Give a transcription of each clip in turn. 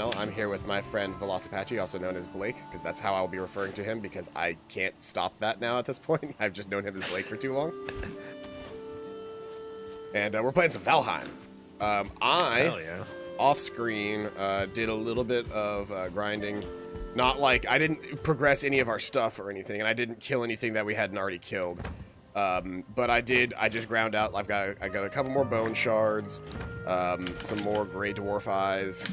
channel. I'm here with my friend Velociipache, also known as Blake, because that's how I'll be referring to him, because I can't stop that now at this point. I've just known him as Blake for too long. And we're playing some Valheim. Hell yeah. Off-screen, did a little bit of grinding. Not like, I didn't progress any of our stuff or anything, and I didn't kill anything that we hadn't already killed. But I just ground out, I got a couple more bone shards, some more gray dwarf eyes,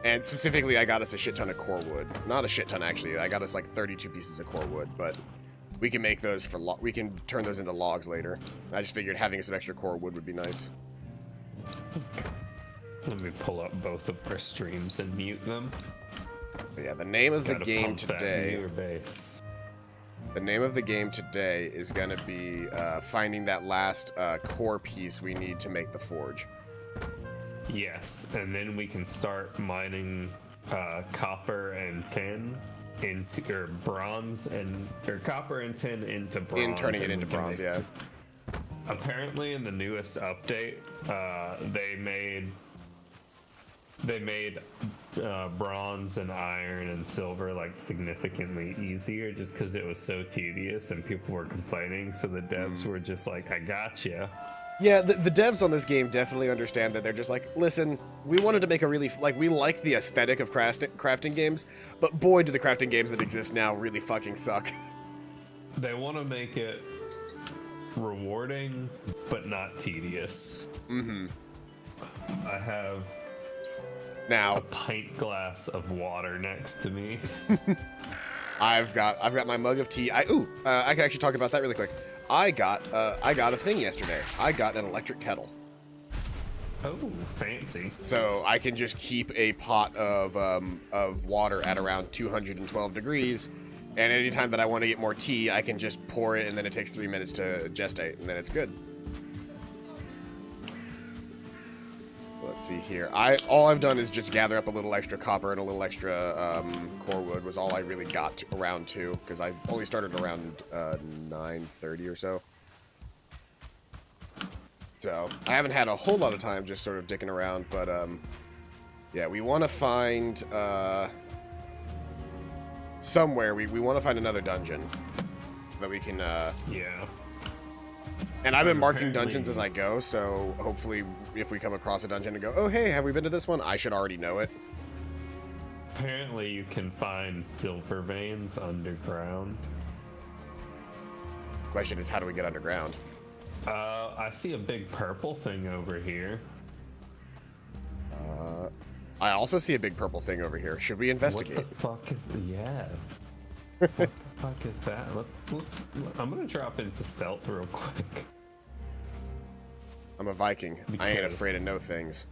and specifically I got us a shit ton of core wood. Not a shit ton, actually. I got us like 32 pieces of core wood, but we can make those for we can turn those into logs later. I just figured having some extra core wood would be nice. Let me pull up both of our streams and mute them. But yeah, the name of the game today. The name of the game today is gonna be finding that last core piece we need to make the forge. Yes, and then we can start mining copper and tin into, or bronze and, or copper and tin into bronze. Turning it into bronze, yeah. Apparently in the newest update, they made bronze and iron and silver like significantly easier just because it was so tedious and people were complaining, so the devs were just like, I gotcha. Yeah, the devs on this game definitely understand that. They're just like, listen, we wanted to make a really, like, we like the aesthetic of crafting games, but boy do the crafting games that exist now really fucking suck. They want to make it rewarding but not tedious. I have now a pint glass of water next to me. I've got my mug of tea. I can actually talk about that really quick. I got a thing yesterday. I got an electric kettle. Oh, fancy. So I can just keep a pot of water at around 212 degrees, and anytime that I want to get more tea, I can just pour it, and then it takes 3 minutes to gestate, and then it's good. Let's see here. All I've done is just gather up a little extra copper and a little extra core wood was all I really got around to, because I only started around 9:30 or so. So I haven't had a whole lot of time just sort of dicking around, but yeah, we want to find somewhere. We want to find another dungeon that we can. Yeah. And I've been marking dungeons as I go, so hopefully if we come across a dungeon and go, oh hey, have we been to this one? I should already know it. Apparently you can find silver veins underground. Question is, how do we get underground? I see a big purple thing over here. I also see a big purple thing over here. Should we investigate? What the fuck is yes. What the fuck is that? I'm gonna drop into stealth real quick. I'm a Viking. I ain't afraid of no things.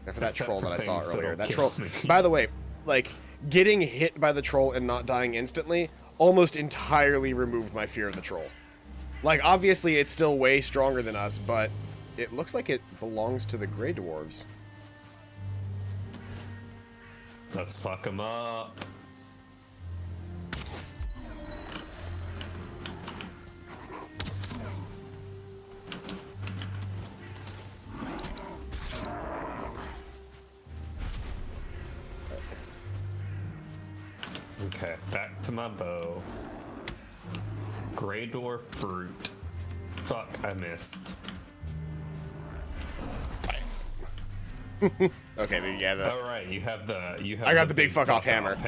Except for that troll that I saw earlier. That troll. Me. By the way, like, getting hit by the troll and not dying instantly almost entirely removed my fear of the troll. Like, obviously it's still way stronger than us, but it looks like it belongs to the Grey Dwarves. Let's fuck them up. Okay, back to my bow. Grey dwarf fruit. Fuck, I missed. Okay, yeah. All right, you have the. I got the big fuck off hammer.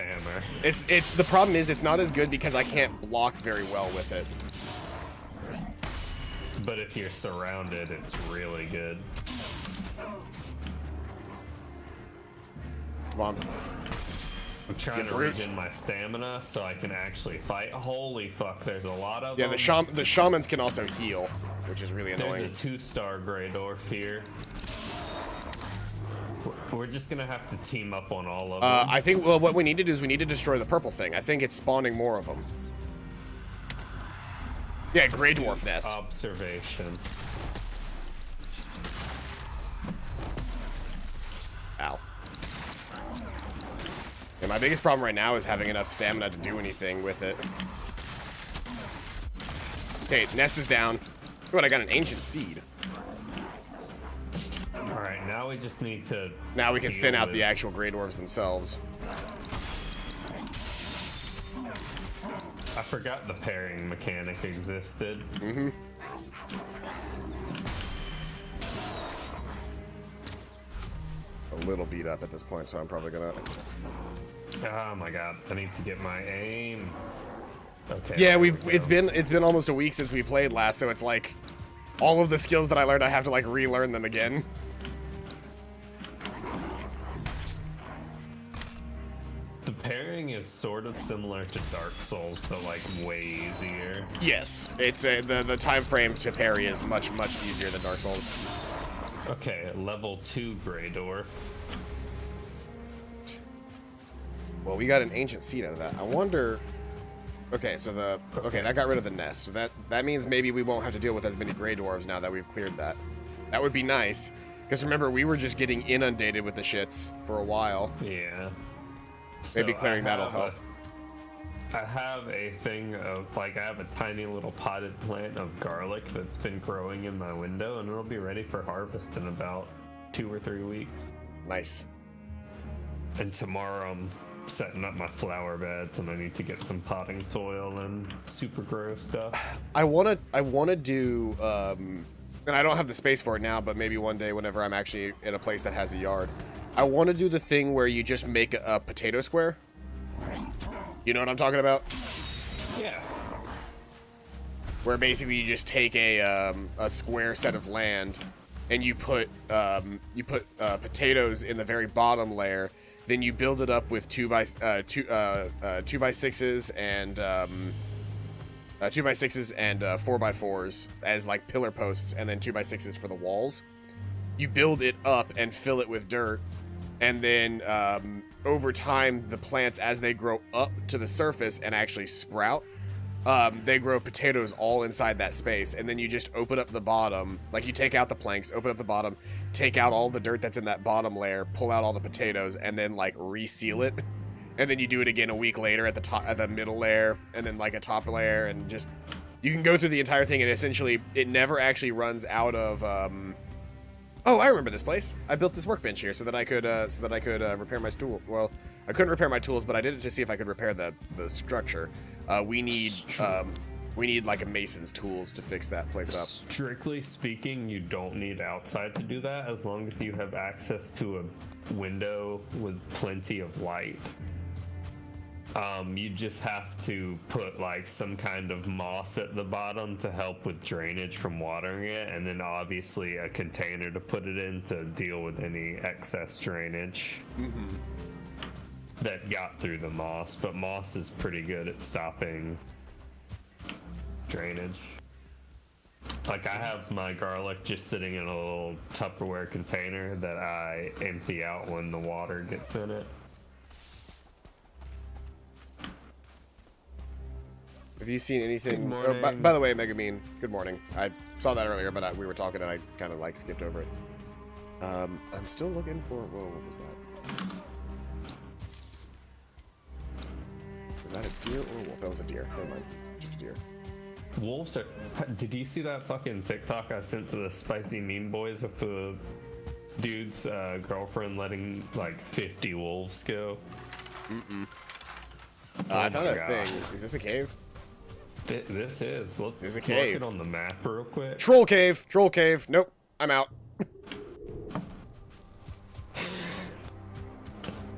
It's the problem is it's not as good because I can't block very well with it. But if you're surrounded, it's really good. Come on. I'm trying to regen my stamina so I can actually fight. Holy fuck, there's a lot of them. Yeah, the shamans can also heal, which is really annoying. There's a 2-star Grey Dwarf here. We're just gonna have to team up on all of them. I think, well, what we need to do is we need to destroy the purple thing. I think it's spawning more of them. Yeah, Grey Dwarf nest. Observation. Ow. And my biggest problem right now is having enough stamina to do anything with it. Okay, nest is down. Good, I got an ancient seed. Alright, now now we just need to... Now we can deal thin out with- the actual Grey Dwarves themselves. I forgot the pairing mechanic existed. Mm-hmm. A little beat up at this point, so I'm probably gonna... Oh my god, I need to get my aim. Okay. Yeah, there we it's go. been almost a week since we played last, so it's like all of the skills that I learned, I have to like relearn them again. The pairing is sort of similar to Dark Souls, but like way easier. Yes, it's the time frame to parry is much easier than Dark Souls. Okay, level 2 Grey Dwarf. Well, we got an ancient seed out of that. I wonder. Okay, so that got rid of the nest. So that means maybe we won't have to deal with as many Grey Dwarves now that we've cleared that. That would be nice, because remember we were just getting inundated with the shits for a while. Yeah. Maybe So clearing that'll help. I have a thing of, like, I have a tiny little potted plant of garlic that's been growing in my window, and it'll be ready for harvest in about 2 or 3 weeks. Nice. And tomorrow I'm setting up my flower beds, and I need to get some potting soil and super grow stuff. I wanna do, and I don't have the space for it now, but maybe one day whenever I'm actually in a place that has a yard, I want to do the thing where you just make a potato square. You know what I'm talking about? Yeah. Where basically you just take a square set of land, and you put potatoes in the very bottom layer. Then you build it up with 2x6s and 2x6s and 4x4s as like pillar posts, and then 2x6s for the walls. You build it up and fill it with dirt, and then over time, the plants, as they grow up to the surface and actually sprout, they grow potatoes all inside that space. And then you just open up the bottom, like you take out the planks, open up the bottom, take out all the dirt that's in that bottom layer, pull out all the potatoes, and then like reseal it. And then you do it again a week later at the top, at the middle layer, and then like a top layer, and just you can go through the entire thing, and essentially it never actually runs out of. Oh, I remember this place. I built this workbench here so that I could repair my tool. Well, I couldn't repair my tools, but I did it to see if I could repair the structure. We need like a mason's tools to fix that place up. Strictly speaking, you don't need outside to do that as long as you have access to a window with plenty of light. You just have to put like some kind of moss at the bottom to help with drainage from watering it, and then obviously a container to put it in to deal with any excess drainage that got through the moss. But moss is pretty good at stopping drainage. Like I have my garlic just sitting in a little Tupperware container that I empty out when the water gets in it. Have you seen anything? Good morning. Oh, by the way, Megamine, good morning. I saw that earlier, but we were talking and I kind of like skipped over it. I'm still looking for. Whoa, what was that? Was that a deer or a wolf? That was a deer. Never mind. Just a deer. Wolves are. Did you see that fucking TikTok I sent to the spicy meme boys of the dude's girlfriend letting like 50 wolves go? I found my a God. thing. Is this a cave? This is. Let's This is a mark cave. it on the map real quick. Troll cave. Troll cave. Nope. I'm out.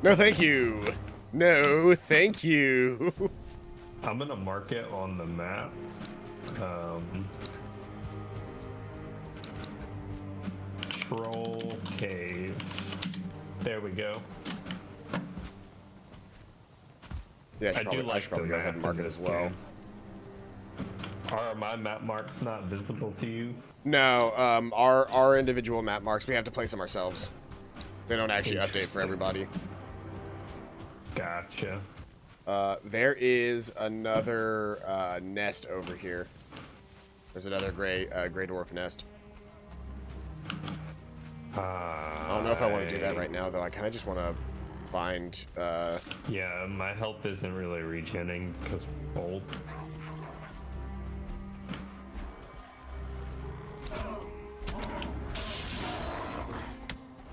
No, thank you. No, thank you. I'm gonna mark it on the map. Troll cave. There we go. Yeah, I do I like should probably the go ahead and map mark in it as this well. game. Are my map marks not visible to you? No, our individual map marks, we have to place them ourselves. They don't actually update for Interesting. everybody. Gotcha. There is another nest over here. There's another gray dwarf nest. I don't know if I want to do that right now, though. I kind of just want to find. Yeah, my health isn't really regenning because we're old.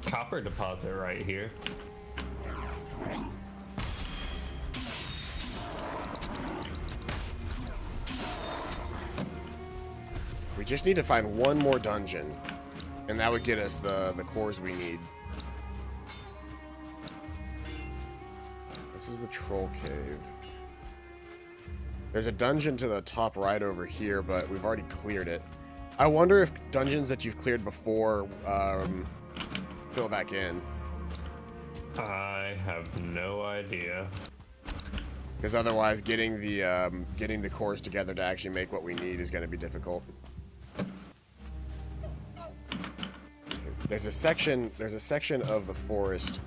Copper deposit right here. We just need to find one more dungeon, and that would get us the cores we need. This is the troll cave. There's a dungeon to the top right over here, but we've already cleared it. I wonder if dungeons that you've cleared before fill back in. I have no idea. Because otherwise, getting the cores together to actually make what we need is going to be difficult. There's a section of the forest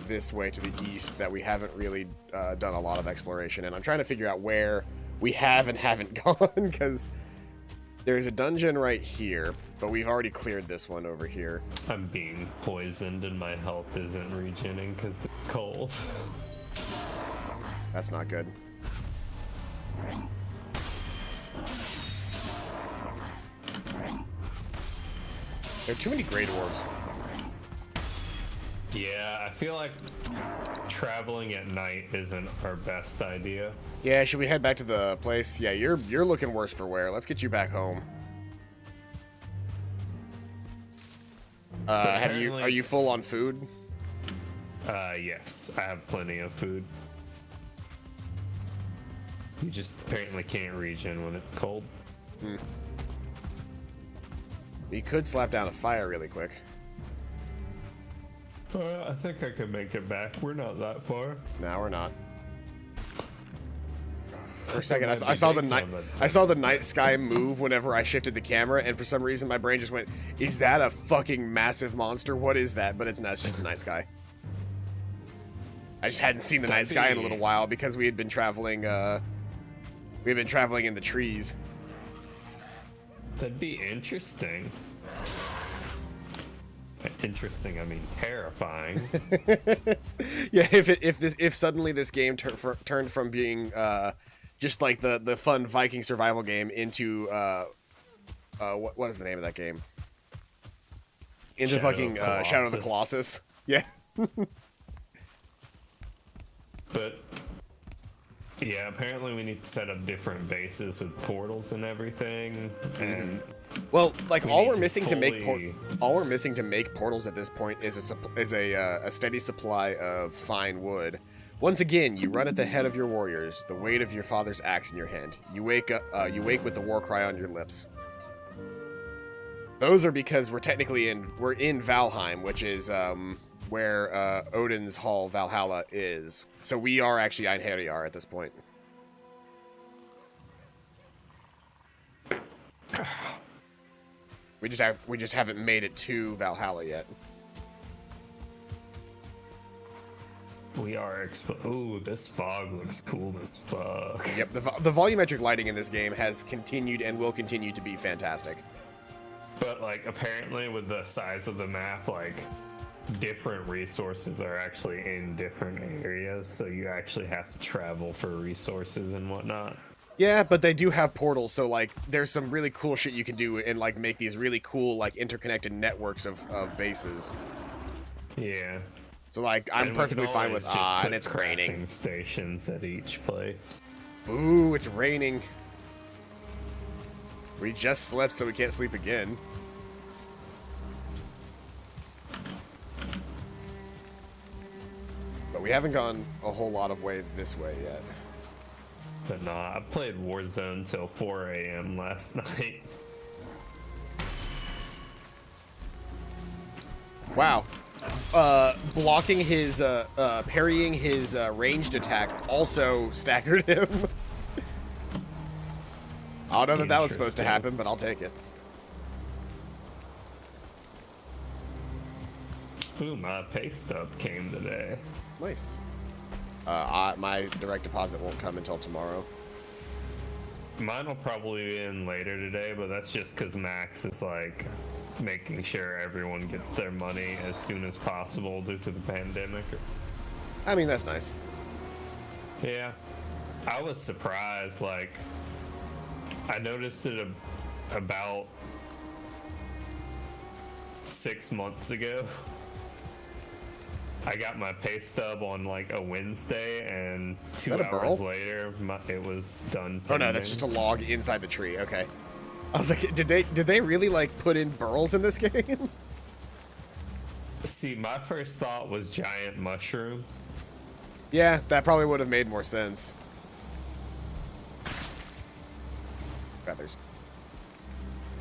this way to the east that we haven't really done a lot of exploration, and I'm trying to figure out where we have and haven't gone, because there's a dungeon right here, but we've already cleared this one over here. I'm being poisoned and my health isn't regening because it's cold. That's not good. There are too many Grey Dwarves. Yeah, I feel like traveling at night isn't our best idea. Yeah, should we head back to the place? Yeah, you're looking worse for wear. Let's get you back home. Are you full on food? Yes, I have plenty of food. You just apparently can't regen when it's cold. You could slap down a fire really quick. I think I can make it back. We're not that far. No, we're not. For a second, I saw the night sky move whenever I shifted the camera, and for some reason my brain just went, "Is that a fucking massive monster? What is that?" But it's not. It's just the night sky. I just hadn't seen the night sky in a little while because we had been traveling. We had been traveling in the trees. That'd be interesting. Interesting, I mean terrifying. Yeah, if suddenly this game turned from being just like the fun Viking survival game into what is the name of that game? Into fucking Shadow of the Colossus. Yeah. But yeah, apparently we need to set up different bases with portals and everything, and well, like all we're missing to make portals at this point is a steady supply of fine wood. Once again, you run at the head of your warriors, the weight of your father's axe in your hand. You wake with the war cry on your lips. Those are because we're in Valheim, which is where Odin's Hall Valhalla is. So we are actually Einherjar at this point. We just haven't made it to Valhalla yet. We are ooh, this fog looks cool as fuck. Yep, the volumetric lighting in this game has continued and will continue to be fantastic. But like apparently with the size of the map, like different resources are actually in different areas, so you actually have to travel for resources and whatnot. Yeah, but they do have portals, so like there's some really cool shit you can do and like make these really cool like interconnected networks of bases. Yeah. So like I'm perfectly fine with and it's crafting raining. Stations at each place. Ooh, it's raining. We just slept, so we can't sleep again. But we haven't gone a whole lot of way this way yet. But nah, I played Warzone till 4 a.m. last night. Wow. Blocking his, parrying his ranged attack also staggered him. I don't know that was supposed to happen, but I'll take it. Ooh, my pay stub came today. Nice. My direct deposit won't come until tomorrow. Mine will probably be in later today, but that's just because Max is like making sure everyone gets their money as soon as possible due to the pandemic. I mean, that's nice. Yeah. I was surprised, like, I noticed it about 6 months ago. I got my pay stub on like a Wednesday, and 2 that a hours burl? later, it was done. Oh no, pending. that's just a log inside the tree. Okay. I was like, did they really like put in burls in this game? See, my first thought was giant mushroom. Yeah, that probably would have made more sense. Feathers.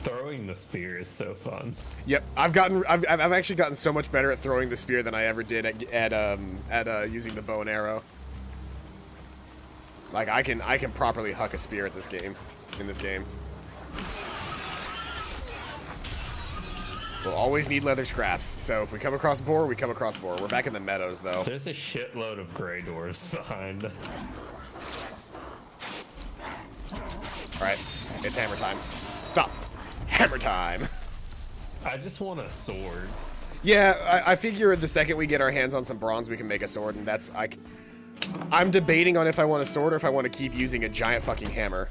Throwing the spear is so fun. Yep, I've actually gotten so much better at throwing the spear than I ever did at using the bow and arrow. Like I can properly huck a spear at this game, in this game. We'll always need leather scraps, so if we come across boar, we come across boar. We're back in the meadows though. There's a shitload of gray dwarves behind. Alright, it's hammer time. Stop. Hammer time. I just want a sword. Yeah, I figure the second we get our hands on some bronze, we can make a sword, and that's I'm debating on if I want a sword or if I want to keep using a giant fucking hammer.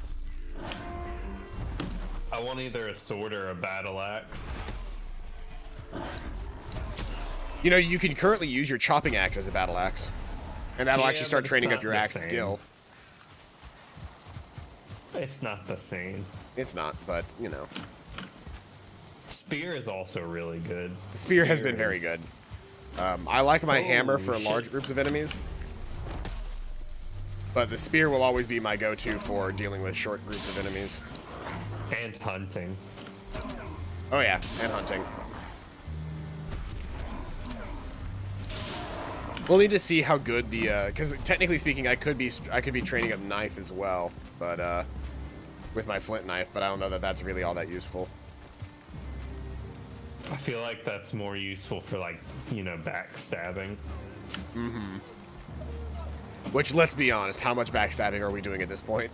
I want either a sword or a battle axe. You know, you can currently use your chopping axe as a battle axe, and that'll Yeah, actually start but it's training up not your the axe same. skill. It's not the same. It's not, but you know, Spear is also really good. spear has been very is- good. I like my hammer for shit. large groups of enemies, but the spear will always be my go-to for dealing with short groups of enemies. And hunting. Oh yeah, and hunting. We'll need to see how good the because technically speaking, I could be training up knife as well, but with my flint knife, but I don't know that that's really all that useful. I feel like that's more useful for, like, you know, backstabbing. Which, let's be honest, how much backstabbing are we doing at this point?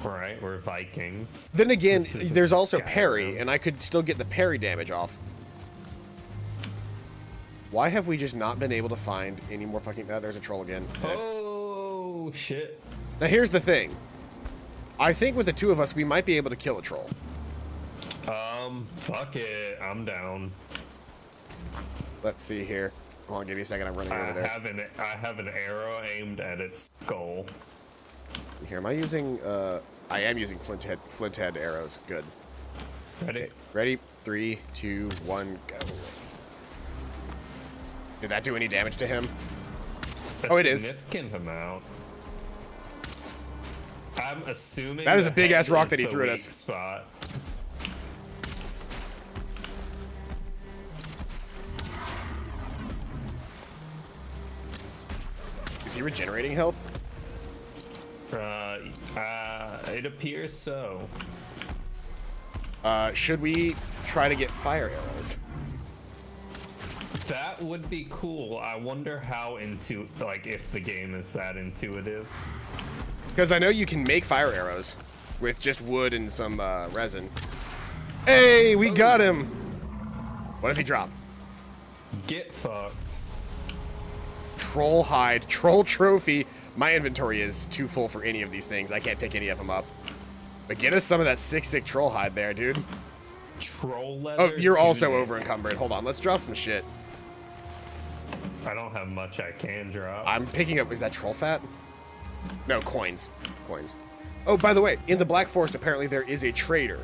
Right? We're Vikings. Then again, This isn't there's also Skyrim. parry, and I could still get the parry damage off. Why have we just not been able to find any more fucking... Oh, there's a troll again. Oh, shit. Now, here's the thing. I think with the two of us, we might be able to kill a troll. Fuck it. I'm down. Let's see here. Hold on, give me a second. I'm running over there. I have an arrow aimed at its skull. Here, am I using... I am using flint head arrows. Good. Ready? Ready? 3, 2, 1, go. Did that do any damage to him? Oh, it is. Significant amount. I'm assuming That is a the big-ass head rock is that he the threw at weak us. Spot. Is he regenerating health? It appears so. Should we try to get fire arrows? That would be cool. I wonder how if the game is that intuitive. Because I know you can make fire arrows with just wood and some resin. Hey, we got him! What does he drop? Get fucked. Troll hide, troll trophy. My inventory is too full for any of these things. I can't pick any of them up. But get us some of that sick troll hide there, dude. Troll leather. Oh, you're also tunic. over encumbered. Hold on, let's drop some shit. I don't have much I can drop. I'm picking up, is that troll fat? No, coins. Coins. Oh, by the way, in the Black Forest, apparently there is a trader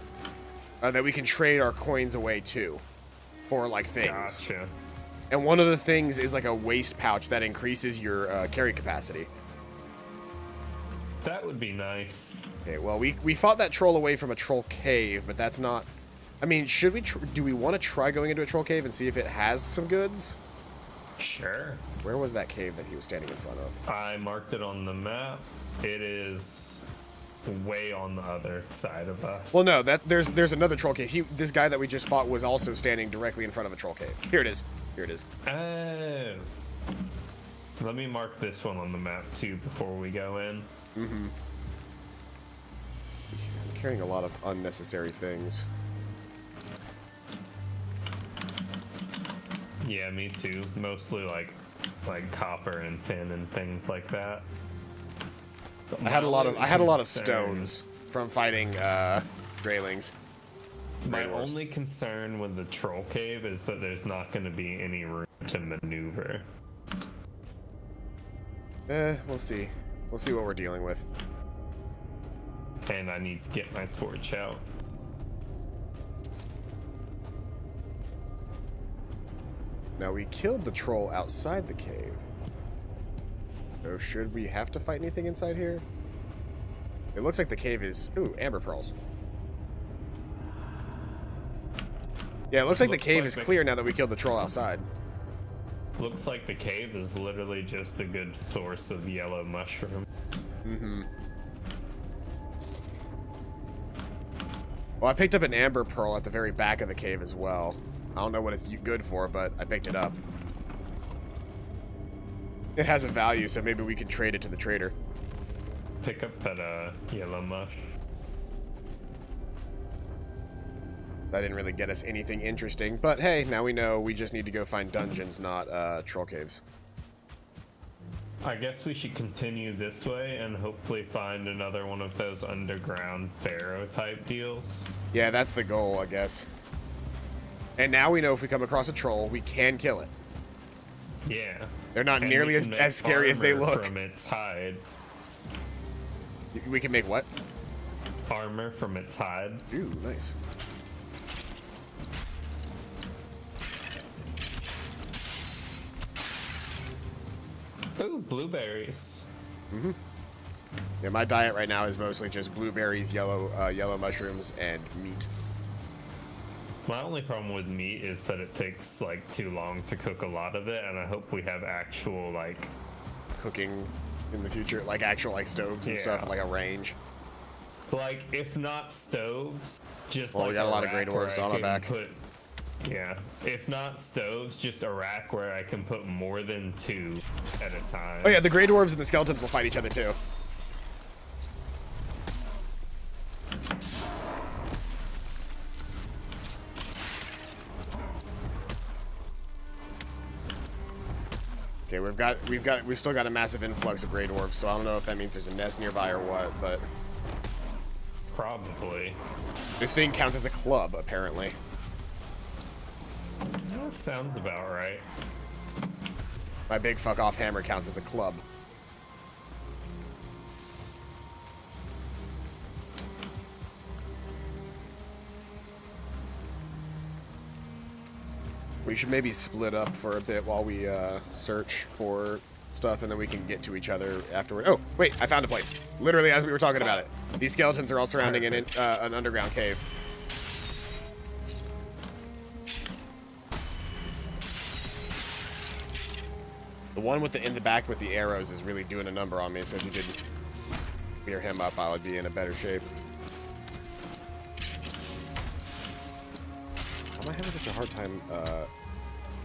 that we can trade our coins away to for, like, things. Gotcha. And one of the things is, like, a waist pouch that increases your carry capacity. That would be nice. Okay, well, we fought that troll away from a troll cave, but that's not... I mean, should we... do we want to try going into a troll cave and see if it has some goods? Sure. Where was that cave that he was standing in front of? I marked it on the map. It is way on the other side of us. Well, no, there's another troll cave. This guy that we just fought was also standing directly in front of a troll cave. Here it is. Here it is. Oh. Let me mark this one on the map too before we go in. Mm-hmm. I'm carrying a lot of unnecessary things. Yeah, me too. Mostly like copper and tin and things like that. I had a lot of stones from fighting Greylings. My Grey Dwarves. only concern with the troll cave is that there's not going to be any room to maneuver. We'll see. We'll see what we're dealing with. And I need to get my torch out. Now, we killed the troll outside the cave. So should we have to fight anything inside here? It looks like the cave is... Ooh, amber pearls. Yeah, it looks like the cave is clear now that we killed the troll outside. Looks like the cave is literally just a good source of yellow mushroom. Mm-hmm. Well, I picked up an amber pearl at the very back of the cave as well. I don't know what it's good for, but I picked it up. It has a value, so maybe we can trade it to the trader. Pick up that yellow mush. That didn't really get us anything interesting, but hey, now we know we just need to go find dungeons, not troll caves. I guess we should continue this way and hopefully find another one of those underground barrow type deals. Yeah, that's the goal, I guess. And now we know if we come across a troll, we can kill it. Yeah. They're not And nearly we can as scary make as they armor look. From its hide. We can make what? Armor from its hide. Ooh, nice. Ooh, blueberries. Mm-hmm. Yeah, my diet right now is mostly just blueberries, yellow mushrooms, and meat. My only problem with meat is that it takes like too long to cook a lot of it, and I hope we have actual like Cooking in the future, like actual like stoves and stuff, like a range. Like if not stoves, just Well, like we got a lot of rack Grey where Dwarves I on our can back. Yeah, if not stoves, just a rack where I can put more than 2 at a time. Oh yeah, the Grey Dwarves and the skeletons will fight each other too. Okay, we've still got a massive influx of Grey Dwarves, so I don't know if that means there's a nest nearby or what, but Probably. this thing counts as a club, apparently. That sounds about right. My big fuck off hammer counts as a club. We should maybe split up for a bit while we search for stuff, and then we can get to each other afterward. Oh, wait, I found a place. Literally as we were talking about it. These skeletons are all surrounding an underground cave. The one with in the back with the arrows is really doing a number on me, so if you could clear him up, I would be in a better shape. Why am I having such a hard time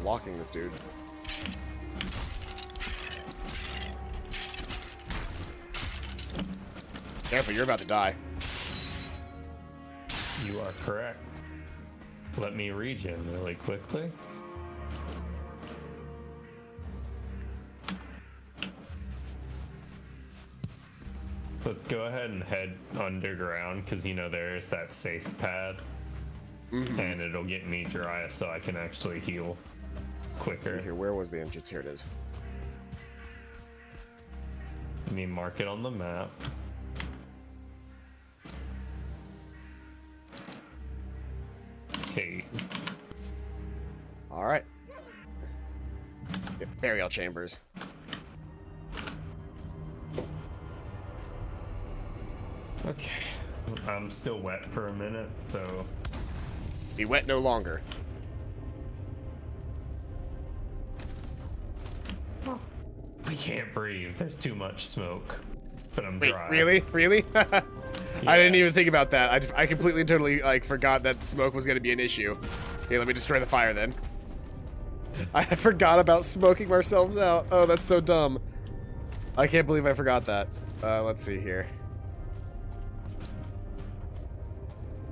blocking this dude? Careful, you're about to die. You are correct. Let me regen really quickly. Let's go ahead and head underground because, you know, there's that safe pad. And it'll get me dry so I can actually heal quicker. Here, where was the entrance? Here it is. Let me mark it on the map. Okay. Alright. Burial chambers. Okay. I'm still wet for a minute, so... Be wet no longer. We can't breathe. There's too much smoke. But I'm Wait, dry. really? Really? I didn't even Yes. think about that. I completely and totally like forgot that smoke was going to be an issue. Okay, let me destroy the fire then. I forgot about smoking ourselves out. Oh, that's so dumb. I can't believe I forgot that. Let's see here.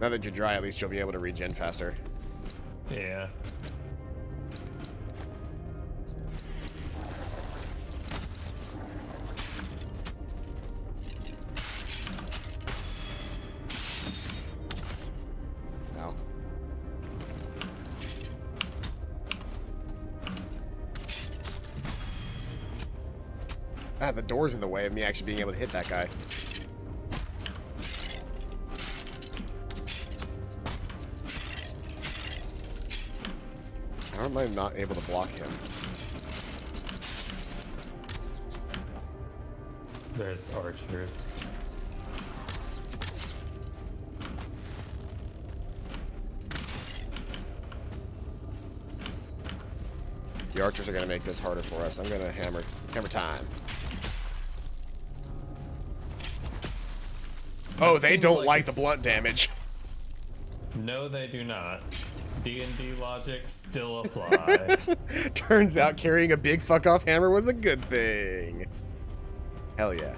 Now that you're dry, at least you'll be able to regen faster. Yeah. Ow. Ah, the door's in the way of me actually being able to hit that guy. How am I not able to block him? There's archers. The archers are gonna make this harder for us. I'm gonna hammer time. Oh, they don't like the blunt damage. No, they do not. D&D logic still applies. Turns out carrying a big fuck off hammer was a good thing. Hell yeah.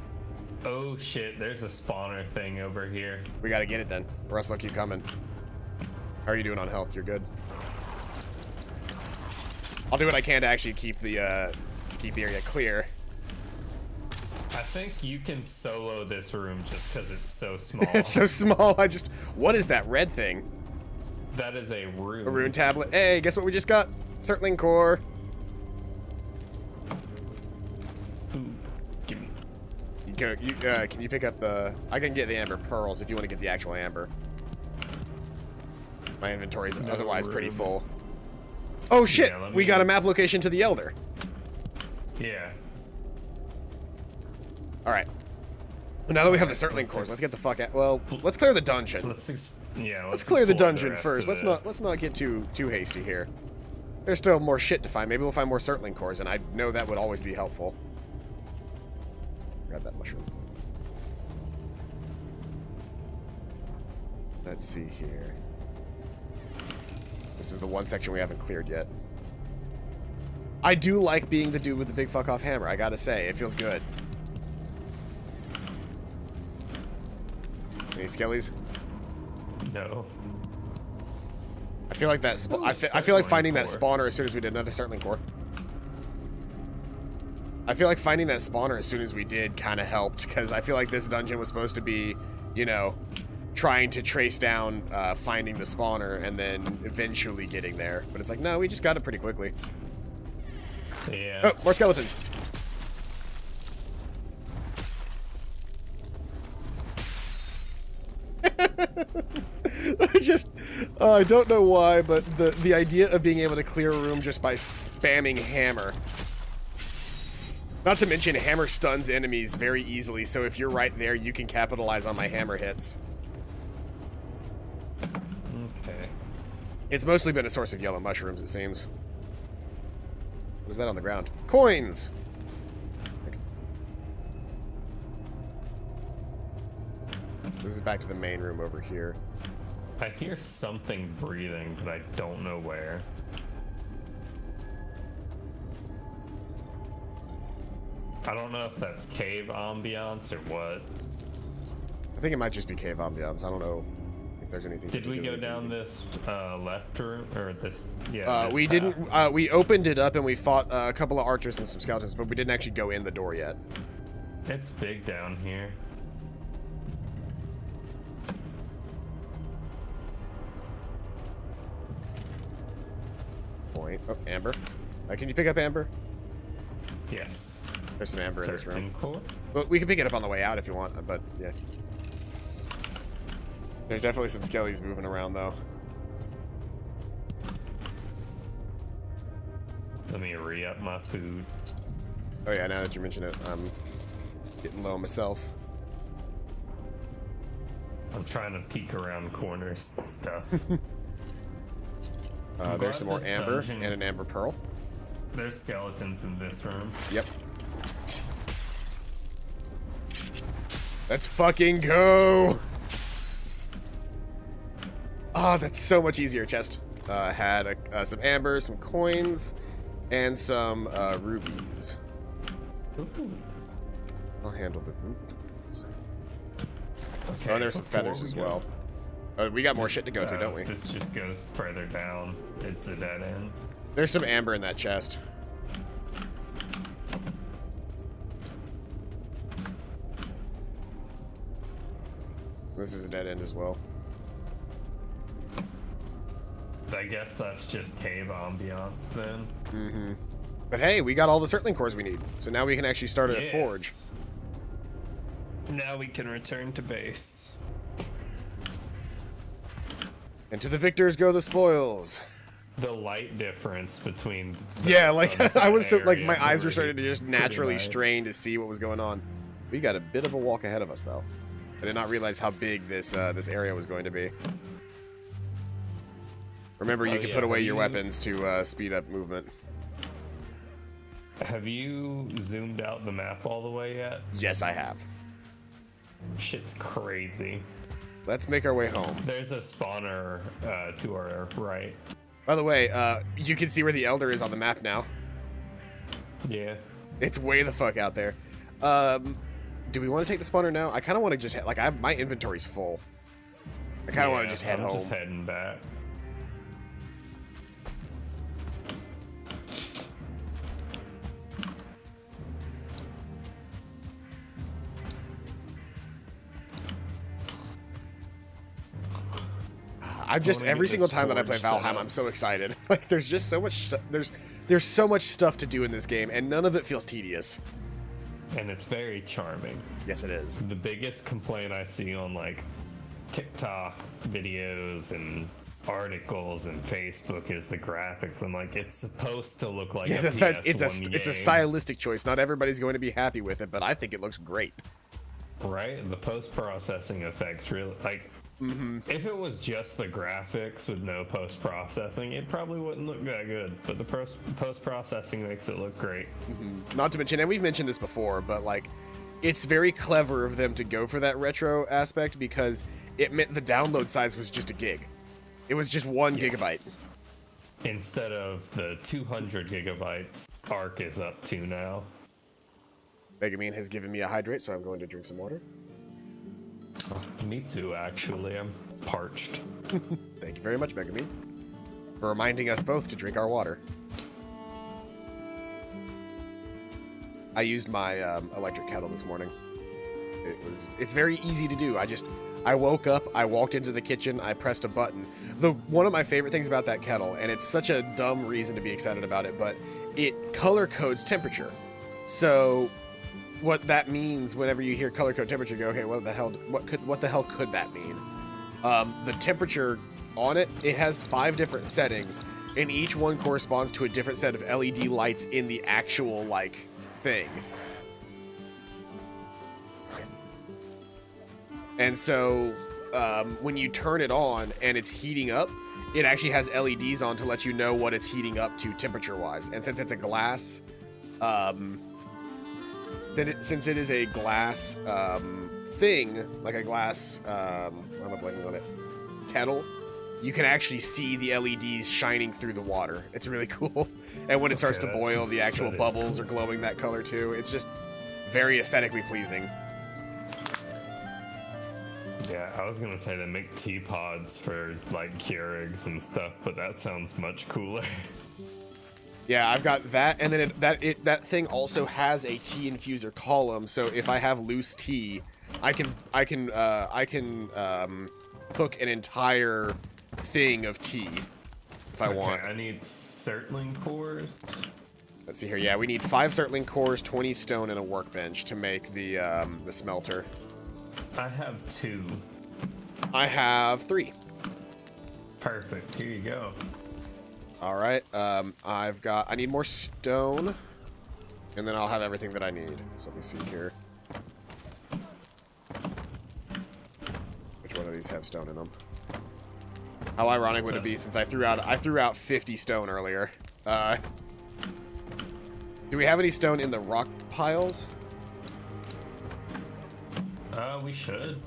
Oh shit, there's a spawner thing over here. We gotta get it then, or else they'll keep coming. How are you doing on health? You're good. I'll do what I can to actually keep the area clear. I think you can solo this room just because it's so small. It's so small. What is that red thing? That is a rune. A rune tablet. Hey, guess what we just got? Circling core. Ooh, give me. Can you pick up the? I can get the amber pearls if you want to get the actual amber. My inventory is otherwise pretty full. Oh shit! Yeah, we got a map location to the Elder. Yeah. All right. Well, now that we have the circling cores, let's get the fuck out. Well, let's clear the dungeon. Let's clear the explore dungeon rest first. of Let's not get too hasty here. There's still more shit to find. Maybe we'll find more circling cores, and I know that would always be helpful. Grab that mushroom. Let's see here. This is the one section we haven't cleared yet. I do like being the dude with the big fuck off hammer, I gotta say. It feels good. Any skellies? No. I feel like that. I feel like finding that spawner as soon as we did another circling core. I feel like finding that spawner as soon as we did kind of helped, because I feel like this dungeon was supposed to be, you know, trying to trace down finding the spawner and then eventually getting there. But it's like, no, we just got it pretty quickly. Yeah. Oh, more skeletons. I don't know why, but the idea of being able to clear a room just by spamming hammer. Not to mention, hammer stuns enemies very easily, so if you're right there, you can capitalize on my hammer hits. Okay. It's mostly been a source of yellow mushrooms, it seems. What is that on the ground? Coins! This is back to the main room over here. I hear something breathing, but I don't know where. I don't know if that's cave ambiance or what. I think it might just be cave ambiance. I don't know if there's anything. Did we go down this left room or this? Yeah. This we path. didn't. We opened it up and we fought a couple of archers and some skeletons, but we didn't actually go in the door yet. It's big down here. Point. Oh, amber. Can you pick up amber? Yes. There's some amber in this room. Core? But we can pick it up on the way out if you want. But yeah. There's definitely some skellies moving around though. Let me re-up my food. Oh yeah, now that you mention it, I'm getting low myself. I'm trying to peek around corners and stuff. There's some more amber dungeon. and an amber pearl. There's skeletons in this room. Yep. Let's fucking go! Oh, that's so much easier, chest. Had some amber, some coins, and some rubies. Ooh. I'll handle the rubies. Okay, Oh, there's some feathers as well. Oh, we got more shit to go through, don't we? This just goes further down. It's a dead end. There's some amber in that chest. This is a dead end as well. I guess that's just cave ambiance then. Mm-hmm. But hey, we got all the Surtling cores we need, so now we can actually start a forge. Now we can return to base. And to the victors go the spoils. The light difference between I was so like my eyes were really starting to just naturally nice. strain to see what was going on. We got a bit of a walk ahead of us though. I did not realize how big this this area was going to be. Remember, you can put away your weapons to speed up movement. Have you zoomed out the map all the way yet? Yes, I have. Shit's crazy. Let's make our way home. There's a spawner to our right. By the way, you can see where the Elder is on the map now. Yeah. It's way the fuck out there. Do we want to take the spawner now? I kind of want to just like my inventory's full. I kind of want to just head home. I'm just heading back. I'm just every single time that I play Valheim, I'm so excited. Like, there's just so much. There's so much stuff to do in this game, and none of it feels tedious. And it's very charming. Yes, it is. The biggest complaint I see on like TikTok videos and articles and Facebook is the graphics. I'm like, it's supposed to look like a PS1 it's a stylistic choice. Not everybody's going to be happy with it, but I think it looks great. Right? The post-processing effects really like. If it was just the graphics with no post-processing, it probably wouldn't look that good. But the post-processing makes it look great. Not to mention, and we've mentioned this before, but like, it's very clever of them to go for that retro aspect because it meant the download size was just a gig. It was just 1 gigabyte. Instead of the 200 gigabytes Arc is up to now. Megamine has given me a hydrate, so I'm going to drink some water. Me too, actually. I'm parched. Thank you very much, Megamine, for reminding us both to drink our water. I used my electric kettle this morning. It's very easy to do. I woke up, I walked into the kitchen, I pressed a button. One of my favorite things about that kettle, and it's such a dumb reason to be excited about it, but it color codes temperature. So what that means whenever you hear color code temperature, you go, okay, what the hell could that mean? The temperature on it has 5 different settings, and each one corresponds to a different set of LED lights in the actual like thing. And so when you turn it on and it's heating up, it actually has LEDs on to let you know what it's heating up to temperature wise. And since it's a glass since it is a glass thing, like a glass, I'm blanking on it, kettle, you can actually see the LEDs shining through the water. It's really cool. And when it starts to boil, the actual bubbles are glowing that color too. It's just very aesthetically pleasing. Yeah, I was gonna say they make teapods for like Keurigs and stuff, but that sounds much cooler. Yeah, I've got that, and then that thing also has a tea infuser column. So if I have loose tea, I can cook an entire thing of tea if I want. I need Surtling cores. Let's see here. Yeah, we need 5 Surtling cores, 20 stone, and a workbench to make the smelter. I have 2. I have 3. Perfect. Here you go. All right. I need more stone, and then I'll have everything that I need. So let me see here. Which one of these have stone in them? How ironic would it be since I threw out 50 stone earlier? Do we have any stone in the rock piles? We should.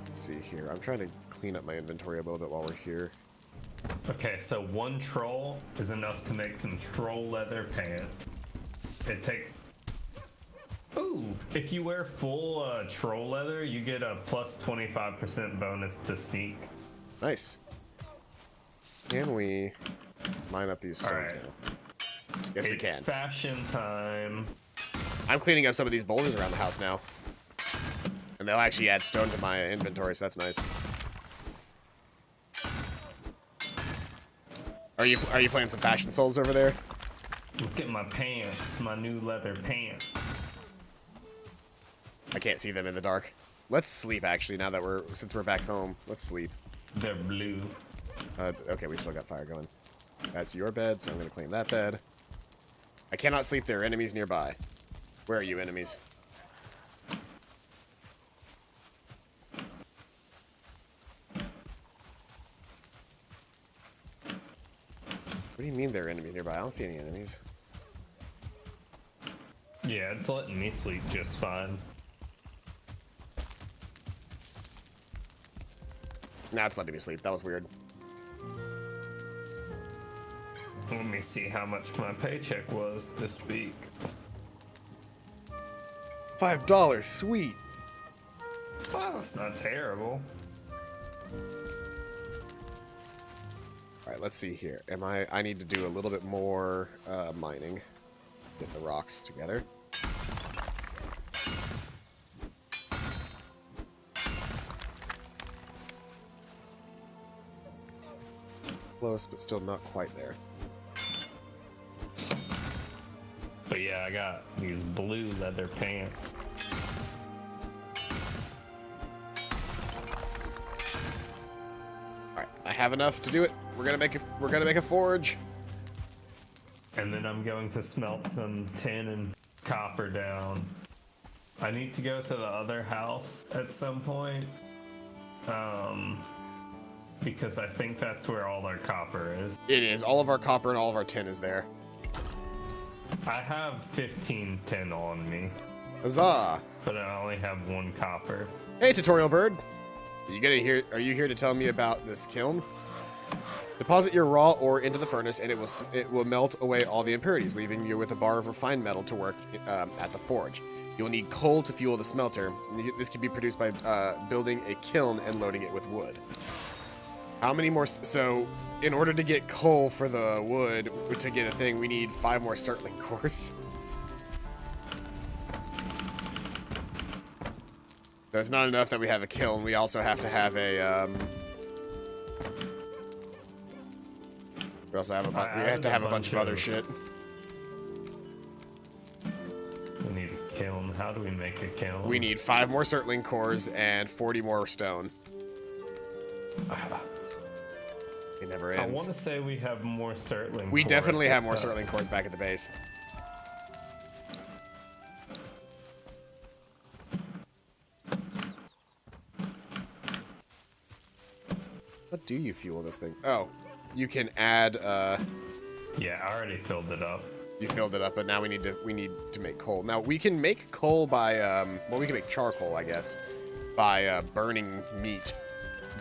Let's see here. I'm trying to clean up my inventory a little bit while we're here. Okay, so 1 troll is enough to make some troll leather pants. It takes... Ooh! If you wear full troll leather, you get a plus 25% bonus to sneak. Nice. Can we line up these stones right. now? Yes, we can. It's fashion time. I'm cleaning up some of these boulders around the house now. And they'll actually add stone to my inventory, so that's nice. Are Are you playing some Fashion Souls over there? Look at my pants, my new leather pants. I can't see them in the dark. Let's sleep, actually, now that since we're back home. Let's sleep. They're blue. Okay, we still got fire going. That's your bed, so I'm gonna claim that bed. I cannot sleep. There are enemies nearby. Where are you, enemies? What do you mean there are enemies nearby? I don't see any enemies. Yeah, it's letting me sleep just fine. Now it's letting me sleep. That was weird. Let me see how much my paycheck was this week. $5, sweet. Well, that's not terrible. All right, let's see here. I need to do a little bit more mining. Get the rocks together. Close, but still not quite there. But yeah, I got these blue leather pants. All right, I have enough to do it. We're gonna make a forge. And then I'm going to smelt some tin and copper down. I need to go to the other house at some point. Because I think that's where all our copper is. It is. All of our copper and all of our tin is there. I have 15 tin on me, Huzzah! but I only have 1 copper. Hey, tutorial bird. Are you here to tell me about this kiln? Deposit your raw ore into the furnace, and it will melt away all the impurities, leaving you with a bar of refined metal to work at the forge. You'll need coal to fuel the smelter. This can be produced by building a kiln and loading it with wood. How many more? So, in order to get coal for the wood to get a thing, we need 5 more Surtling cores. That's not enough that we have a kiln. We also have to have a. We also have we have to have a bunch of other shit. We need a kiln. How do we make a kiln? We need 5 more Surtling cores and 40 more stone. It never ends. I want to say we have more Surtling. We definitely have more Surtling cores back at the base. What do you fuel this thing? Oh, you can add. Yeah, I already filled it up. You filled it up, but now we need to make coal. Now we can make coal by well, we can make charcoal, I guess, by burning meat,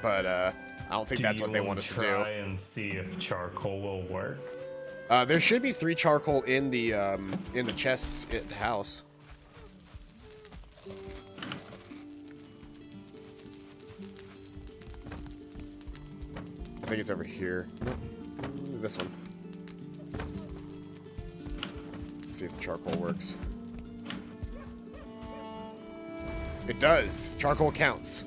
but I don't think that's what they want us to do. Try and see if charcoal will work. There should be 3 charcoal in the chests at the house. I think it's over here. This one. Let's see if the charcoal works. It does. Charcoal counts.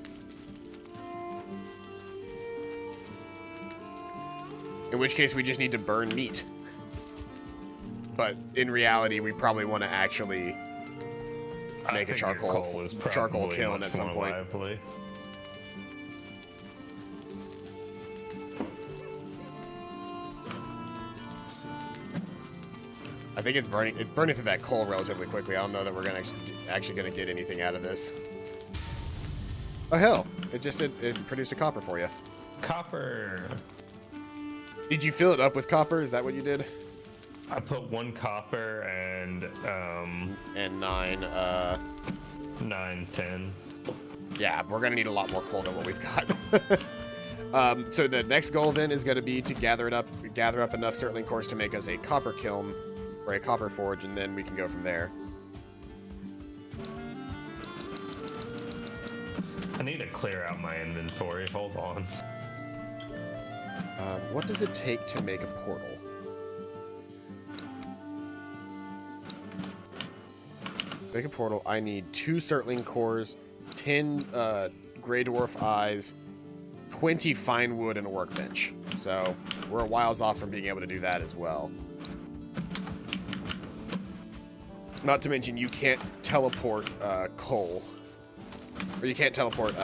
In which case, we just need to burn meat. But in reality, we probably want to actually make a charcoal kiln at some point. Lively. I think it's burning through that coal relatively quickly. I don't know that we're actually gonna get anything out of this. Oh hell! It produced a copper for you. Copper. Did you fill it up with copper? Is that what you did? I put 1 copper and 9 10. Yeah, we're gonna need a lot more coal than what we've got. So the next goal then is gonna be to gather up enough Surtling cores to make us a copper kiln or a copper forge, and then we can go from there. I need to clear out my inventory. Hold on. What does it take to make a portal? Make a portal, I need 2 Surtling cores, 10 Grey Dwarf eyes, 20 fine wood, and a workbench. So we're a whiles off from being able to do that as well. Not to mention you can't teleport coal. Or you can't teleport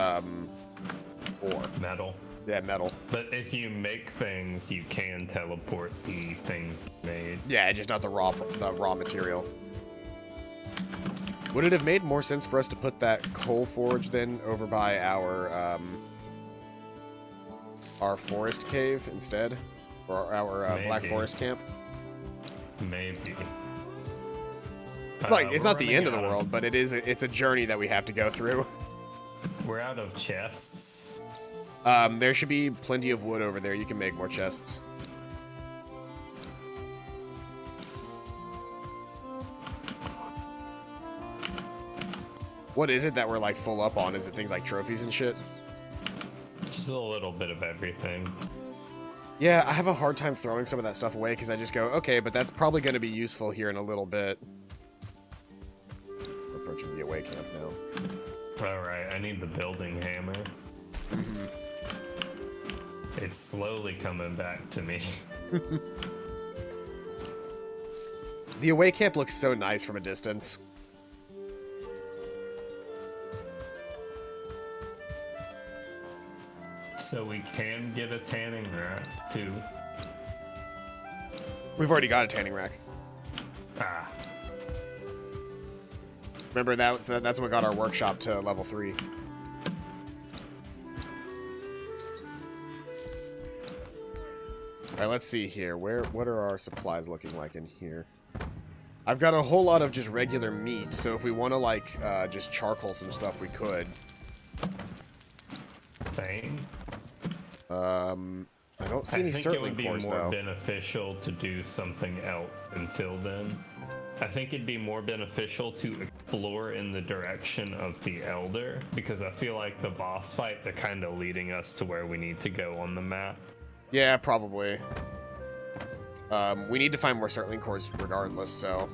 ore. Metal. Yeah, metal. But if you make things, you can teleport the things made. Yeah, just not the raw material. Would it have made more sense for us to put that coal forge then over by our forest cave instead? Or our Black Forest camp? Maybe. It's like, it's not the end of the world, but it's a journey that we have to go through. We're out of chests. There should be plenty of wood over there. You can make more chests. What is it that we're like full up on? Is it things like trophies and shit? Just a little bit of everything. Yeah, I have a hard time throwing some of that stuff away because I just go, okay, but that's probably going to be useful here in a little bit. We're approaching the away camp now. Alright, I need the building hammer. Mm-hmm. It's slowly coming back to me. The away camp looks so nice from a distance. So we can get a tanning rack, too. We've already got a tanning rack. Ah. Remember, that's what got our workshop to level 3. Alright, let's see here. What are our supplies looking like in here? I've got a whole lot of just regular meat, so if we want to, like, just charcoal some stuff, we could. Same. I don't see any certainly cores, though. I think it would be more beneficial to do something else until then. I think it'd be more beneficial to explore in the direction of the Elder, because I feel like the boss fights are kind of leading us to where we need to go on the map. Yeah, probably. We need to find more Surtling cores regardless, so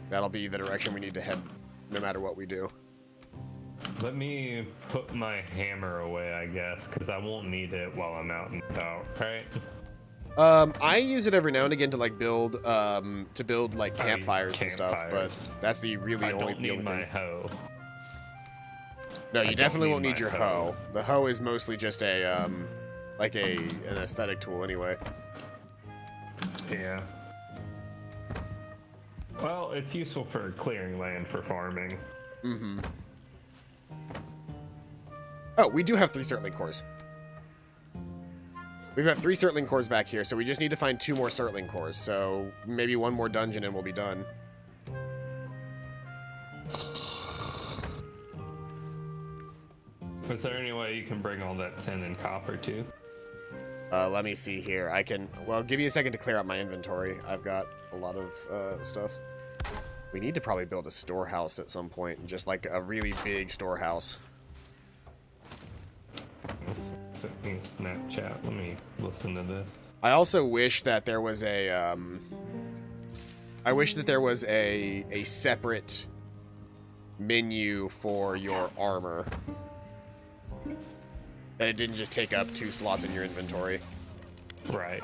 that'll be the direction we need to head no matter what we do. Let me put my hammer away, I guess, because I won't need it while I'm out and about, right? I use it every now and again to like build like campfires and stuff, but that's the really only don't need my hoe. No, you definitely won't need your hoe. The hoe is mostly just a like an aesthetic tool anyway. Yeah. Well, it's useful for clearing land for farming. Mm-hmm. Oh, we do have 3 Surtling cores. We've got 3 Surtling cores back here, so we just need to find 2 more Surtling cores. So maybe 1 more dungeon and we'll be done. Is there any way you can bring all that tin and copper too? Let me see here. I can, well, give you a second to clear out my inventory. I've got a lot of stuff. We need to probably build a storehouse at some point, just like a really big storehouse. Send me a Snapchat. Let me listen to this. I also wish that there was a, I wish that there was a separate menu for your armor. That it didn't just take up 2 slots in your inventory. Right.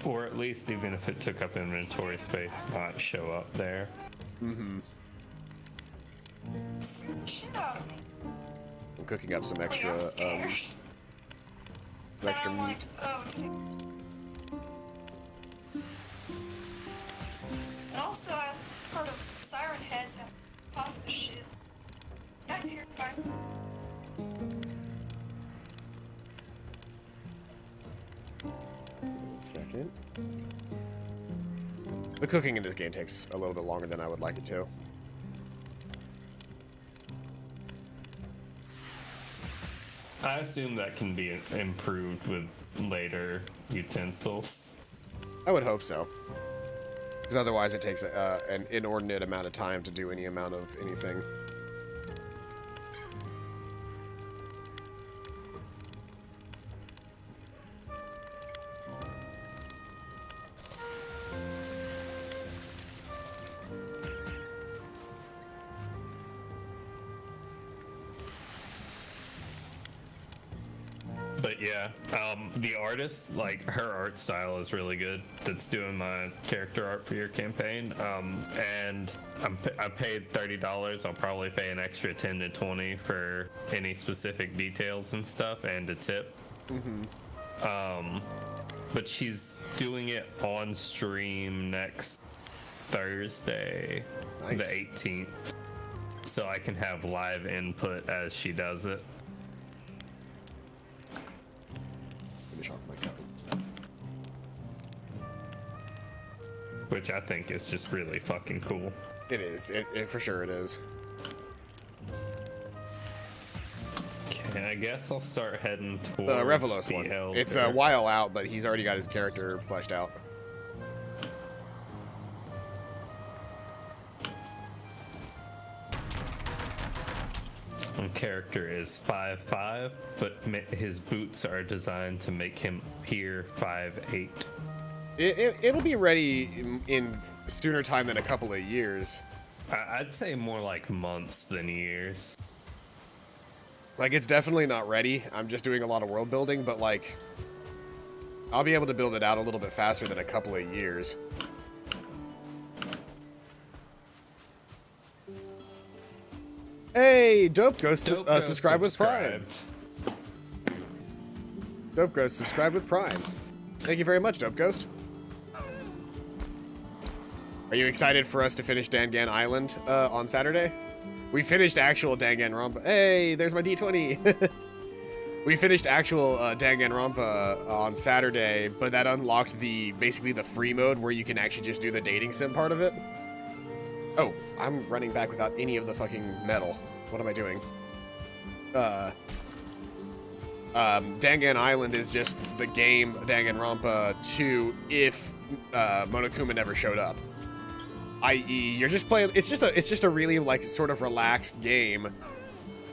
Or at least, even if it took up inventory space, not show up there. Mm-hmm. I'm cooking up some extra, meat. And also, I'm part of Siren Head that pasta shit. Got here, guys. Second. The cooking in this game takes a little bit longer than I would like it to. I assume that can be improved with later utensils. I would hope so. Because otherwise it takes an inordinate amount of time to do any amount of anything. But yeah. The artist, like, her art style is really good. That's doing my character art for your campaign. And I paid $30. I'll probably pay an extra 10 to 20 for any specific details and stuff, and a tip. But she's doing it on stream next Thursday, the 18th, so I can have live input as she does it. Finish off my cup. Which I think is just really fucking cool. It is. It for sure it is. Okay, I guess I'll start heading towards The Revelos the one. Elder. It's a while out, but he's already got his character fleshed out. My character is 5'5", but his boots are designed to make him appear 5'8". It'll be ready in sooner time than a couple of years. I'd say more like months than years. Like, it's definitely not ready. I'm just doing a lot of world building, but like, I'll be able to build it out a little bit faster than a couple of years. Hey, Dope Ghost, subscribe with Prime. Dope Ghost, subscribe with Prime. Thank you very much, Dope Ghost. Are you excited for us to finish Dangan Island on Saturday? We finished actual Danganronpa. Hey, there's my D20. We finished actual Danganronpa on Saturday, but that unlocked basically the free mode where you can actually just do the dating sim part of it. Oh, I'm running back without any of the fucking metal. What am I doing? Dangan Island is just the game Danganronpa 2 if Monokuma never showed up. I.e., you're just playing. It's just a really like sort of relaxed game.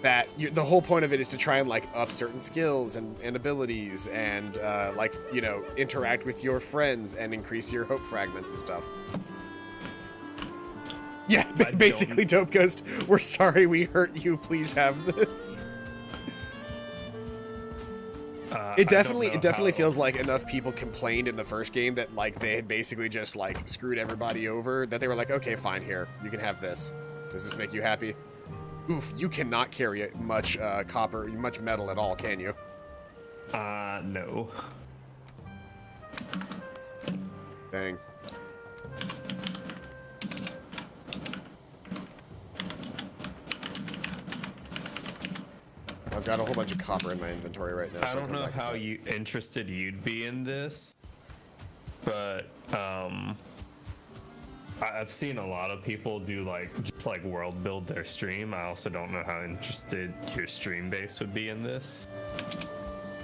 That the whole point of it is to try and like up certain skills and abilities and like, you know, interact with your friends and increase your hope fragments and stuff. Yeah, basically, Dope Ghost, we're sorry we hurt you. Please have this. It definitely feels like enough people complained in the first game that like they had basically just like screwed everybody over that they were like, okay, fine, here, you can have this. Does this make you happy? Oof, you cannot carry much much metal at all, can you? No. Dang. I've got a whole bunch of copper in my inventory right now. I don't know how interested you'd be in this, but I've seen a lot of people do just world build their stream. I also don't know how interested your stream base would be in this.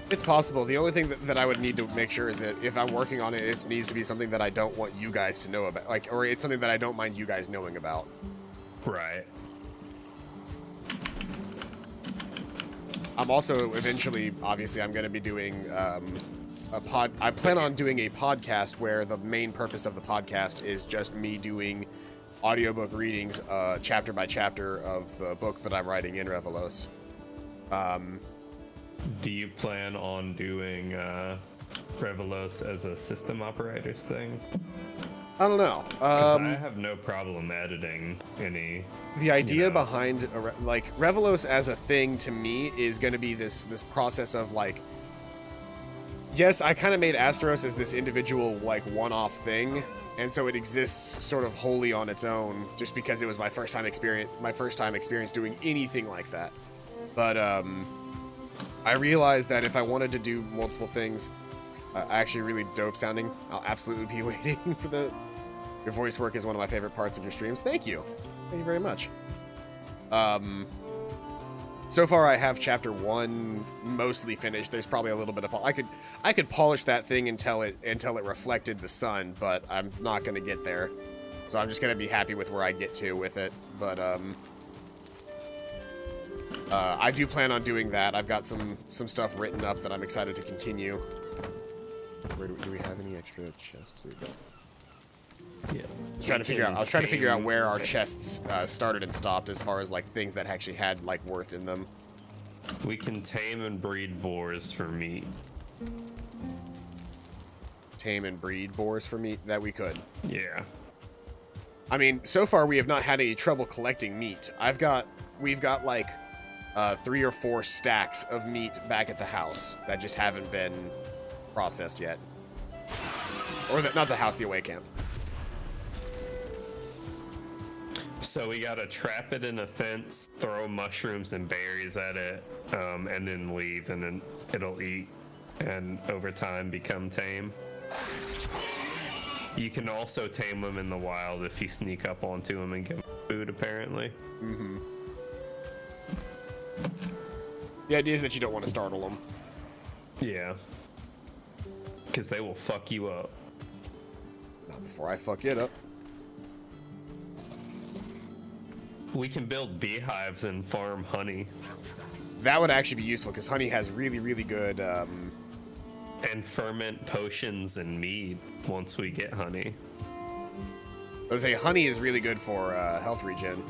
It's possible. The only thing that I would need to make sure is that if I'm working on it, it needs to be something that I don't want you guys to know about, like, or it's something that I don't mind you guys knowing about. Right. I'm also eventually, obviously, I'm going to be doing I plan on doing a podcast where the main purpose of the podcast is just me doing audiobook readings, chapter by chapter of the book that I'm writing in Revelos. Do you plan on doing Revelos as a system operators thing? I don't know. 'Cause I have no problem editing any. The idea behind Revelos as a thing to me is going to be this process of like, yes, I kind of made Asteros as this individual like one-off thing, and so it exists sort of wholly on its own, just because it was my first time experience doing anything like that. But I realized that if I wanted to do multiple things, actually really dope sounding, I'll absolutely be waiting for the. Your voice work is one of my favorite parts of your streams. Thank you. Thank you very much. So far I have chapter 1 mostly finished. There's probably a little bit of I could polish that thing until it reflected the sun, but I'm not going to get there. So I'm just going to be happy with where I get to with it. But I do plan on doing that. I've got some stuff written up that I'm excited to continue. Where do we have any extra chests? Here we go. Yeah. I was trying to figure out where our chests started and stopped as far as like things that actually had like worth in them. We can tame and breed boars for meat. Tame and breed boars for meat? That we could. Yeah. I mean, so far we have not had any trouble collecting meat. We've got like 3 or 4 stacks of meat back at the house that just haven't been processed yet. Or not the house, the away camp. So we gotta trap it in a fence, throw mushrooms and berries at it, and then leave, and then it'll eat, and over time become tame. You can also tame them in the wild if you sneak up onto them and give them food, apparently. Mm-hmm. The idea is that you don't want to startle them. Yeah. Because they will fuck you up. Not before I fuck it up. We can build beehives and farm honey. That would actually be useful, because honey has really, really good... And ferment potions and mead once we get honey. I would say honey is really good for health regen.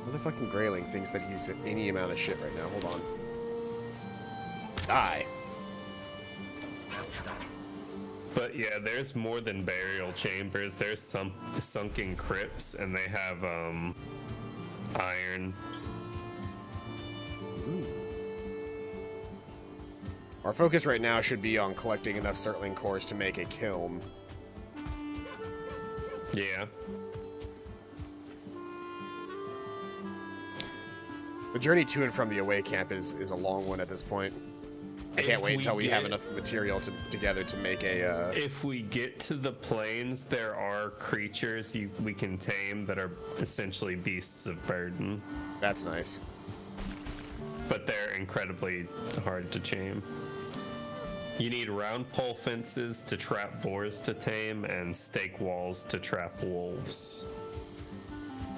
Motherfucking Grayling thinks that he's any amount of shit right now. Hold on. Die. But yeah, there's more than burial chambers. There's some sunken crypts, and they have iron. Our focus right now should be on collecting enough Surtling cores to make a kiln. Yeah. The journey to and from the away camp is a long one at this point. I can't wait until we have enough material together to make a... If we get to the plains, there are creatures we can tame that are essentially beasts of burden. That's nice. But they're incredibly hard to tame. You need round pole fences to trap boars to tame, and stake walls to trap wolves.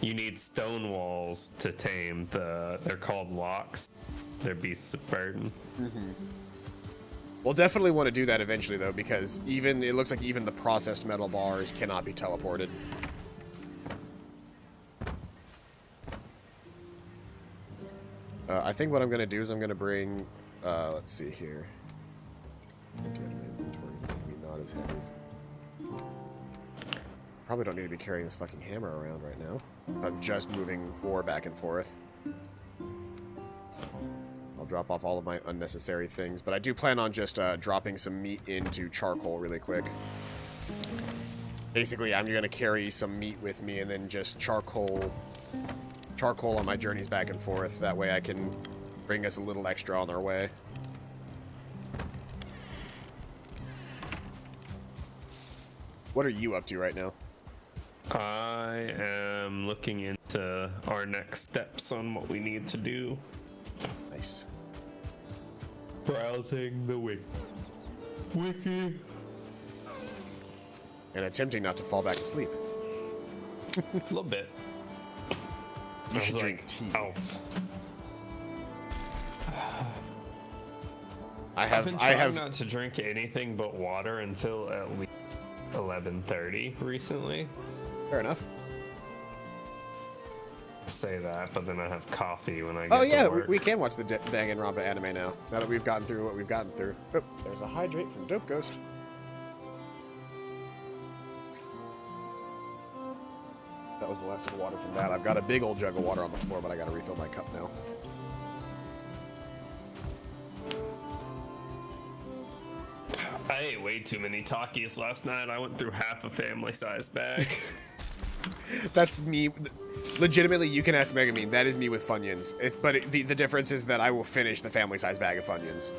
You need stone walls to tame they're called locks. They're beasts of burden. Mm-hmm. We'll definitely want to do that eventually, though, because it looks like even the processed metal bars cannot be teleported. I think what I'm going to do is I'm going to bring, let's see here. Maybe not as heavy. Probably don't need to be carrying this fucking hammer around right now. If I'm just moving ore back and forth. I'll drop off all of my unnecessary things, but I do plan on just dropping some meat into charcoal really quick. Basically, I'm going to carry some meat with me and then just charcoal on my journeys back and forth. That way I can bring us a little extra on our way. What are you up to right now? I am looking into our next steps on what we need to do. Nice. Browsing the wiki. And attempting not to fall back asleep. A little bit. You should drink tea. Oh. I've been trying not to drink anything but water until at least 11:30 recently. Fair enough. Say that, but then I have coffee when I get to to work. we can watch the Danganronpa anime now. Now that we've gotten through what we've gotten through. Oh, there's a hydrate from Dope Ghost. That was the last of the water from that. I've got a big old jug of water on the floor, but I gotta refill my cup now. I ate way too many Takis last night. I went through half a family-size bag. That's me. Legitimately, you can ask Megamine. That is me with Funyuns. The difference is that I will finish the family-size bag of Funyuns.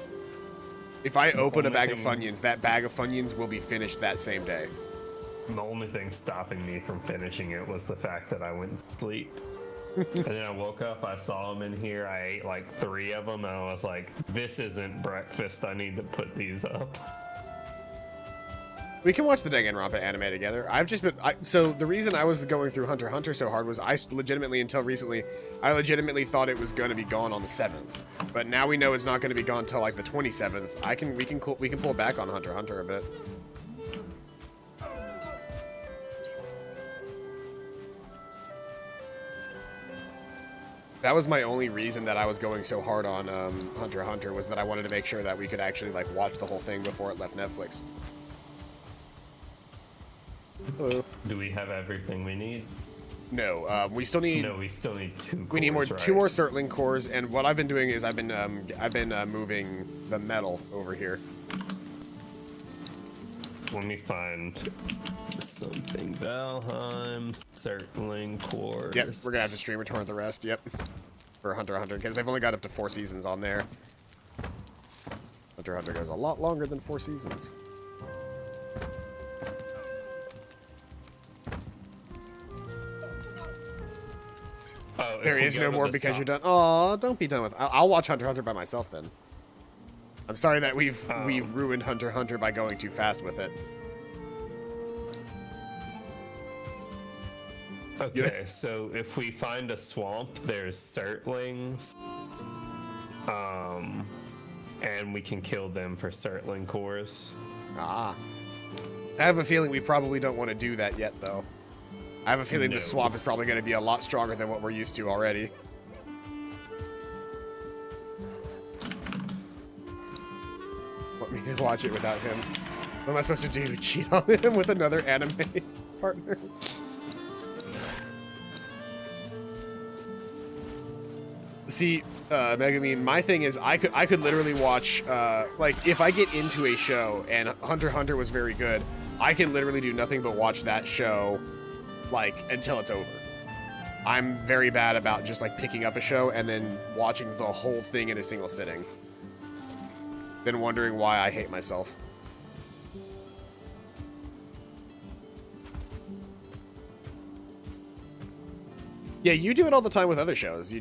If I open a bag of Funyuns, that bag of Funyuns will be finished that same day. The only thing stopping me from finishing it was the fact that I went to sleep. And then I woke up, I saw them in here, I ate like 3 of them, and I was like, this isn't breakfast, I need to put these up. We can watch the Danganronpa anime together. So the reason I was going through Hunter x Hunter so hard was until recently, I legitimately thought it was going to be gone on the 7th. But now we know it's not going to be gone until like the 27th. We can pull back on Hunter x Hunter a bit. That was my only reason that I was going so hard on Hunter x Hunter, was that I wanted to make sure that we could actually like watch the whole thing before it left Netflix. Hello. Do we have everything we need? No, we still need. No, we still need 2 cores, We need more, right? 2 more Surtling cores, and what I've been doing is I've been moving the metal over here. Let me find something. Valheim, Surtling cores. Yep, we're gonna have to stream Return of the Rest. Yep, for Hunter x Hunter, because they've only got up to 4 seasons on there. Hunter x Hunter goes a lot longer than 4 seasons. Oh, There is no more because you're done. Aw, don't be done with. I'll watch Hunter x Hunter by myself then. I'm sorry that we've ruined Hunter x Hunter by going too fast with it. Okay, so if we find a swamp, there's Surtlings. And we can kill them for Surtling cores. Ah. I have a feeling we probably don't want to do that yet, though. I have a feeling the swamp is probably going to be a lot stronger than what we're used to already. Want me to watch it without him? What am I supposed to do? Cheat on him with another anime partner? See, Megamine, my thing is I could literally watch, like, if I get into a show and Hunter x Hunter was very good, I can literally do nothing but watch that show, like, until it's over. I'm very bad about just, like, picking up a show and then watching the whole thing in a single sitting. Then wondering why I hate myself. Yeah, you do it all the time with other shows. You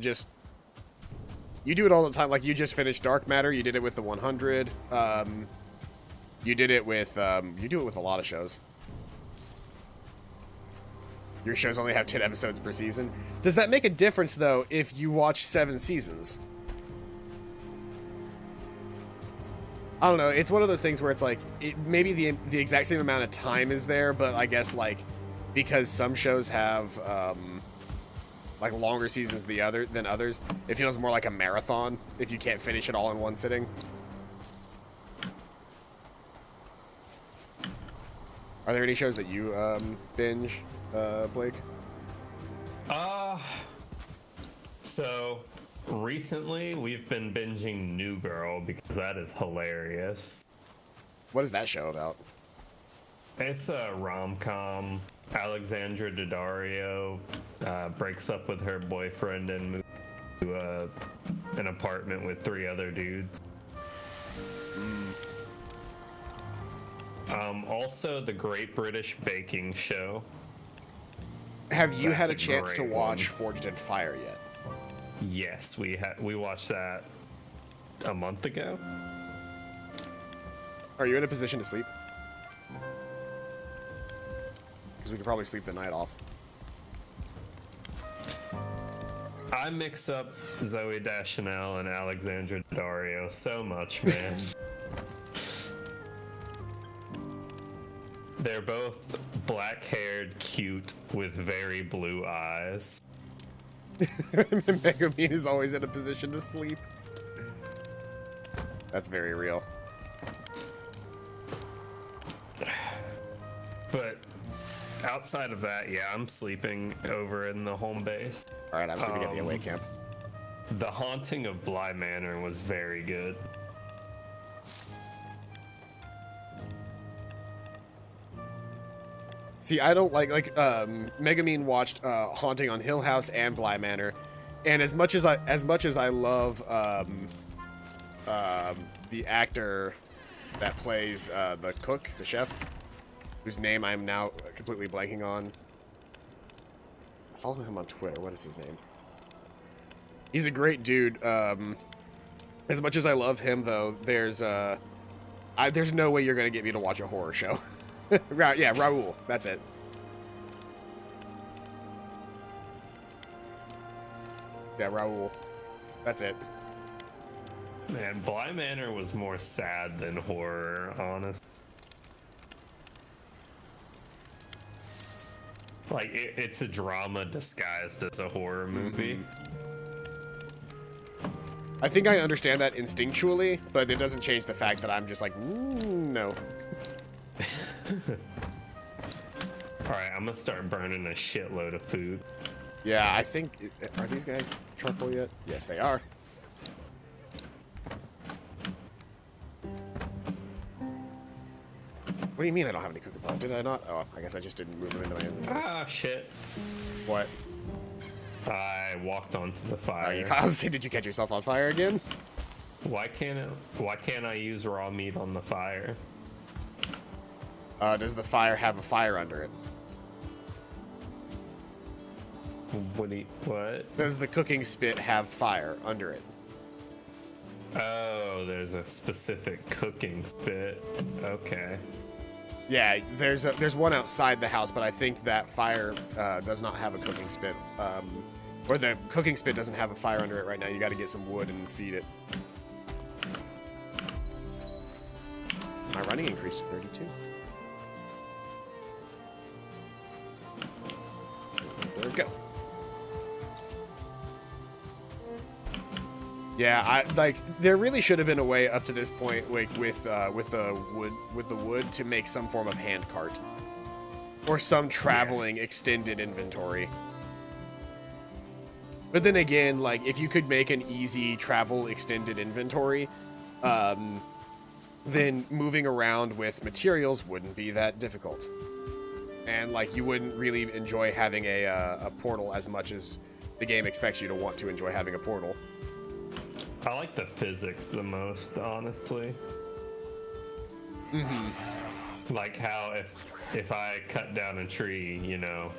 do it all the time. Like, you just finished Dark Matter. You did it with the 100. You did it with, you do it with a lot of shows. Your shows only have 10 episodes per season. Does that make a difference, though, if you watch 7 seasons? I don't know. It's one of those things where it's like, maybe the exact same amount of time is there, but I guess, like, because some shows have, like, longer seasons than others, it feels more like a marathon if you can't finish it all in one sitting. Are there any shows that you binge, Blake? So recently we've been binging New Girl because that is hilarious. What is that show about? It's a rom-com. Alexandra Daddario breaks up with her boyfriend and moves to an apartment with 3 other dudes. Also, The Great British Baking Show. Have you had a That's a chance to great watch one. Forged in Fire yet? Yes, we watched that a month ago. Are you in a position to sleep? Because we could probably sleep the night off. I mix up Zoe Deschanel and Alexandra Daddario so much, man. They're both black-haired, cute, with very blue eyes. Megamine is always in a position to sleep. That's very real. But outside of that, yeah, I'm sleeping over in the home base. Alright, I'm sleeping at the away camp. The Haunting of Bly Manor was very good. See, I don't like Megamine watched Haunting on Hill House and Bly Manor, and as much as I love the actor that plays the cook, the chef, whose name I'm now completely blanking on. I follow him on Twitter. What is his name? He's a great dude. As much as I love him, though, there's no way you're gonna get me to watch a horror show. Yeah, Raul. That's it. Yeah, Raul. That's it. Man, Bly Manor was more sad than horror, honestly. Like, it's a drama disguised as a horror movie. I think I understand that instinctually, but it doesn't change the fact that I'm just like, no. Alright, I'm gonna start burning a shitload of food. Yeah, I think... Are these guys charcoal yet? Yes, they are. What do you mean I don't have any cooking pot? Did I not? Oh, I guess I just didn't move them into my inventory. Ah, shit. What? I walked onto the fire. I was saying, did you catch yourself on fire again? Why can't I use raw meat on the fire? Does the fire have a fire under it? What? Does the cooking spit have fire under it? Oh, there's a specific cooking spit. Okay. Yeah, there's one outside the house, but I think that fire does not have a cooking spit. Or the cooking spit doesn't have a fire under it right now. You got to get some wood and feed it. My running increased to 32. There we go. Yeah, there really should have been a way up to this point, like with the wood to make some form of hand cart or some traveling extended inventory. But then again, like if you could make an easy travel extended inventory, then moving around with materials wouldn't be that difficult, and like you wouldn't really enjoy having a portal as much as the game expects you to want to enjoy having a portal. I like the physics the most, honestly. Mm-hmm. Like how if I cut down a tree, you know,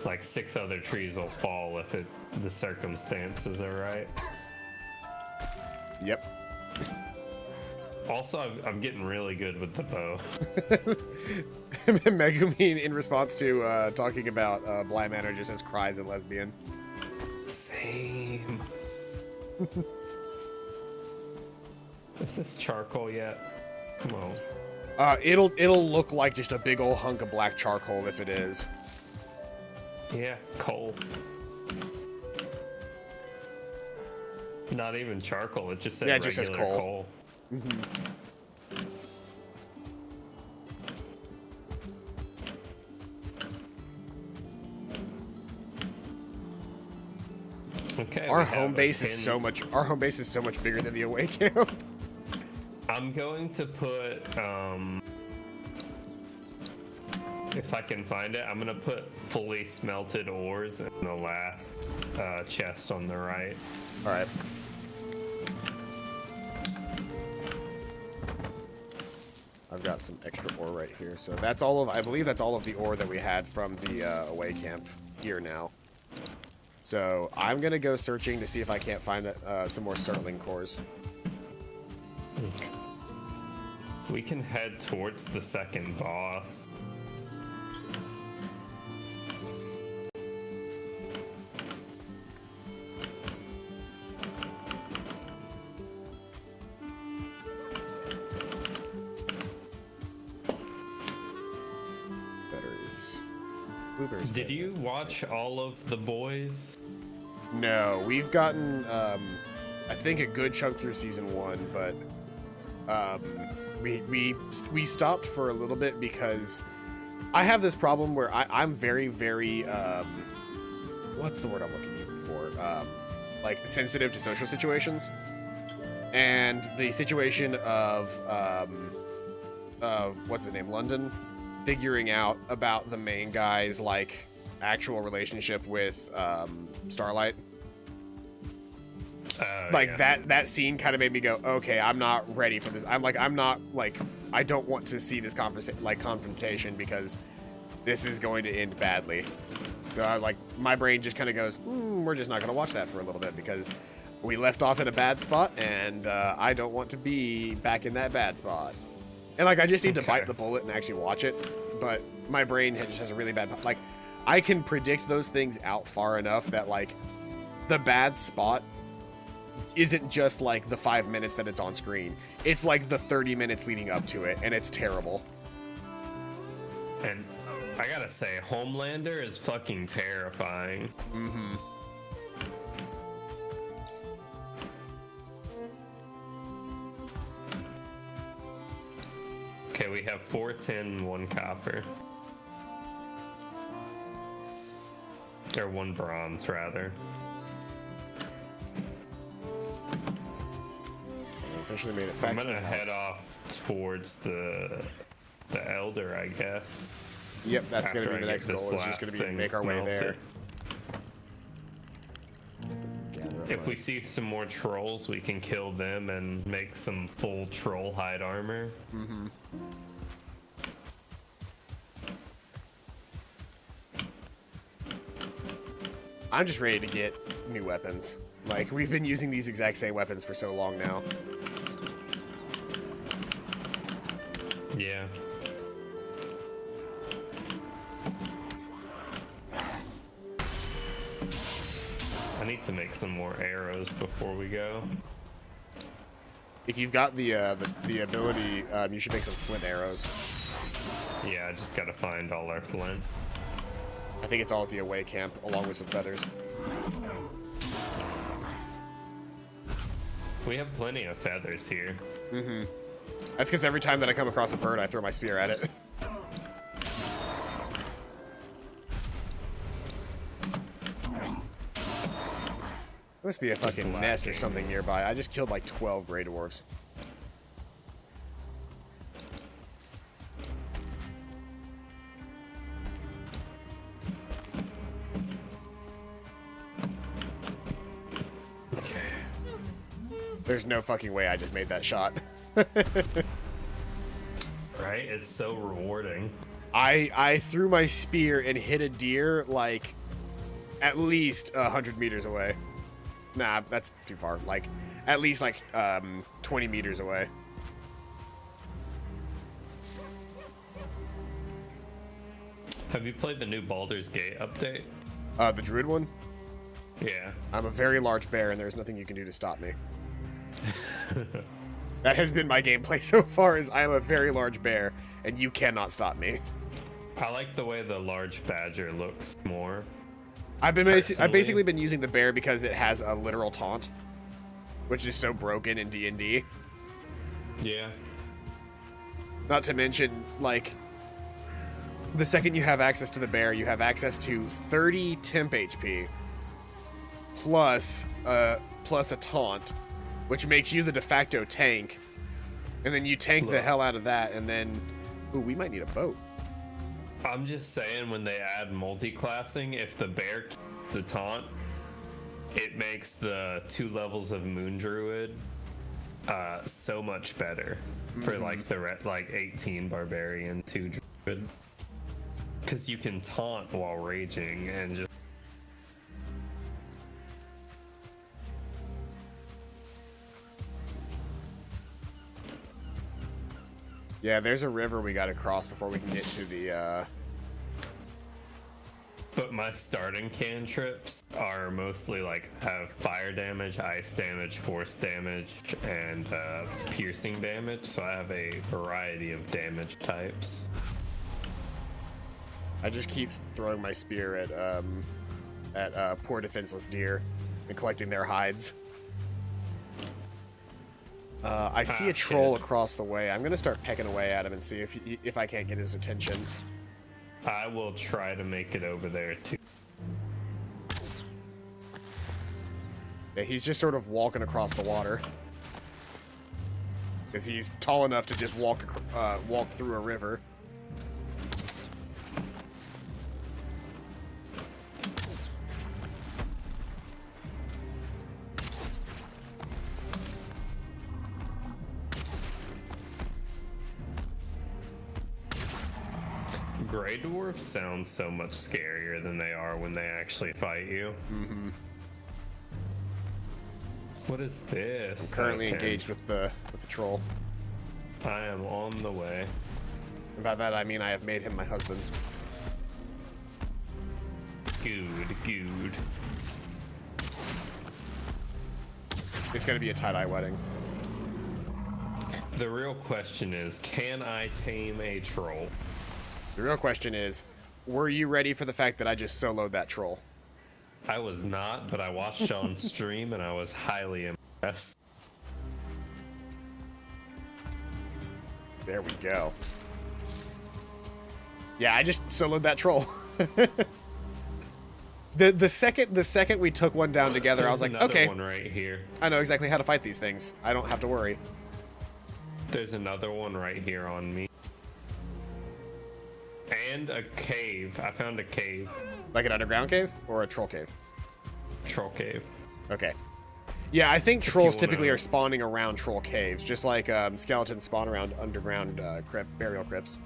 like 6 other trees will fall if the circumstances are right. Yep. Also, I'm getting really good with the bow. Megumi, in response to talking about Bly Manor, just says cries and lesbian. Same. Is this charcoal yet? Come on. It'll look like just a big old hunk of black charcoal if it is. Yeah, coal. Not even charcoal. It just says it just says coal. Mm-hmm. Okay. Our home base is so much bigger than the away camp. I'm going to put if I can find it, I'm gonna put fully smelted ores in the last chest on the right. All right. I've got some extra ore right here, so that's all of. I believe that's all of the ore that we had from the away camp here now. So I'm gonna go searching to see if I can't find some more Surtling cores. We can head towards the second boss. Blueberries. Did you watch all of The Boys? No, we've gotten I think a good chunk through season 1, but we stopped for a little bit because I have this problem where I'm very what's the word I'm looking for? Like sensitive to social situations, and the situation of what's his name, London, figuring out about the main guy's like actual relationship with Starlight. That scene kind of made me go, okay, I'm not ready for this. I don't want to see this confrontation because this is going to end badly. So my brain just kind of goes, we're just not going to watch that for a little bit because we left off in a bad spot, and I don't want to be back in that bad spot. And I just need to bite the bullet and actually watch it, but my brain just has a really bad, I can predict those things out far enough that the bad spot isn't just the 5 minutes that it's on screen. It's the 30 minutes leading up to it, and it's terrible. And I gotta say, Homelander is fucking terrifying. Mm-hmm. Okay, we have 4 tin and 1 copper. Or 1 bronze, rather. Officially made it back I'm to the gonna house. head off towards the Elder, I guess. Yep, that's gonna after be I the get next this goal. It's just last gonna be thing make our way there. smelted. Gather up If my- we see some more trolls, we can kill them and make some full troll hide armor. Mm-hmm. I'm just ready to get new weapons. Like, we've been using these exact same weapons for so long now. Yeah. I need to make some more arrows before we go. If you've got the ability, you should make some flint arrows. Yeah, I just gotta find all our flint. I think it's all at the away camp, along with some feathers. We have plenty of feathers here. Mm-hmm. That's because every time that I come across a bird, I throw my spear at it. There must be a fucking nest or something nearby. I just killed like 12 Grey Dwarves. There's no fucking way I just made that shot. Right? It's so rewarding. I threw my spear and hit a deer like at least 100 meters away. Nah, that's too far. Like at least like 20 meters away. Have you played the new Baldur's Gate update? The druid one? Yeah. I'm a very large bear and there's nothing you can do to stop me. That has been my gameplay so far, is I am a very large bear and you cannot stop me. I like the way the large badger looks more. I've Personally. basically been using the bear because it has a literal taunt, which is so broken in D&D. Yeah. Not to mention, like, the second you have access to the bear, you have access to 30 temp HP plus a taunt, which makes you the de facto tank. And then you tank the hell out of that, and then... Ooh, we might need a boat. I'm just saying, when they add multi-classing, if the bear keeps the taunt, it makes the 2 levels of Moon Druid so much better for like the 18 Barbarian 2 Druid. Because you can taunt while raging and just... Yeah, there's a river we gotta cross before we can get to the, But my starting cantrips are mostly like have fire damage, ice damage, force damage, and piercing damage. So I have a variety of damage types. I just keep throwing my spear at poor defenseless deer and collecting their hides. I see a troll across the way. I'm gonna start pecking away at him and see if I can't get his attention. I will try to make it over there too. Yeah, he's just sort of walking across the water. Because he's tall enough to just walk through a river. Grey dwarfs sound so much scarier than they are when they actually fight you. Mm-hmm. What is this? I'm currently Okay. engaged with the troll. I am on the way. And by that I mean I have made him my husband. Good. It's gonna be a tie-dye wedding. The real question is, can I tame a troll? The real question is, were you ready for the fact that I just soloed that troll? I was not, but I watched on stream and I was highly impressed. There we go. Yeah, I just soloed that troll. the second we took one down together, I was like, okay, one right here. I know exactly how to fight these things. I don't have to worry. There's another one right here on me. And a cave. I found a cave. Like an underground cave or a troll cave? Troll cave. Okay. Yeah, I think trolls typically wanna- are spawning around troll caves, just like skeletons spawn around underground burial crypts.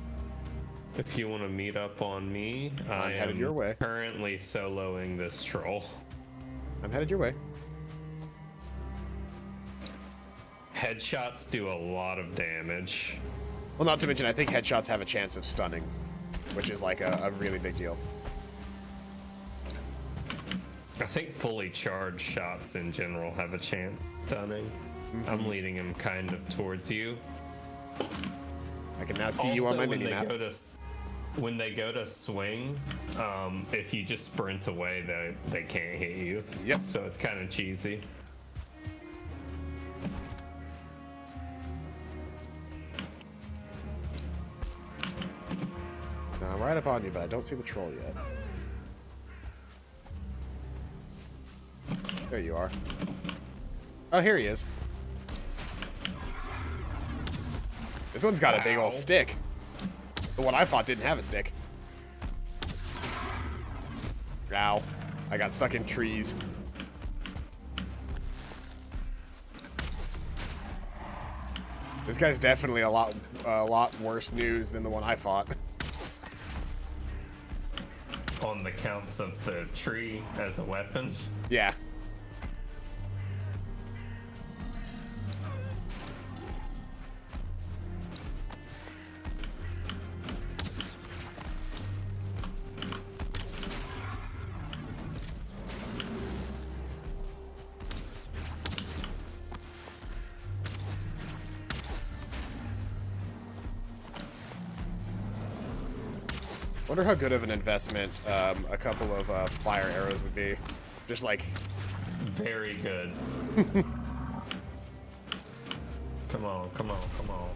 If you want to meet up on me, I headed am your way. currently soloing this troll. I'm headed your way. Headshots do a lot of damage. Well, not to mention, I think headshots have a chance of stunning, which is like a really big deal. I think fully charged shots in general have a chance of stunning. I'm leading him kind of towards you. I can now see you on my mini-map. When they go to swing, if you just sprint away, they can't hit you. Yep. So it's kind of cheesy. Now, I'm right up on you, but I don't see the troll yet. There you are. Oh, here he is. This one's got a big old stick. The one I fought didn't have a stick. Ow. I got stuck in trees. This guy's definitely a lot worse news than the one I fought. On the counts of the tree as a weapon. Yeah. Wonder how good of an investment a couple of fire arrows would be. Just like... Very good. Come on, come on, come on.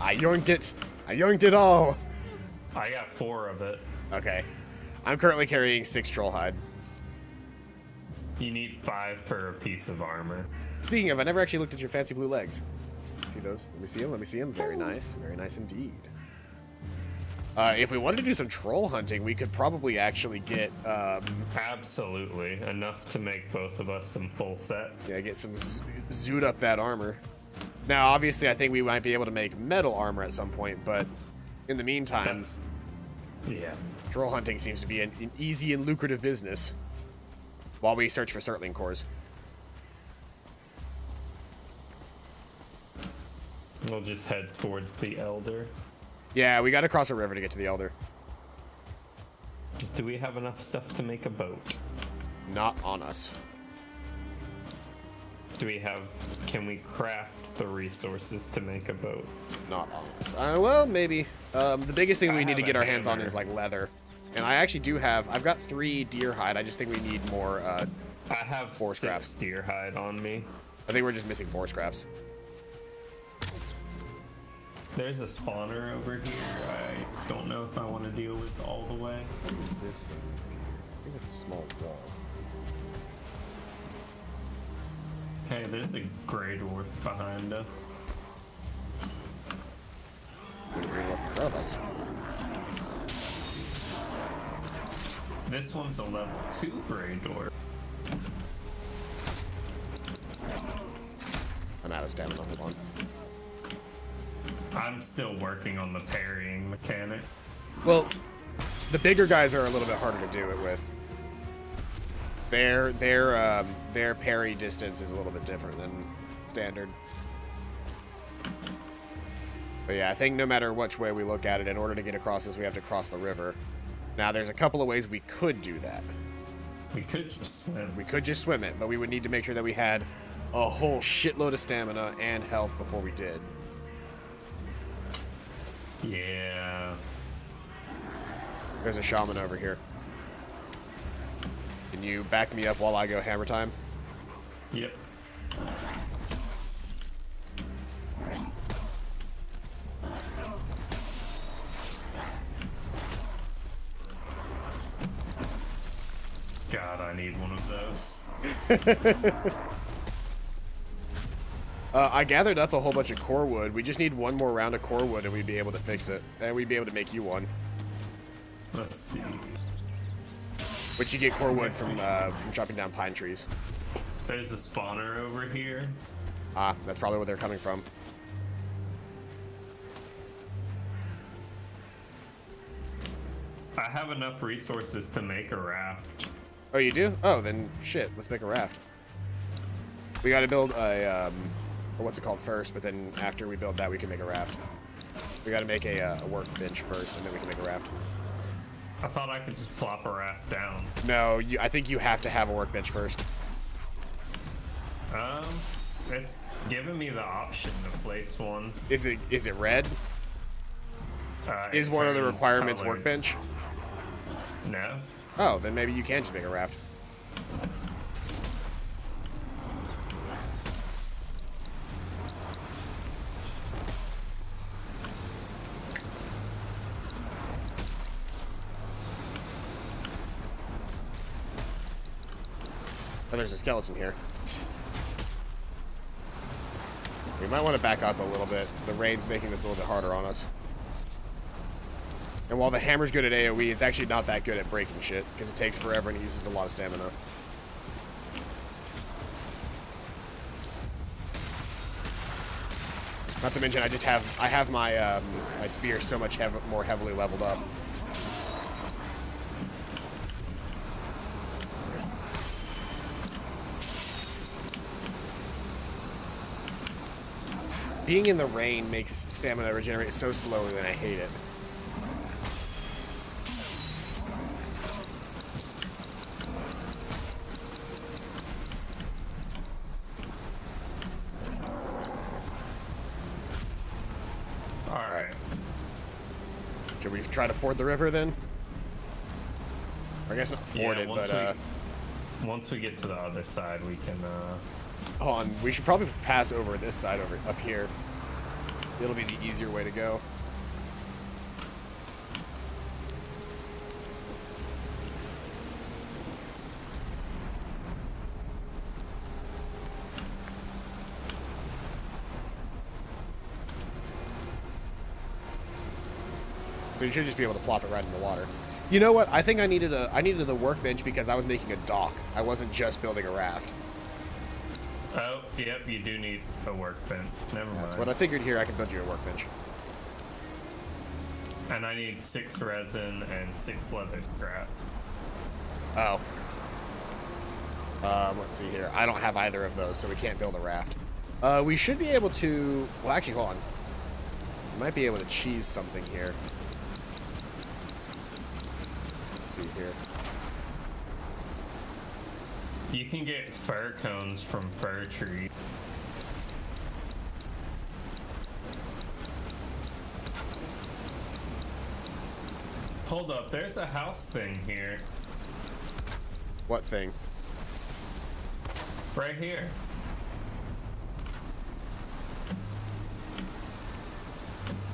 I yoinked it! I yoinked it all! I got 4 of it. Okay. I'm currently carrying 6 troll hide. You need 5 per piece of armor. Speaking of, I never actually looked at your fancy blue legs. See those? Let me see them, let me see them. Very nice. Very nice indeed. If we wanted to do some troll hunting, we could probably actually get, Absolutely. Enough to make both of us some full sets. yeah, get some zoot up that armor. Now, obviously, I think we might be able to make metal armor at some point, but in the meantime, Yeah. troll hunting seems to be an easy and lucrative business while we search for Surtling cores. We'll just head towards the Elder. Yeah, we gotta cross a river to get to the Elder. Do we have enough stuff to make a boat? Not on us. Can we craft the resources to make a boat? Not on us. Well, maybe. The biggest thing I we need to have get a our hands on hammer. is like leather. And I actually do have, I've got 3 deer hide. I just think we need more, I have 4 6 scraps. deer hide on me. I think we're just missing 4 scraps. There's a spawner over here. I don't know if I want to deal with all the way. What is this thing? I think it's a small wall. Hey, there's a gray dwarf behind us. There's a green wolf in front of us. This one's a level 2 gray dwarf. I'm out of stamina. Hold on. I'm still working on the parrying mechanic. Well, the bigger guys are a little bit harder to do it with. Their parry distance is a little bit different than standard. But yeah, I think no matter which way we look at it, in order to get across this, we have to cross the river. Now, there's a couple of ways we could do that. We could just swim. We could just swim it, but we would need to make sure that we had a whole shitload of stamina and health before we did. Yeah. There's a shaman over here. Can you back me up while I go hammer time? Yep. God, I need one of those. I gathered up a whole bunch of core wood. We just need one more round of core wood and we'd be able to fix it. And we'd be able to make you one. Let's see. Which you get core wood from chopping down pine trees. There's a spawner over here. Ah, that's probably where they're coming from. I have enough resources to make a raft. Oh, you do? Oh, then shit. Let's make a raft. We got to build a or what's it called first, but then after we build that, we can make a raft. We got to make a workbench first, and then we can make a raft. I thought I could just plop a raft down. No, I think you have to have a workbench first. It's giving me the option to place one. Is it red? Is one of the requirements colored. workbench? No. Oh, then maybe you can just make a raft. Oh, there's a skeleton here. We might want to back up a little bit. The rain's making this a little bit harder on us. And while the hammer's good at AoE, it's actually not that good at breaking shit, because it takes forever and it uses a lot of stamina. Not to mention, I have my my spear so much more heavily leveled up. Being in the rain makes stamina regenerate so slowly that I hate it. Alright. Should we try to ford the river then? Or I guess not ford it, but once we get to the other side, we can hold on, we should probably pass over this side over up here. It'll be the easier way to go. So you should just be able to plop it right in the water. You know what? I think I needed a workbench because I was making a dock. I wasn't just building a raft. Oh, yep, you do need a workbench. Never mind. That's what I figured here. I can build you a workbench. And I need 6 resin and 6 leather scraps. Oh. Let's see here. I don't have either of those, so we can't build a raft. We should be able to... Well, actually, hold on. We might be able to cheese something here. Let's see here. You can get fir cones from fir trees. Hold up, there's a house thing here. What thing? Right here.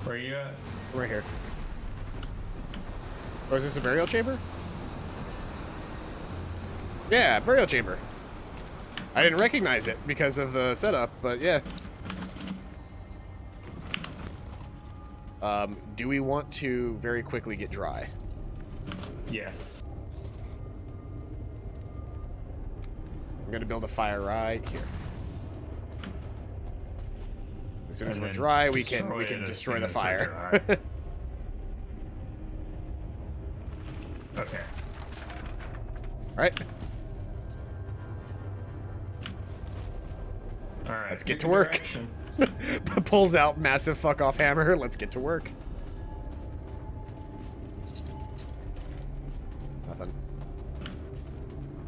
Where are you at? Right here. Oh, is this a burial chamber? Yeah, burial chamber. I didn't recognize it because of the setup, but yeah. Do we want to very quickly get dry? Yes. I'm gonna build a fire right here. As soon as And we're then dry, we can destroy it as destroy soon the as we're fire. dry. Okay. Right? Alright. Let's get pick to a work. direction. Pulls out massive fuck off hammer. Let's get to work. Nothing.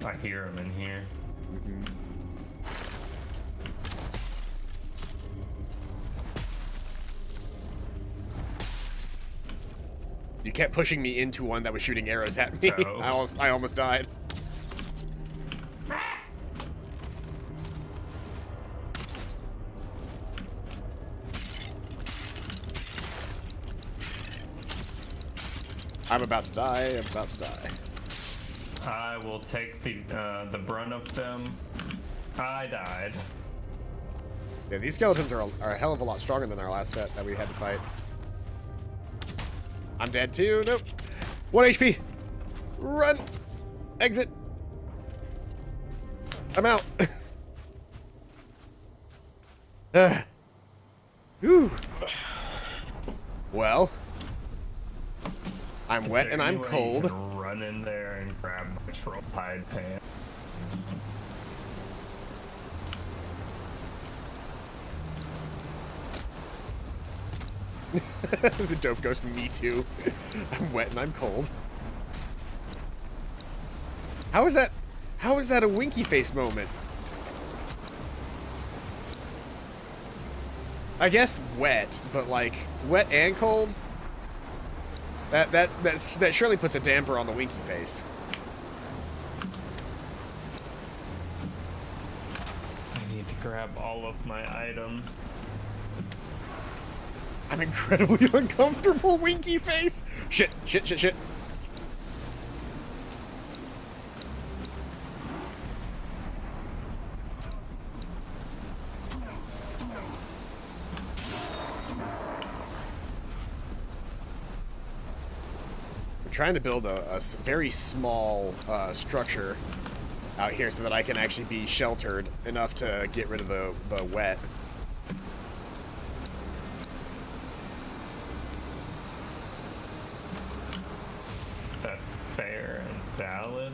I hear him in here. You kept pushing me into one that was shooting arrows at me. Oh. I almost died. I'm about to die. I'm about to die. I will take the brunt of them. I died. Yeah, these skeletons are a hell of a lot stronger than our last set that we had to fight. I'm dead too. Nope. 1 HP. Run. Exit. I'm out. Whew. Well, I'm wet and I'm cold. You can run in there and grab my troll hide pan. The dope goes, me too. I'm wet and I'm cold. How is that? How is that a winky face moment? I guess wet, but like wet and cold. That surely puts a damper on the winky face. I need to grab all of my items. I'm incredibly uncomfortable, winky face. Shit, shit, shit, shit. I'm trying to build a very small structure out here so that I can actually be sheltered enough to get rid of the wet. That's fair and valid.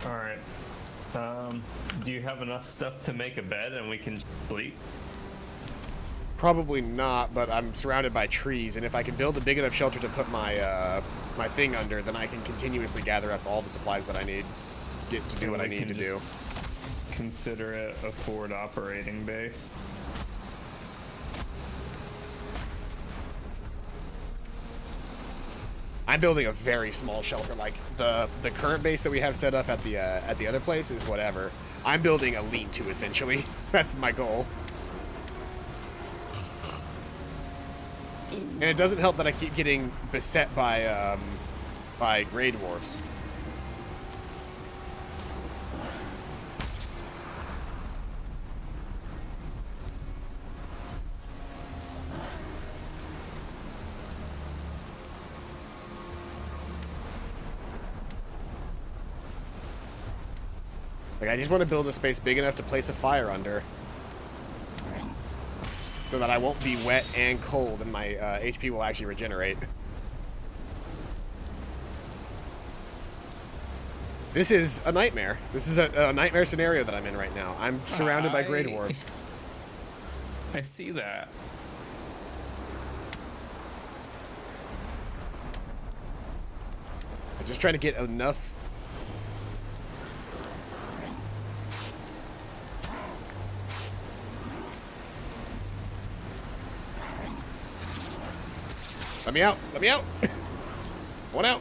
Alright. Do you have enough stuff to make a bed and we can sleep? Probably not, but I'm surrounded by trees, and if I can build a big enough shelter to put my my thing under, then I can continuously gather up all the supplies that I need to do what I need to do. Consider it a forward operating base. I'm building a very small shelter. Like the current base that we have set up at the other place is whatever. I'm building a lean-to essentially. That's my goal. And it doesn't help that I keep getting beset by gray dwarfs. Like, I just want to build a space big enough to place a fire under, so that I won't be wet and cold, and my HP will actually regenerate. This is a nightmare. This is a nightmare scenario that I'm in right now. I'm surrounded by gray dwarves. I see that. I'm just trying to get enough. Let me out! Let me out! One out!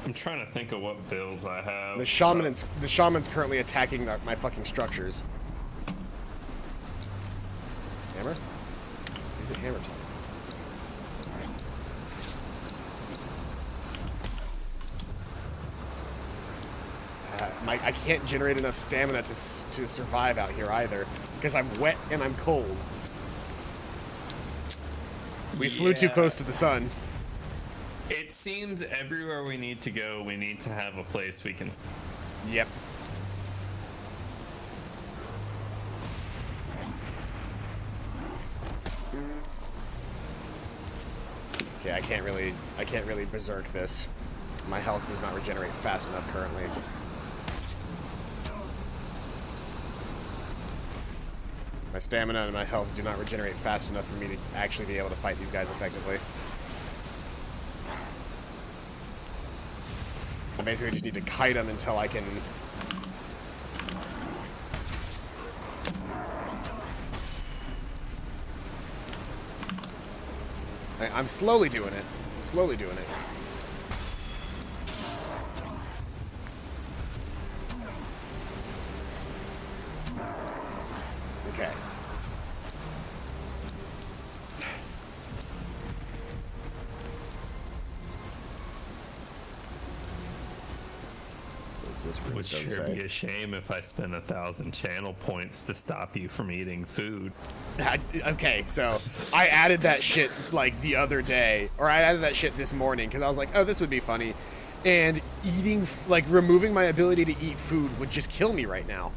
I'm trying to think of what bills I have. The shaman's currently attacking my fucking structures. Hammer? Is it hammer time? I can't generate enough stamina to survive out here either, because I'm wet and I'm cold. We flew too close to the sun. It seems everywhere we need to go, we need to have a place we can... Yep. Okay, I can't really berserk this. My health does not regenerate fast enough currently. My stamina and my health do not regenerate fast enough for me to actually be able to fight these guys effectively. I basically just need to kite them until I can I'm slowly doing it. Slowly doing it. Okay. Would sure be a shame if I spent 1,000 channel points to stop you from eating food. Okay, so I added that shit like the other day, or I added that shit this morning because I was like, oh, this would be funny. And eating, like removing my ability to eat food would just kill me right now.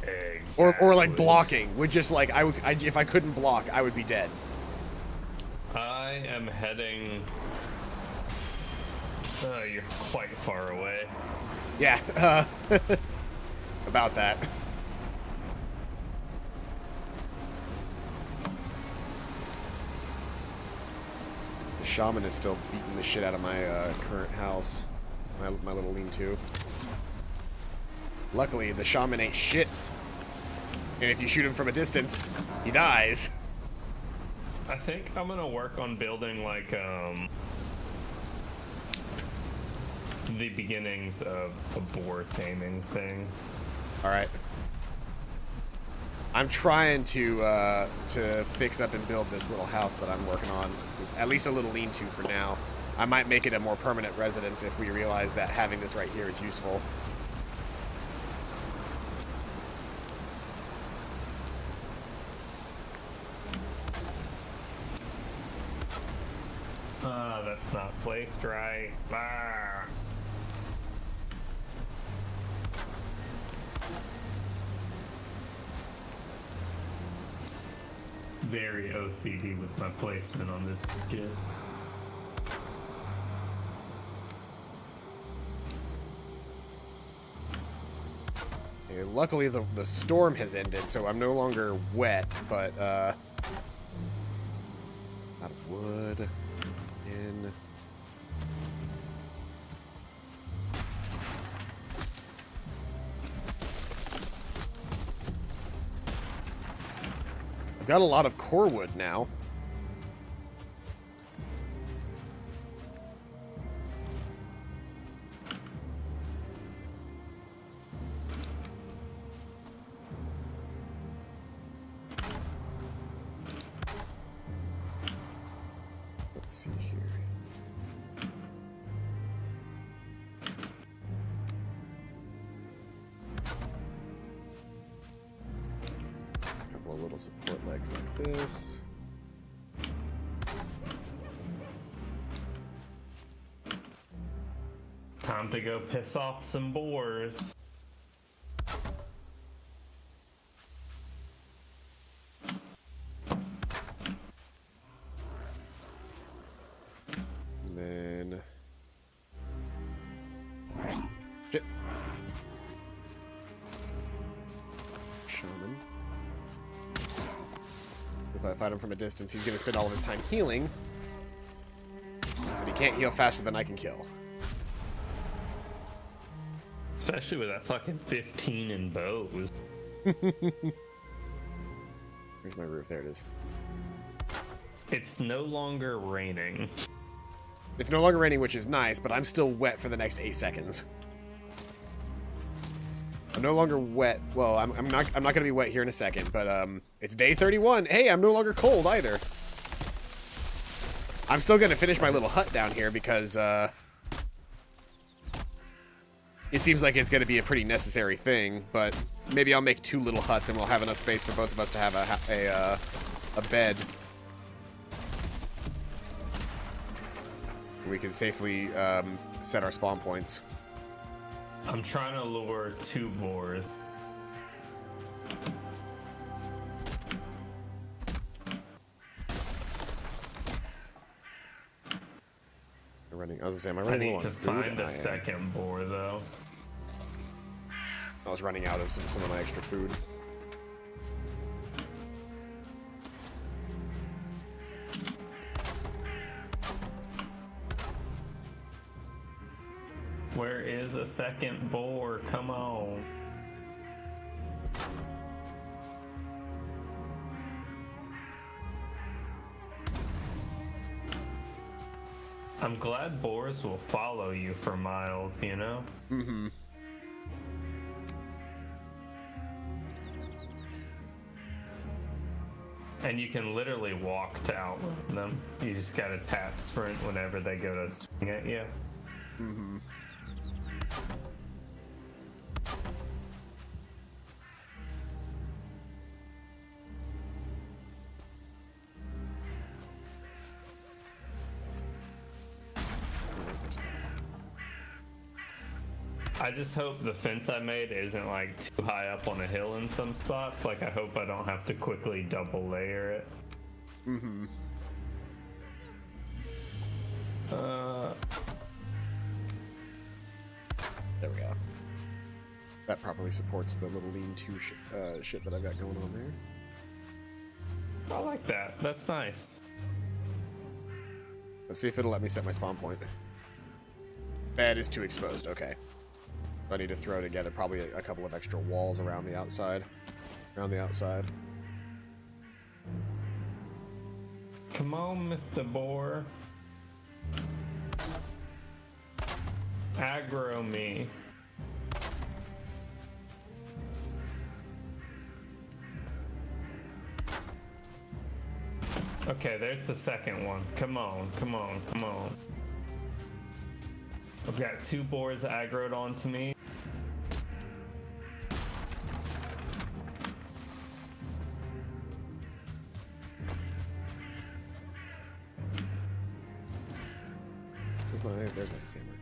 Exactly. Or like blocking would just like, if I couldn't block, I would be dead. I am heading... you're quite far away. Yeah, about that. The shaman is still beating the shit out of my current house, my little lean-to. Luckily, the shaman ain't shit. And if you shoot him from a distance, he dies. I think I'm gonna work on building like the beginnings of a boar taming thing. All right. I'm trying to fix up and build this little house that I'm working on. It's at least a little lean-to for now. I might make it a more permanent residence if we realize that having this right here is useful. That's not placed right. Ah. Very OCD with my placement on this shit. Okay, luckily the storm has ended, so I'm no longer wet, but out of wood in. I've got a lot of core wood now. Let's see here. There's a couple of little support legs like this. Time to go piss off some boars. And then... Shit. Shaman. If I fight him from a distance, he's going to spend all of his time healing. But he can't heal faster than I can kill. Especially with that fucking 15 in bows. Where's my roof? There it is. It's no longer raining. It's no longer raining, which is nice, but I'm still wet for the next 8 seconds. I'm no longer wet. Well, I'm not gonna be wet here in a second, but it's day 31. Hey, I'm no longer cold either. I'm still gonna finish my little hut down here because it seems like it's gonna be a pretty necessary thing. But maybe I'll make 2 little huts and we'll have enough space for both of us to have a bed. We can safely set our spawn points. I'm trying to lure 2 boars. I was gonna say, am I I running low need on to food? find a second boar, though. I was running out of some of my extra food. Where is a second boar? Come on. I'm glad boars will follow you for miles, you know? Mm-hmm. And you can literally walk to outrun them. You just gotta tap sprint whenever they go to swing at you. Mm-hmm. I just hope the fence I made isn't like too high up on a hill in some spots. Like I hope I don't have to quickly double layer it. Mm-hmm. There we go. That properly supports the little lean-to shit that I've got going on there. I like that. That's nice. Let's see if it'll let me set my spawn point. Bed is too exposed. Okay. I need to throw together probably a couple of extra walls around the outside. Come on, Mr. Boar. Aggro me. Okay, there's the second one. Come on. I've got 2 boars aggroed onto me. There's my camera.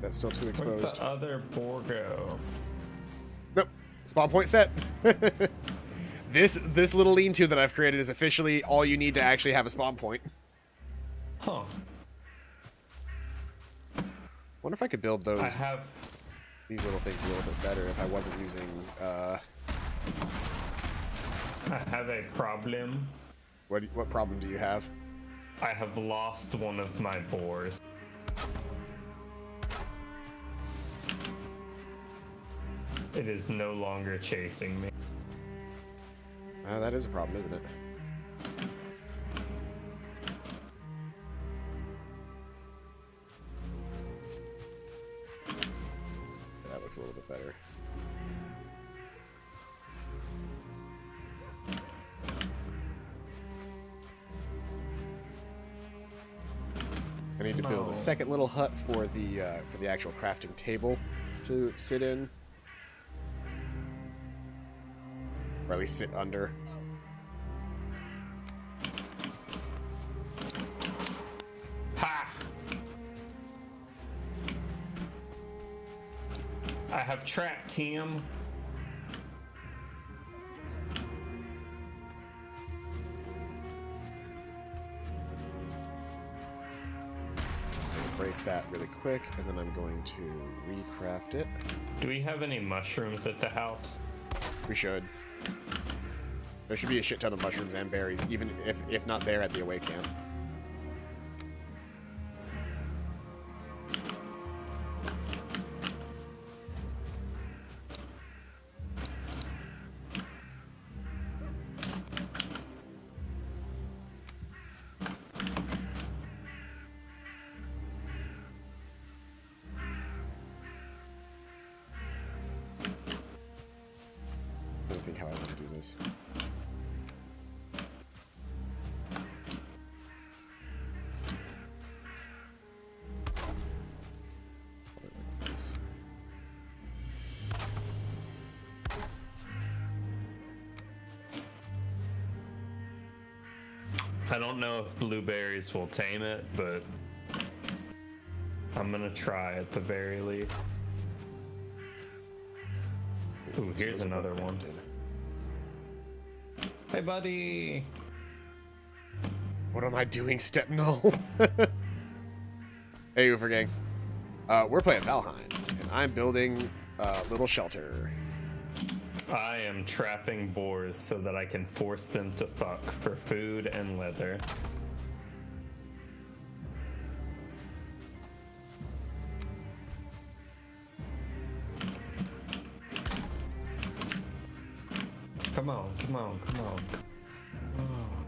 That's still too Where'd exposed. the other boar go? Nope. Spawn point set. This little lean-to that I've created is officially all you need to actually have a spawn point. Huh. Wonder if I could build those. I have These little things a little bit better if I wasn't using. I have a problem. What problem do you have? I have lost one of my boars. It is no longer chasing me. That is a problem, isn't it? That looks a little bit better. I need to build a second little hut for the actual crafting table to sit in, or at least sit under. Ha! I have trapped him. Break that really quick, and then I'm going to recraft it. Do we have any mushrooms at the house? We should. There should be a shit ton of mushrooms and berries, even if not there at the away camp. I don't think how I want to do this. I don't know if blueberries will tame it, but I'm gonna try at the very least. Ooh, here's another one. Hey, buddy! What am I doing, Step? No. Hey, Ufer gang. We're playing Valheim, and I'm building a little shelter. I am trapping boars so that I can force them to fuck for food and leather. Come on, come on, come on. Oh.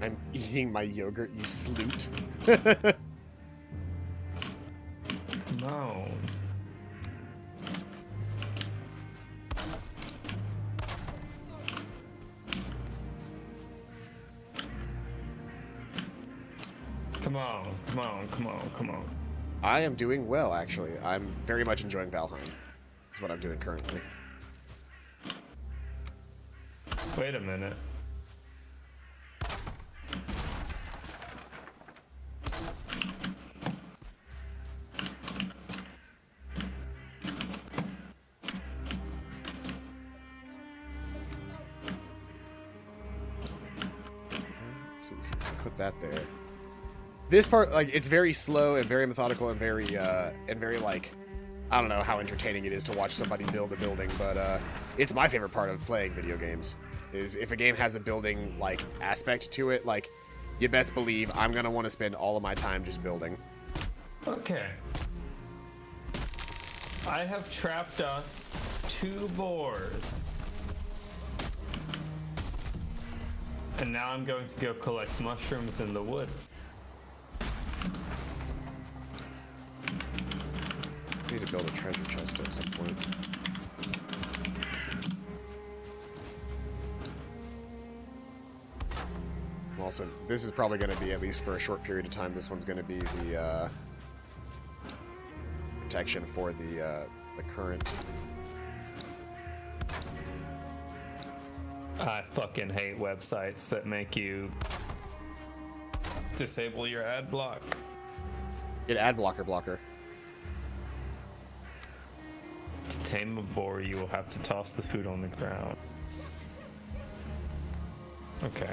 I'm eating my yogurt, you sloot. No. Come on, come on, come on, come on. I am doing well, actually. I'm very much enjoying Valheim. That's what I'm doing currently. Wait a minute. Let's see, put that there. This part, like, it's very slow and very methodical and very like, I don't know how entertaining it is to watch somebody build a building, but it's my favorite part of playing video games. Is if a game has a building like aspect to it, like, you best believe I'm gonna want to spend all of my time just building. Okay. I have trapped us 2 boars. And now I'm going to go collect mushrooms in the woods. I need to build a treasure chest at some point. Also, this is probably going to be, at least for a short period of time, this one's going to be the protection for the current. I fucking hate websites that make you disable your ad block. Get ad blocker. To tame a boar, you will have to toss the food on the ground. Okay.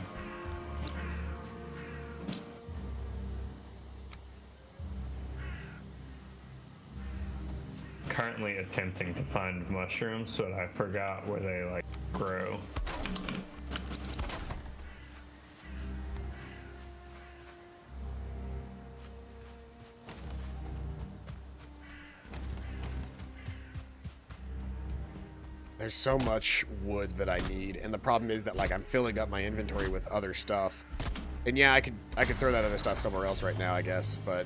Currently attempting to find mushrooms, but I forgot where they like grow. There's so much wood that I need, and the problem is that, like, I'm filling up my inventory with other stuff. And yeah, I could throw that other stuff somewhere else right now, I guess, but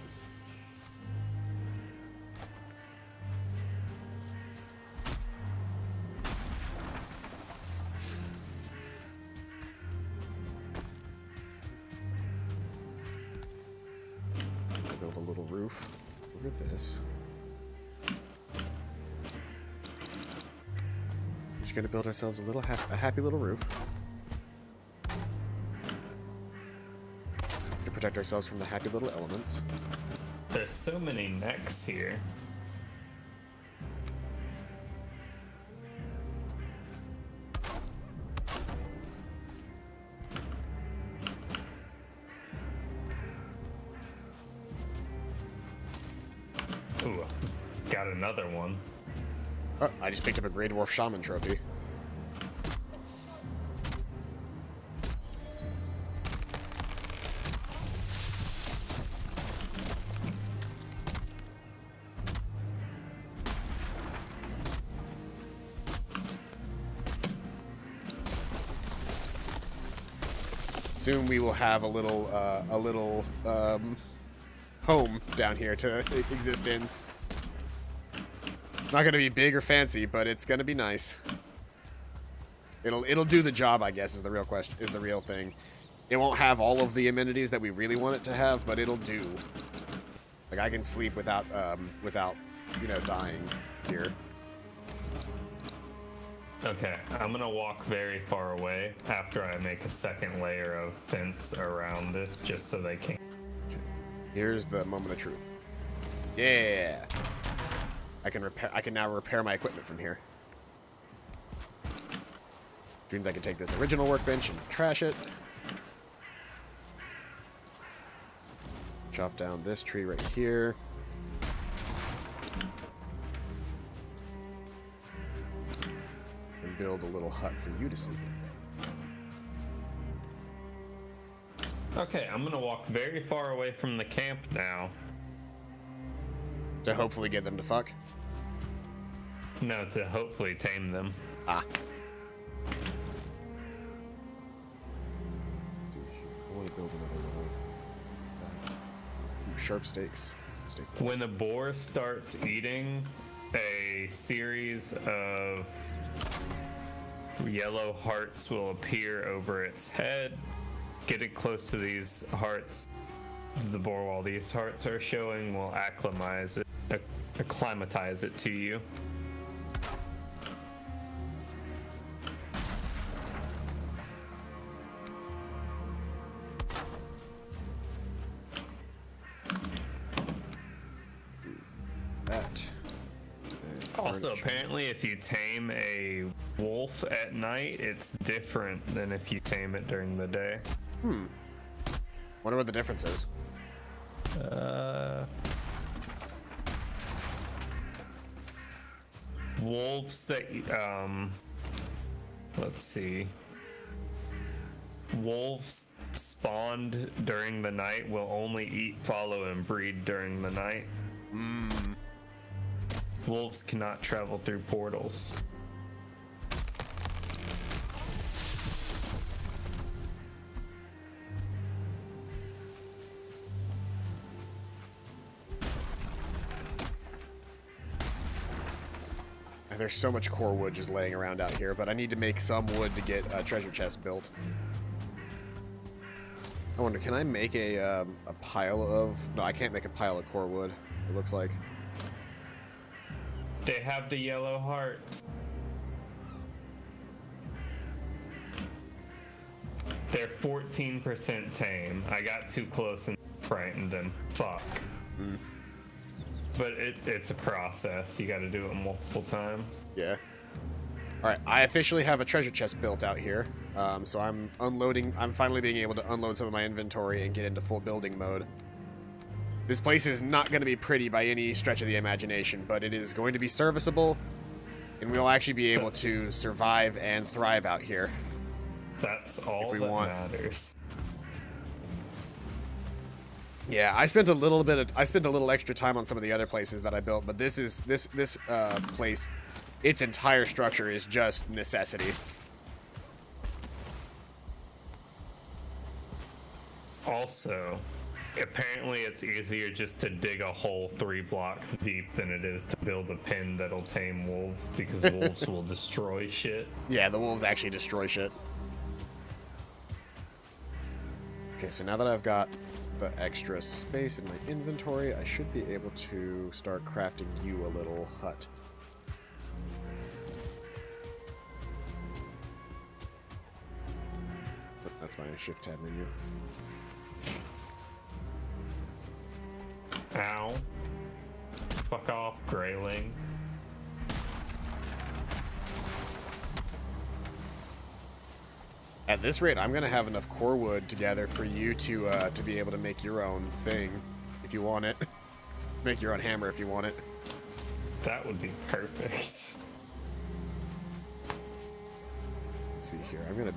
build a little roof over this. Just gonna build ourselves a happy little roof to protect ourselves from the happy little elements. There's so many necks here. Ooh, got another one. Oh, I just picked up a Grey Dwarf Shaman trophy. Soon we will have a little home down here to exist in. It's not gonna be big or fancy, but it's gonna be nice. It'll do the job, I guess, is the real question, is the real thing. It won't have all of the amenities that we really want it to have, but it'll do. Like, I can sleep without you know, dying here. Okay, I'm gonna walk very far away after I make a second layer of fence around this, just so they can't. Here's the moment of truth. Yeah. I can now repair my equipment from here. Which means I can take this original workbench and trash it. Chop down this tree right here. And build a little hut for you to sleep in. Okay, I'm gonna walk very far away from the camp now. To hopefully get them to fuck. No, to hopefully tame them. Ah. Let's see here. I want to build build another little. What's that? Ooh, sharp stakes. Stake When a boar starts eating, a series of yellow hearts will appear over its head. Getting close to these hearts, the boar, while these hearts are showing, will acclimatize it to you. That. Also, Furniture. apparently, if you tame a wolf at night, it's different than if you tame it during the day. Wonder what the difference is. Wolves that, let's see. Wolves spawned during the night will only eat, follow, and breed during the night. Wolves cannot travel through portals. There's so much core wood just laying around out here, but I need to make some wood to get a treasure chest built. I wonder, can I make a pile of... No, I can't make a pile of core wood, it looks like. They have the yellow hearts. They're 14% tame. I got too close and frightened them. Fuck. But it's a process. You gotta do it multiple times. Yeah. Alright, I officially have a treasure chest built out here. So I'm unloading... I'm finally being able to unload some of my inventory and get into full building mode. This place is not going to be pretty by any stretch of the imagination, but it is going to be serviceable, and we'll actually be able to survive and thrive out here. That's all we that want. matters. Yeah, I spent a little extra time on some of the other places that I built, but this place, its entire structure is just necessity. Also, apparently it's easier just to dig a hole 3 blocks deep than it is to build a pen that'll tame wolves, because wolves will destroy shit. Yeah, the wolves actually destroy shit. Okay, so now that I've got the extra space in my inventory, I should be able to start crafting you a little hut. That's my shift tab menu. Ow. Fuck off, Grayling. At this rate, I'm gonna have enough core wood together for you to be able to make your own thing, if you want it. Make your own hammer if you want it. That would be perfect. Let's see here. I'm gonna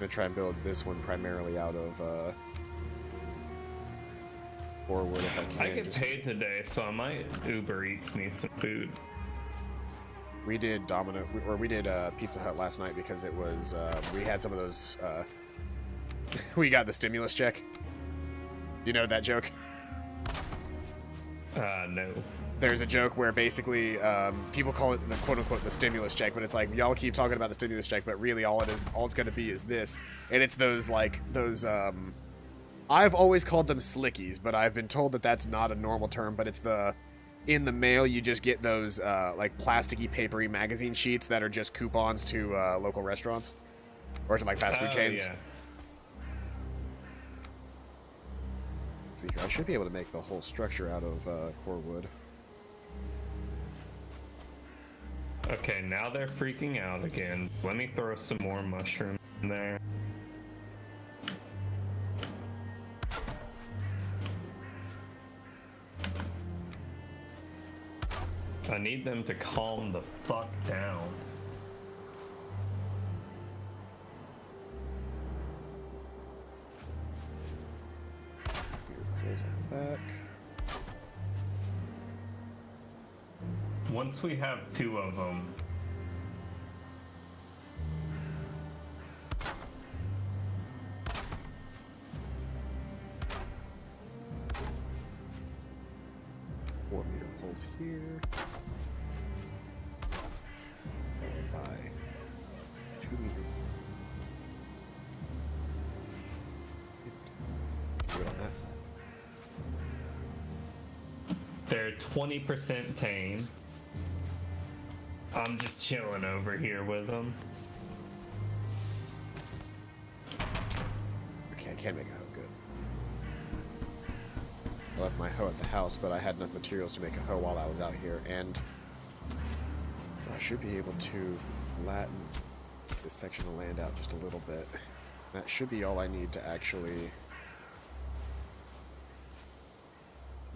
try and build this one primarily out of core wood if I can. I get paid today, so I might Uber Eats me some food. We did Pizza Hut last night because it was we had some of those. We got the stimulus check. You know that joke? No. There's a joke where basically people call it the quote-unquote the stimulus check, but it's like y'all keep talking about the stimulus check, but really all it's going to be is this, and it's those I've always called them slickies, but I've been told that that's not a normal term, but it's in the mail you just get those like plasticky papery magazine sheets that are just coupons to local restaurants or to like fast food chains. Yeah. Let's see here, I should be able to make the whole structure out of core wood. Okay, now they're freaking out again. Let me throw some more mushrooms in there. I need them to calm the fuck down. Here, close that back. Once we have 2 of them, holes here. Followed by 2 meter. Do it on that side. They're 20% tame. I'm just chilling over here with them. Okay, I can't make a hoe. Good. I left my hoe at the house, but I had enough materials to make a hoe while I was out here, and so I should be able to flatten this section of land out just a little bit. That should be all I need to actually...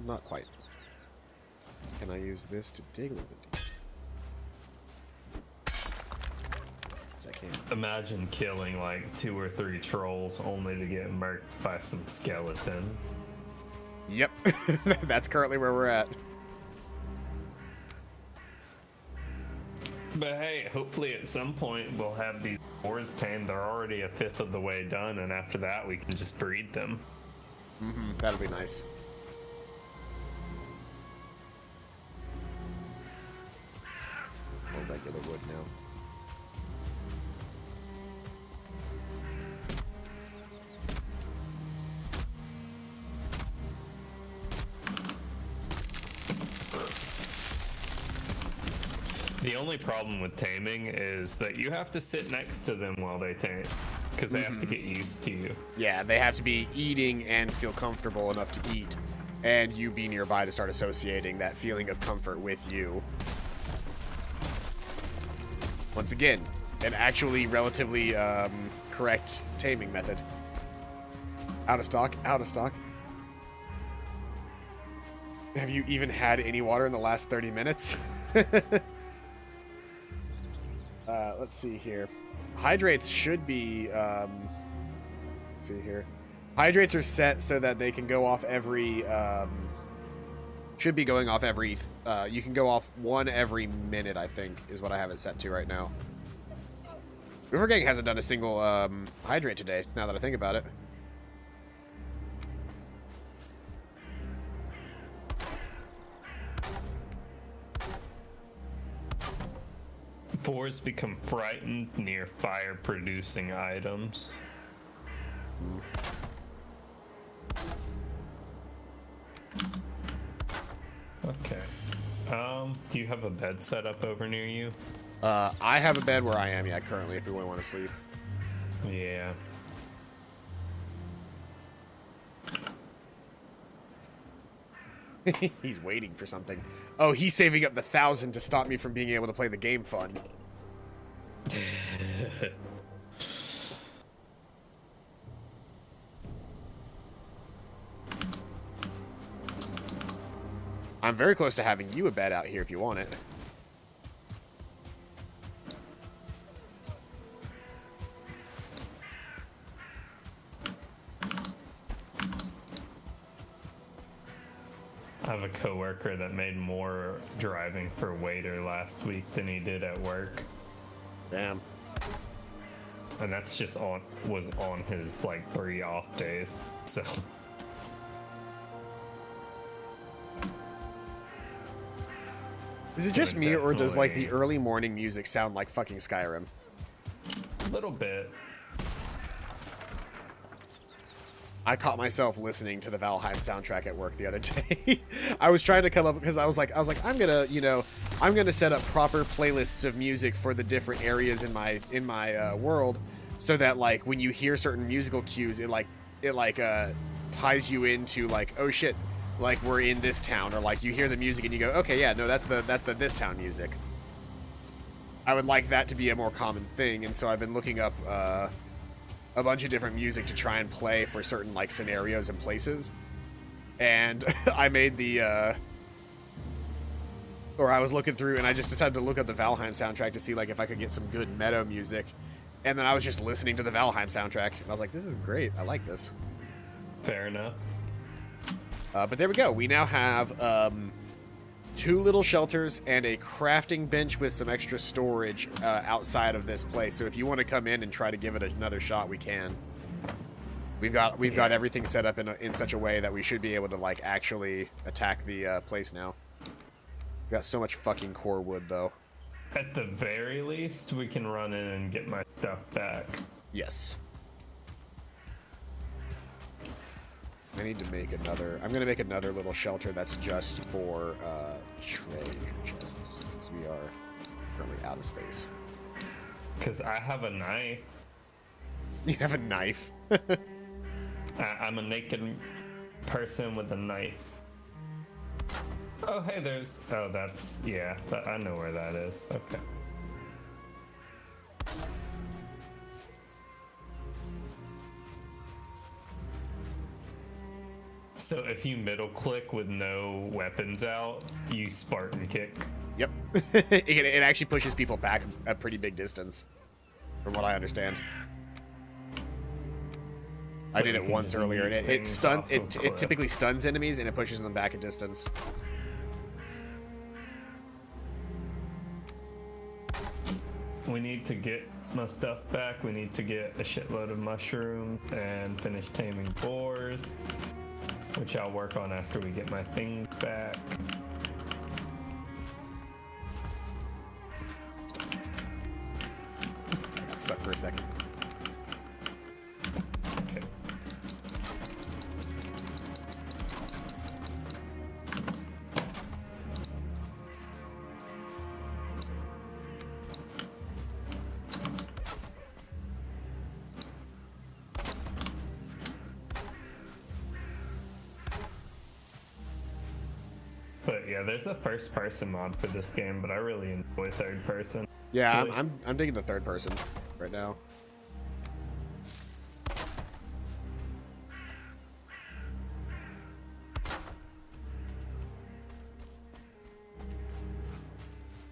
Not quite. Can I use this to dig a little bit deeper? Yes, I can. Imagine killing like 2 or 3 trolls only to get murked by some skeleton. Yep. That's currently where we're at. But hey, hopefully at some point we'll have these boars tamed. They're already a 5th of the way done, and after that we can just breed them. Mm-hmm. That'll be nice. Regular wood now. The only problem with taming is that you have to sit next to them while they tame, because they have to get used to you. Yeah, they have to be eating and feel comfortable enough to eat, and you be nearby to start associating that feeling of comfort with you. Once again, an actually relatively correct taming method. Out of stock, out of stock. Have you even had any water in the last 30 minutes? Let's see here. Hydrates should be, let's see here. Hydrates are set so that they can go off every, should be going off every, you can go off 1 every minute, I think, is what I have it set to right now. River Gang hasn't done a single hydrate today, now that I think about it. Boars become frightened near fire-producing items. Okay. Do you have a bed set up over near you? I have a bed where I am, yeah, currently, if we want to sleep. Yeah. He's waiting for something. Oh, he's saving up the 1,000 to stop me from being able to play the game fun. I'm very close to having you a bed out here if you want it. I have a coworker that made more driving for waiter last week than he did at work. Damn. And that's just was on his like 3 off days. So Is it just me, or does like the early morning music sound like fucking Skyrim? a little bit. I caught myself listening to the Valheim soundtrack at work the other day. I was trying to come up because I was like, I'm gonna, I'm gonna set up proper playlists of music for the different areas in my world, so that like when you hear certain musical cues, it ties you into like, oh shit, like we're in this town, or like you hear the music and you go, okay, yeah, no, that's the this town music. I would like that to be a more common thing, and so I've been looking up a bunch of different music to try and play for certain like scenarios and places. And I made I was looking through and I just decided to look up the Valheim soundtrack to see like if I could get some good meadow music. And then I was just listening to the Valheim soundtrack and I was like, this is great. I like this. Fair enough. But there we go. We now have 2 little shelters and a crafting bench with some extra storage outside of this place. So if you want to come in and try to give it another shot, we can. We've got everything set up in such a way that we should be able to like actually attack the place now. Got so much fucking core wood, though. At the very least, we can run in and get my stuff back. Yes. I need to make another... I'm gonna make another little shelter that's just for, treasure chests, because we are currently out of space. Because I have a knife. You have a knife? I'm a naked person with a knife. Oh, hey, there's... Oh, that's... Yeah, I know where that is. Okay. So if you middle click with no weapons out, you Spartan kick. Yep. It actually pushes people back a pretty big distance, from what I understand. I did it once earlier, and it typically stuns enemies, and it pushes them back a distance. We need to get my stuff back. We need to get a shitload of mushrooms and finish taming boars, which I'll work on after we get my things back. I got stuck for a second. Okay. But yeah, there's a first-person mod for this game, but I really enjoy third-person. Yeah, I'm digging the third person right now.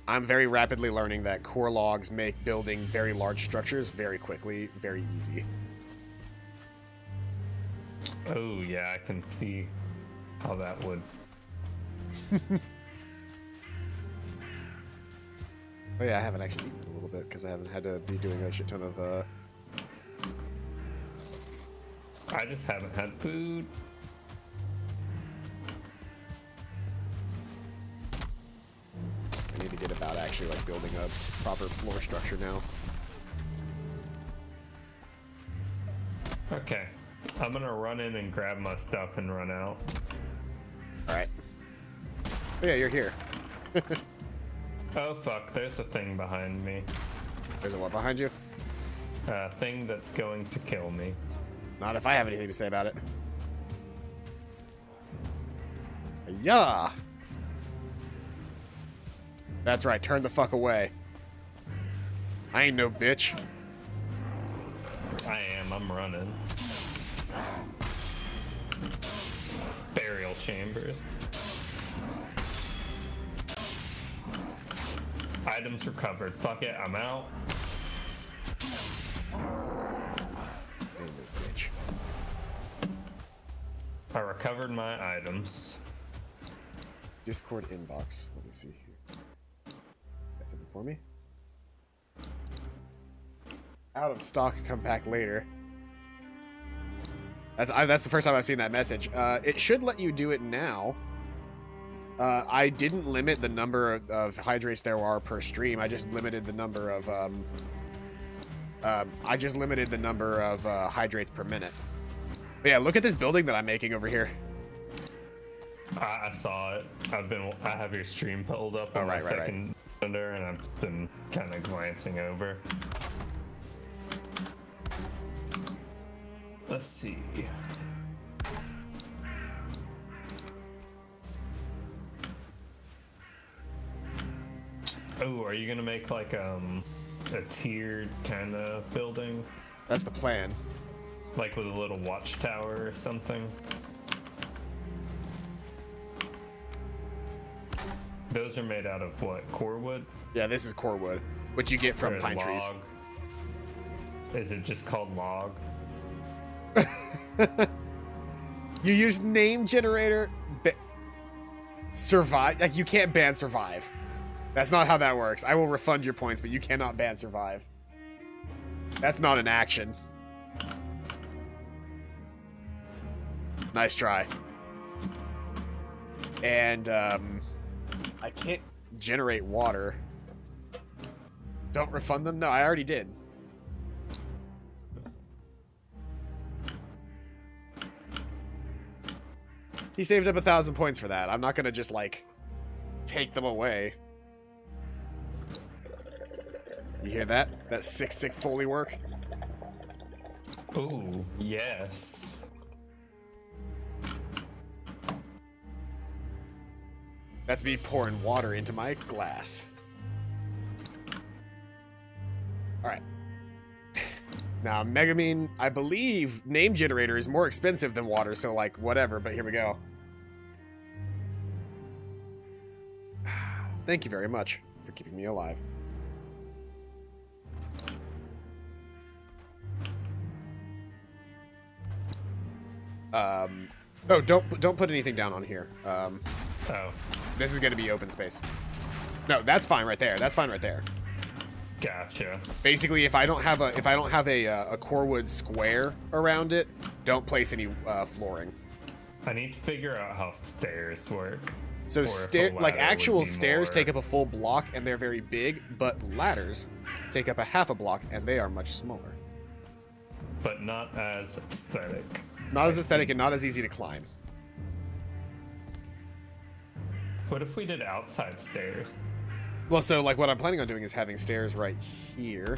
I'm very rapidly learning that core logs make building very large structures very quickly, very easy. Oh yeah, I can see how that would. Oh yeah, I haven't actually eaten a little bit because I haven't had to be doing a shit ton of I just haven't had food. I need to get about actually like building a proper floor structure now. Okay, I'm gonna run in and grab my stuff and run out. Alright. Oh yeah, you're here. Oh fuck, there's a thing behind me. There's a what behind you? A thing that's going to kill me. Not if I have anything to say about it. Yeah. That's right, turn the fuck away. I ain't no bitch. I'm running. Burial chambers. Items recovered. Fuck it, I'm out. I ain't no bitch. I recovered my items. Discord inbox. Let me see here. Got something for me? Out of stock, come back later. That's the first time I've seen that message. It should let you do it now. I didn't limit the number of hydrates there are per stream. I just limited the number of hydrates per minute. But yeah, look at this building that I'm making over here. I saw it. I have your stream pulled up on my second monitor, and I've been kind of glancing over. Let's see. Oh, are you gonna make like a tiered kind of building? That's the plan. Like with a little watchtower or something? Those are made out of what? Core wood? Yeah, this is core wood, which you get from Or pine trees. log? Is it just called log? You use name generator. Survive. Like, you can't ban survive. That's not how that works. I will refund your points, but you cannot ban survive. That's not an action. Nice try. And, I can't... generate water. Don't refund them? No, I already did. He saved up 1,000 points for that. I'm not gonna just, like, take them away. You hear that? That sick Foley work? Ooh, yes. That's me pouring water into my glass. Alright. Now, Megamine, I believe name generator is more expensive than water, so, like, whatever, but here we go. Thank you very much for keeping me alive. Oh, don't put anything down on here. Oh. This is going to be open space. No, that's fine right there. That's fine right there. Gotcha. Basically, if I don't have a core wood square around it, don't place any flooring. I need to figure out how stairs work. So actual stairs take up a full block and they're very big, but ladders take up a half a block and they are much smaller. But not as aesthetic. Not as aesthetic and not as easy to climb. What if we did outside stairs? Well, so like what I'm planning on doing is having stairs right here.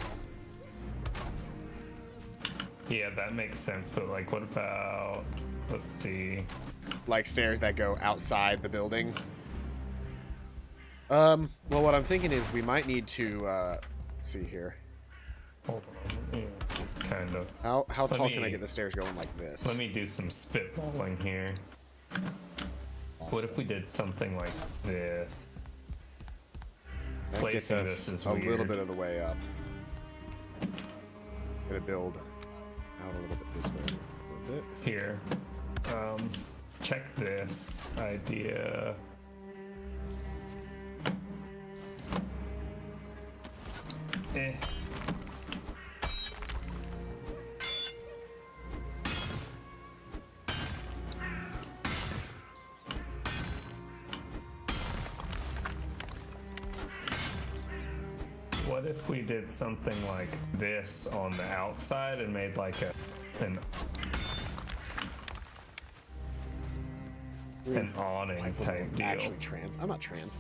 Yeah, that makes sense, but like what about, let's see. Like stairs that go outside the building. Well, what I'm thinking is we might need to, let's see here. Hold on, yeah, just kind of. How tall can I get the stairs going like this? Let me do some spitballing here. What if we did something like this? That gets Placing us this is a little weird. bit of the way up. Gonna build out a little bit this way for a bit. Here. Check this idea. What if we did something like this on the outside and made like an awning type deal? Actually trans. I'm not trans.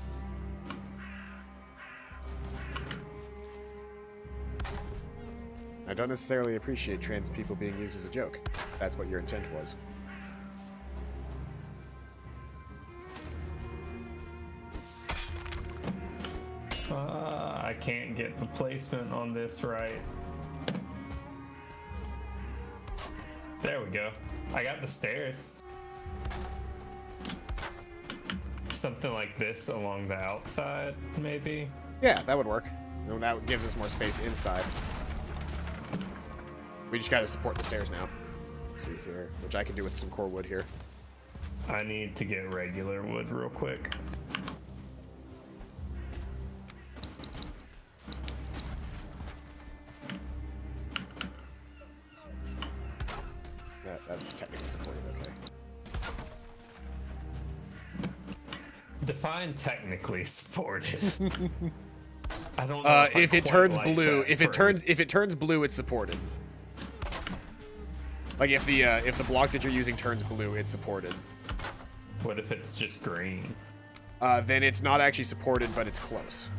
I don't necessarily appreciate trans people being used as a joke. That's what your intent was. I can't get the placement on this right. There we go. I got the stairs. Something like this along the outside, maybe? Yeah, that would work. And that gives us more space inside. We just gotta support the stairs now. Let's see here, which I can do with some core wood here. I need to get regular wood real quick. That's technically supported, okay. Define technically supported. I don't know. If it turns blue, if it turns blue, it's supported. Like if the block that you're using turns blue, it's supported. What if it's just green? Then it's not actually supported, but it's close.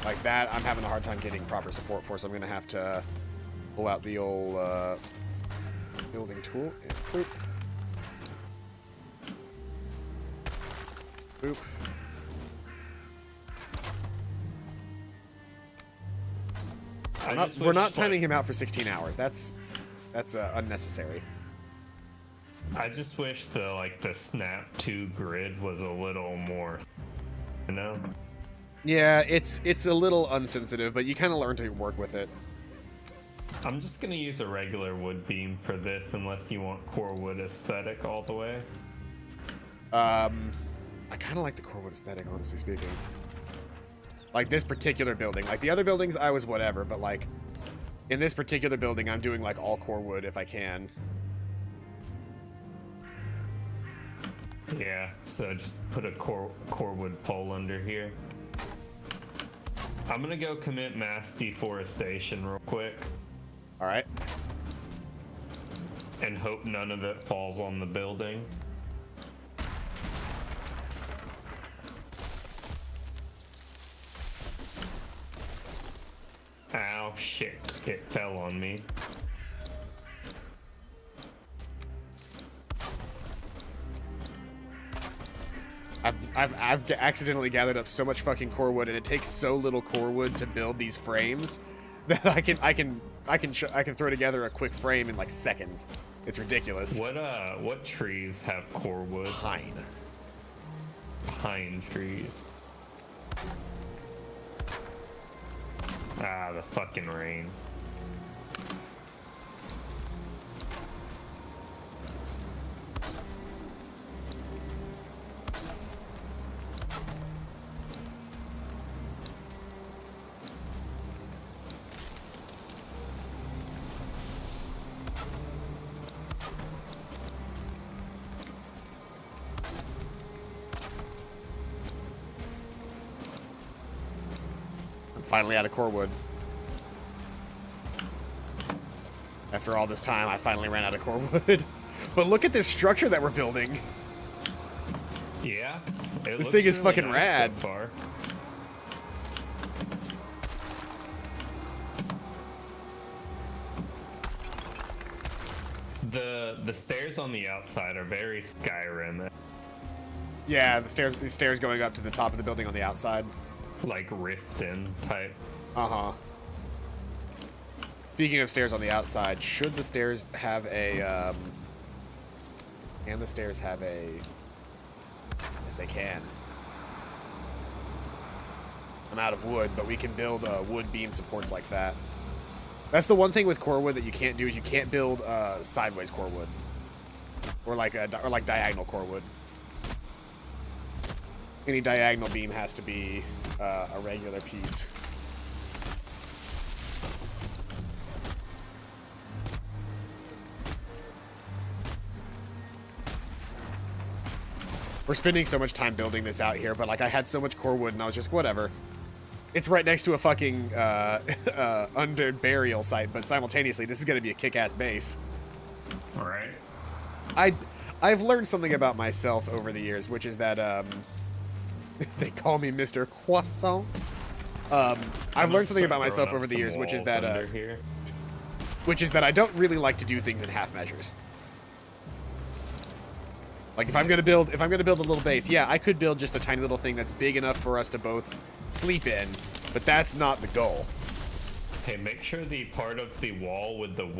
Like that, I'm having a hard time getting proper support for, so I'm gonna have to pull out the old building tool and boop. Boop. We're not timing him out for 16 hours. That's unnecessary. I just wish the snap 2 grid was a little more, you know? Yeah, it's a little unsensitive, but you kind of learn to work with it. I'm just gonna use a regular wood beam for this, unless you want core wood aesthetic all the way. I kind of like the core wood aesthetic, honestly speaking. Like this particular building. Like the other buildings, I was whatever, but like in this particular building, I'm doing like all core wood if I can. Yeah, so just put a core wood pole under here. I'm gonna go commit mass deforestation real quick. All right. And hope none of it falls on the building. Ow, shit. It fell on me. I've accidentally gathered up so much fucking core wood, and it takes so little core wood to build these frames that I can throw together a quick frame in like seconds. It's ridiculous. What trees have core wood? Pine. Pine trees. Ah, the fucking rain. Finally out of core wood. After all this time, I finally ran out of core wood. But look at this structure that we're building. Yeah. This thing is fucking rad. So far. The stairs on the outside are very Skyrim. Yeah, the stairs going up to the top of the building on the outside. Like Riften type. Uh-huh. Speaking of stairs on the outside, should the stairs have a, can the stairs have a... Yes, they can. I'm out of wood, but we can build wood beam supports like that. That's the one thing with core wood that you can't do, is you can't build sideways core wood. Or like diagonal core wood. Any diagonal beam has to be a regular piece. We're spending so much time building this out here, but like I had so much core wood and I was just, whatever. It's right next to a fucking under burial site, but simultaneously this is gonna be a kick-ass base. All right. I've learned something about myself over the years, which is that they call me Mr. Croissant. I've learned something about myself over the years, which is that I don't really like to do things in half measures. Like if I'm gonna build a little base, yeah, I could build just a tiny little thing that's big enough for us to both sleep in, but that's not the goal. Hey, make sure the part of the wall with the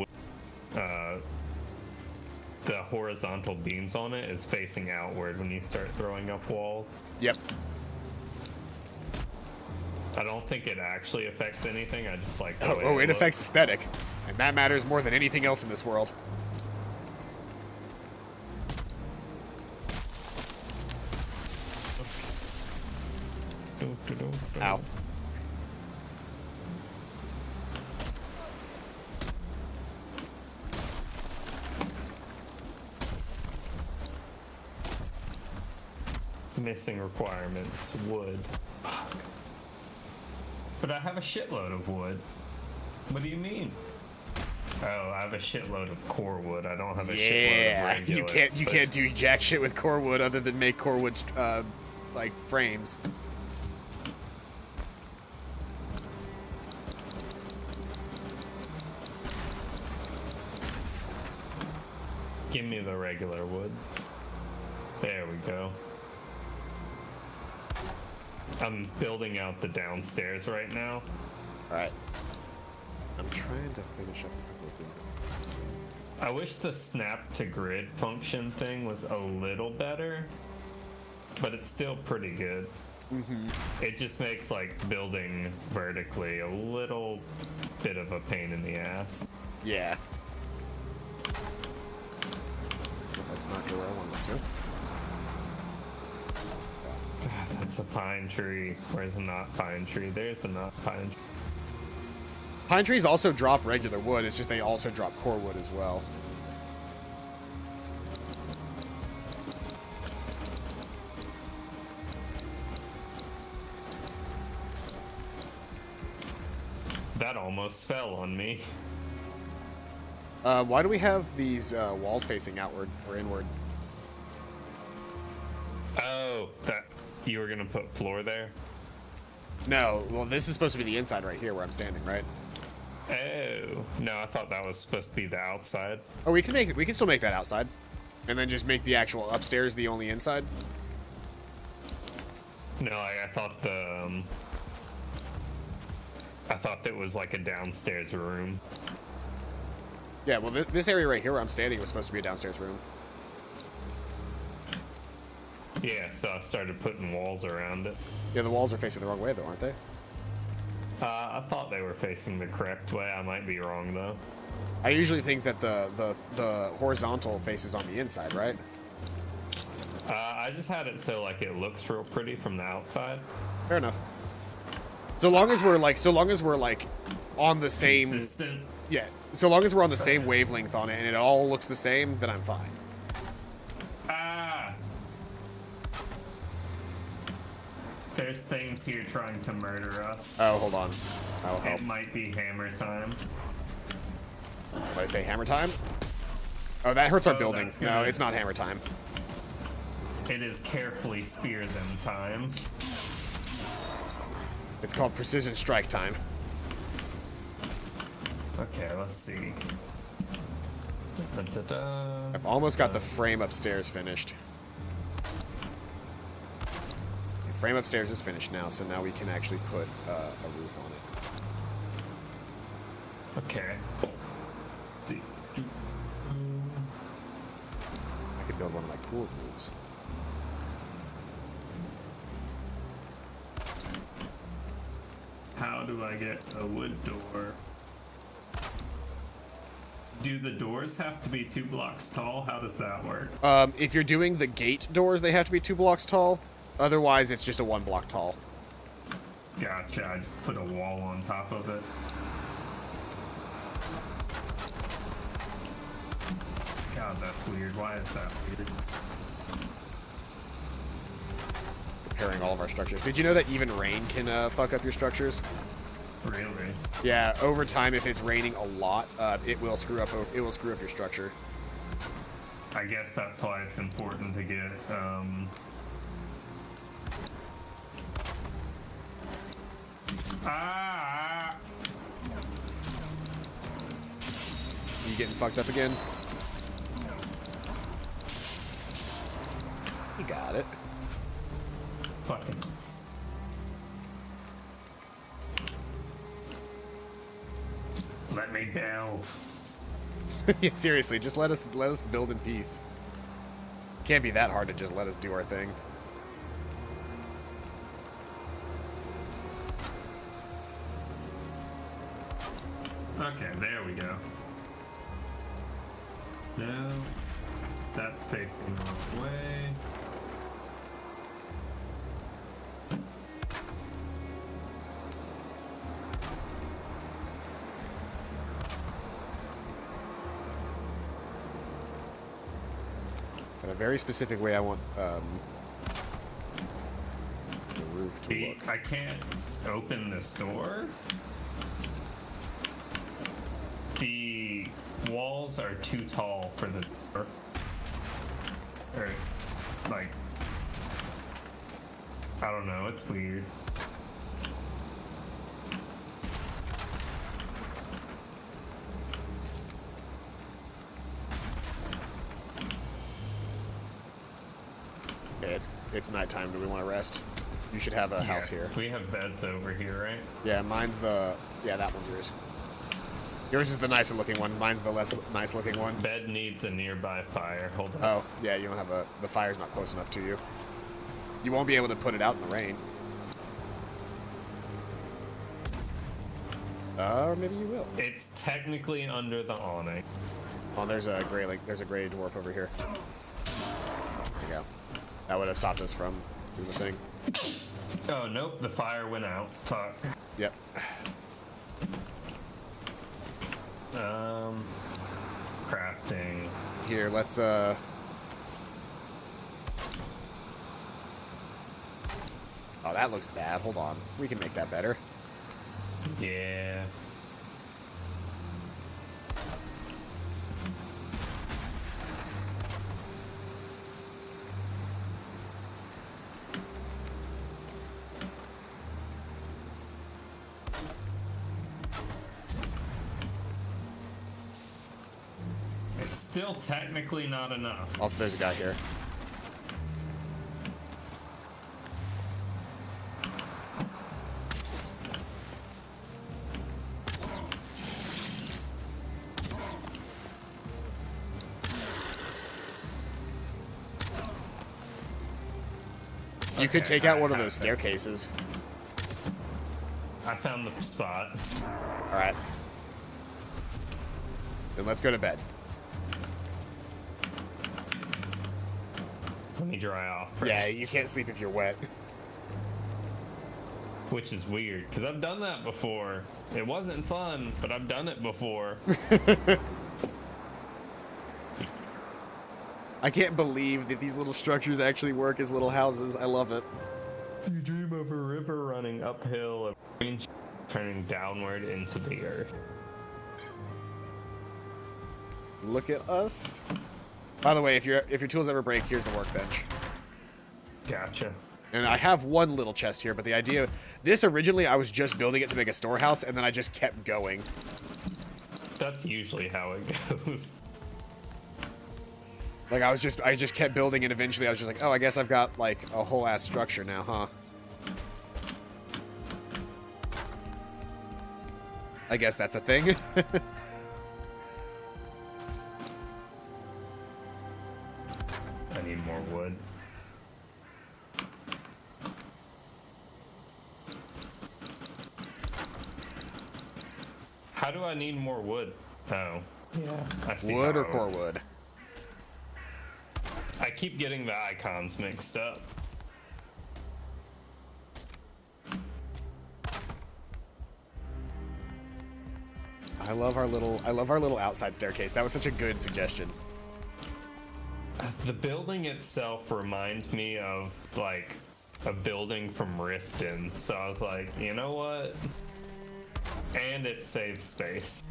horizontal beams on it is facing outward when you start throwing up walls. Yep. I don't think it actually affects anything. I just like the way it looks. affects aesthetic, and that matters more than anything else in this world. Ow. Missing requirements, wood. Fuck. But I have a shitload of wood. What do you mean? Oh, I have a shitload of core wood. I don't have a shitload of regular. You can't do jack shit with core wood other than make core wood like frames. Give me the regular wood. There we go. I'm building out the downstairs right now. Alright. I'm trying to finish up a couple of things. I wish the snap to grid function thing was a little better, but it's still pretty good. Mm-hmm. It just makes like building vertically a little bit of a pain in the ass. Yeah. That's not where I wanted to. God, that's a pine tree. Where's a not pine tree? There's a not pine tree. Pine trees also drop regular wood, it's just they also drop core wood as well. almost fell on me. Why do we have these walls facing outward or inward? Oh, that you were gonna put floor there? No, well, this is supposed to be the inside right here where I'm standing, right? Oh, no, I thought that was supposed to be the outside. Oh, we can still make that outside, and then just make the actual upstairs the only inside. No, I thought I thought that was like a downstairs room. Yeah, well, this area right here where I'm standing was supposed to be a downstairs room. Yeah, so I started putting walls around it. Yeah, the walls are facing the wrong way, though, aren't they? I thought they were facing the correct way. I might be wrong though. I usually think that the horizontal faces on the inside, right? I just had it so like it looks real pretty from the outside. Fair enough. So long as we're like on the same, Consistent. yeah. So long as we're on the same wavelength on it and it all looks the same, then I'm fine. Ah! There's things here trying to murder us. Oh, hold on. I'll help. It might be hammer time. Somebody say hammer time? Oh, that hurts our Oh, building. that's No, gonna- it's not hammer time. It is carefully spear them time. It's called precision strike time. Okay, let's see. Da-da-da. I've almost got the frame upstairs finished. The frame upstairs is finished now, so now we can actually put a roof on it. Okay. Let's see. I could build one of my cool roofs. How do I get a wood door? Do the doors have to be 2 blocks tall? How does that work? If you're doing the gate doors, they have to be 2 blocks tall. Otherwise, it's just a 1 block tall. Gotcha, I just put a wall on top of it. God, that's weird. Why is that weird? Repairing all of our structures. Did you know that even rain can fuck up your structures? Really? Yeah, over time, if it's raining a lot, it will screw up your structure. I guess that's why it's important to get, Ah! You getting fucked up again? You got it. Fucking. Let me build. Yeah, seriously, just let us build in peace. Can't be that hard to just let us do our thing. Okay, there we go. No, that's facing the wrong way. In a very specific way, I want the roof to look. I can't open this door. The walls are too tall for the door. Or, like, I don't know, it's weird. Okay, it's nighttime. Do we want to rest? You should have a house here. We have beds over here, right? Yeah, yeah, that one's yours. Yours is the nicer looking one. Mine's the less nice looking one. Bed needs a nearby fire. Hold on. Oh, yeah, you don't have the fire's not close enough to you. You won't be able to put it out in the rain. Or maybe you will. It's technically under the awning. Oh, there's a gray dwarf over here. There you go. That would have stopped us from doing the thing. Oh, nope, the fire went out. Fuck. Yep. Crafting. Here, let's Oh, that looks bad. Hold on. We can make that better. Yeah. Still technically not enough. Also, there's a guy here. You could take out one of those staircases. I found the spot. All right. Then let's go to bed. Let me dry off first. Yeah, you can't sleep if you're wet. Which is weird, because I've done that before. It wasn't fun, but I've done it before. I can't believe that these little structures actually work as little houses. I love it. You dream of a river running uphill, a range turning downward into the earth. Look at us. By the way, if your tools ever break, here's the workbench. Gotcha. And I have one little chest here, but the idea... This originally, I was just building it to make a storehouse, and then I just kept going. That's usually how it goes. Like, I just kept building, and eventually I was just like, oh, I guess I've got, like, a whole-ass structure now, huh? I guess that's a thing. I need more wood. How do I need more wood? Oh, yeah. I see. Wood or how. core wood? I keep getting the icons mixed up. I love our little outside staircase. That was such a good suggestion. The building itself reminds me of like a building from Riften, so I was like, you know what? And it saves space.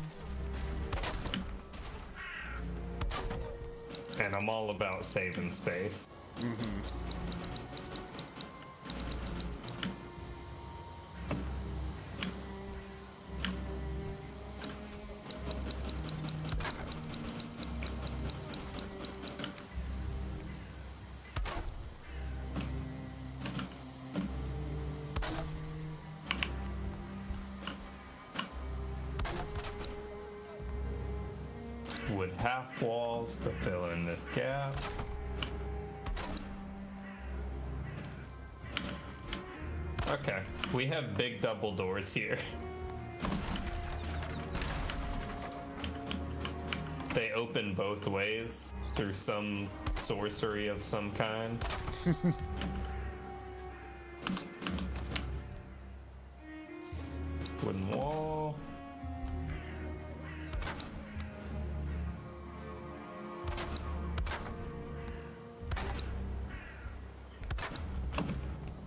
And I'm all about saving space. Mm-hmm. Wood half walls to fill in this gap. Okay, we have big double doors here. They open both ways through some sorcery of some kind. Wooden wall.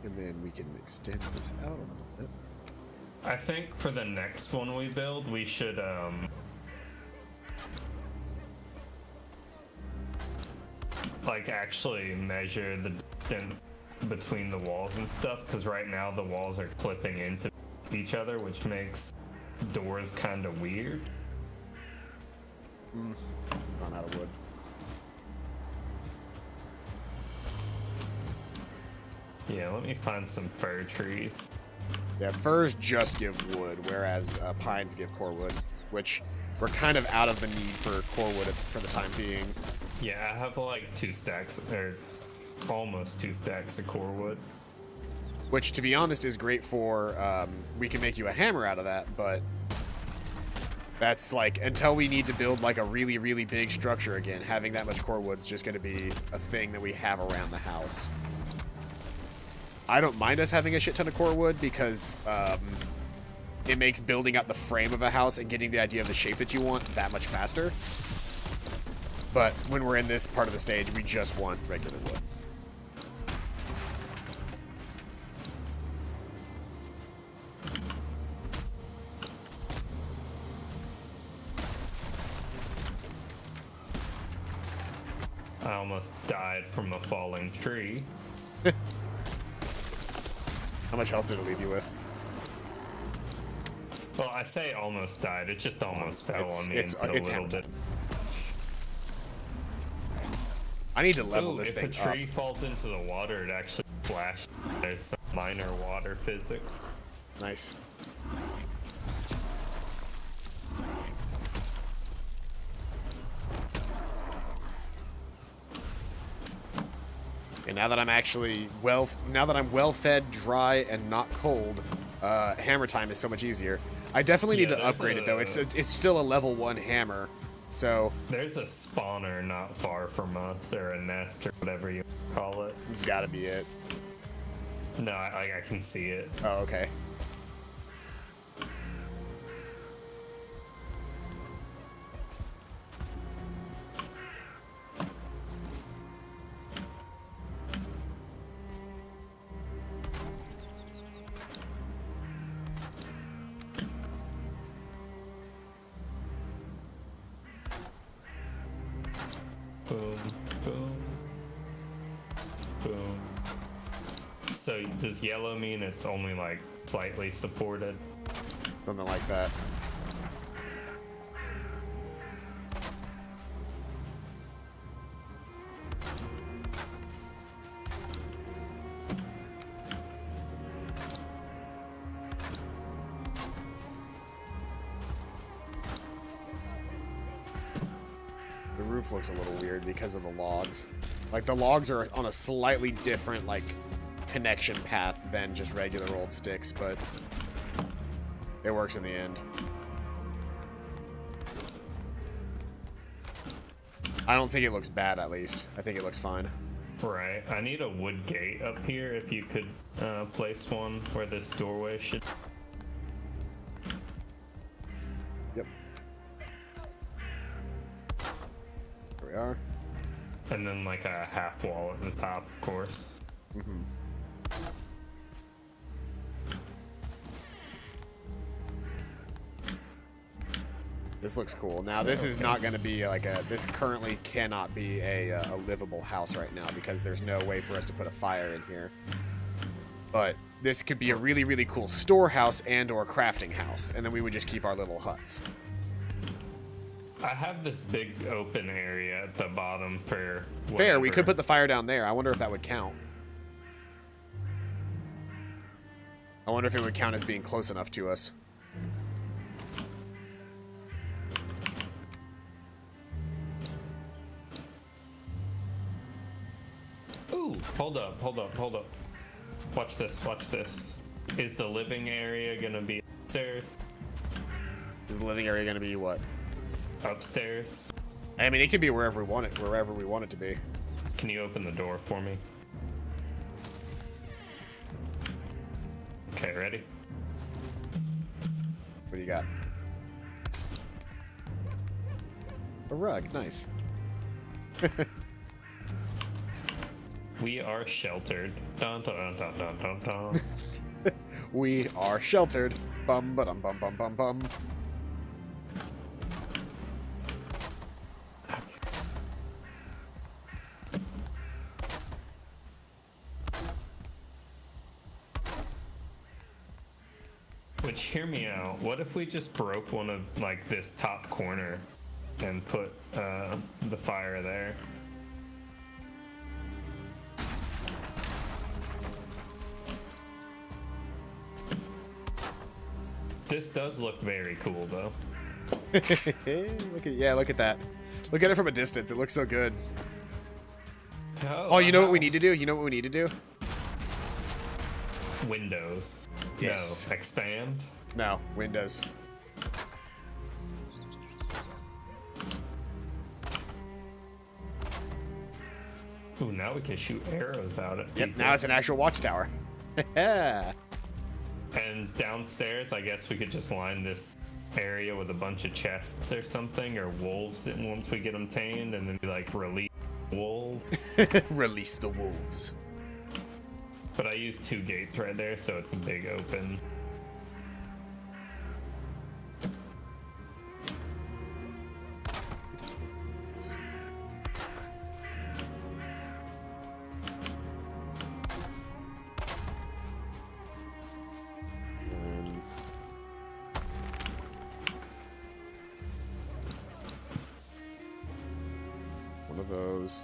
And then we can extend this out a little bit. I think for the next one we build, we should like actually measure the distance between the walls and stuff, because right now the walls are clipping into each other, which makes doors kind of weird. Run out of wood. Yeah, let me find some fir trees. Yeah, firs just give wood, whereas pines give core wood, which we're kind of out of the need for core wood for the time being. Yeah, I have like 2 stacks, or almost 2 stacks of core wood. Which, to be honest, is great for, we can make you a hammer out of that, but that's like, until we need to build like a really, really big structure again, having that much core wood is just going to be a thing that we have around the house. I don't mind us having a shit ton of core wood because it makes building out the frame of a house and getting the idea of the shape that you want that much faster. But when we're in this part of the stage, we just want regular wood. I almost died from a falling tree. How much health did it leave you with? Well, I say almost died. It just almost fell on me it's a little hammer bit. I need to level Ooh, this if thing a tree up. falls into the water, it actually flashes. There's some minor water physics. Nice. And now that I'm actually I'm well fed, dry, and not cold, hammer time is so much easier. I definitely need to upgrade it though. It's still a level 1 hammer, so There's a spawner not far from us, or a nest, or whatever you call it. it's got to be it. No, I can see it. Oh, okay. Boom, boom, boom. So does yellow mean it's only like slightly supported? Something like that. The roof looks a little weird because of the logs. Like, the logs are on a slightly different, like, connection path than just regular old sticks, but it works in the end. I don't think it looks bad, at least. I think it looks fine. Right. I need a wood gate up here if you could place one where this doorway should. Yep. Here we are. And then like a half wall at the top, of course. Mm-hmm. This looks cool. Now, this is not going to be like a... This currently cannot be a livable house right now because there's no way for us to put a fire in here. But this could be a really, really cool storehouse and or crafting house. And then we would just keep our little huts. I have this big open area at the bottom for whatever. Fair, we could put the fire down there. I wonder if that would count. I wonder if it would count as being close enough to us. Ooh, hold up. Watch this. Is the living area gonna be upstairs? Is the living area going to be what? Upstairs? I mean, it could be wherever we want it to be. Can you open the door for me? Okay, ready? What do you got? A rug, nice. We are sheltered. Dun dun dun dun dun dun. We are sheltered. Bum ba dum bum bum bum bum. Which, hear me out. What if we just broke one of like this top corner and put the fire there? This does look very cool, though. Look at that. Look at it from a distance. It looks so good. Oh, You know what we need to do? You know what we need to do? Windows. Yes. No, expand. No, windows. Ooh, now we can shoot arrows out at Yep, people. now it's an actual watchtower. Yeah. And downstairs, I guess we could just line this area with a bunch of chests or something, or wolves once we get them tamed, and then be like, release wolves. Release the wolves. But I used 2 gates right there, so it's a big open. One of those.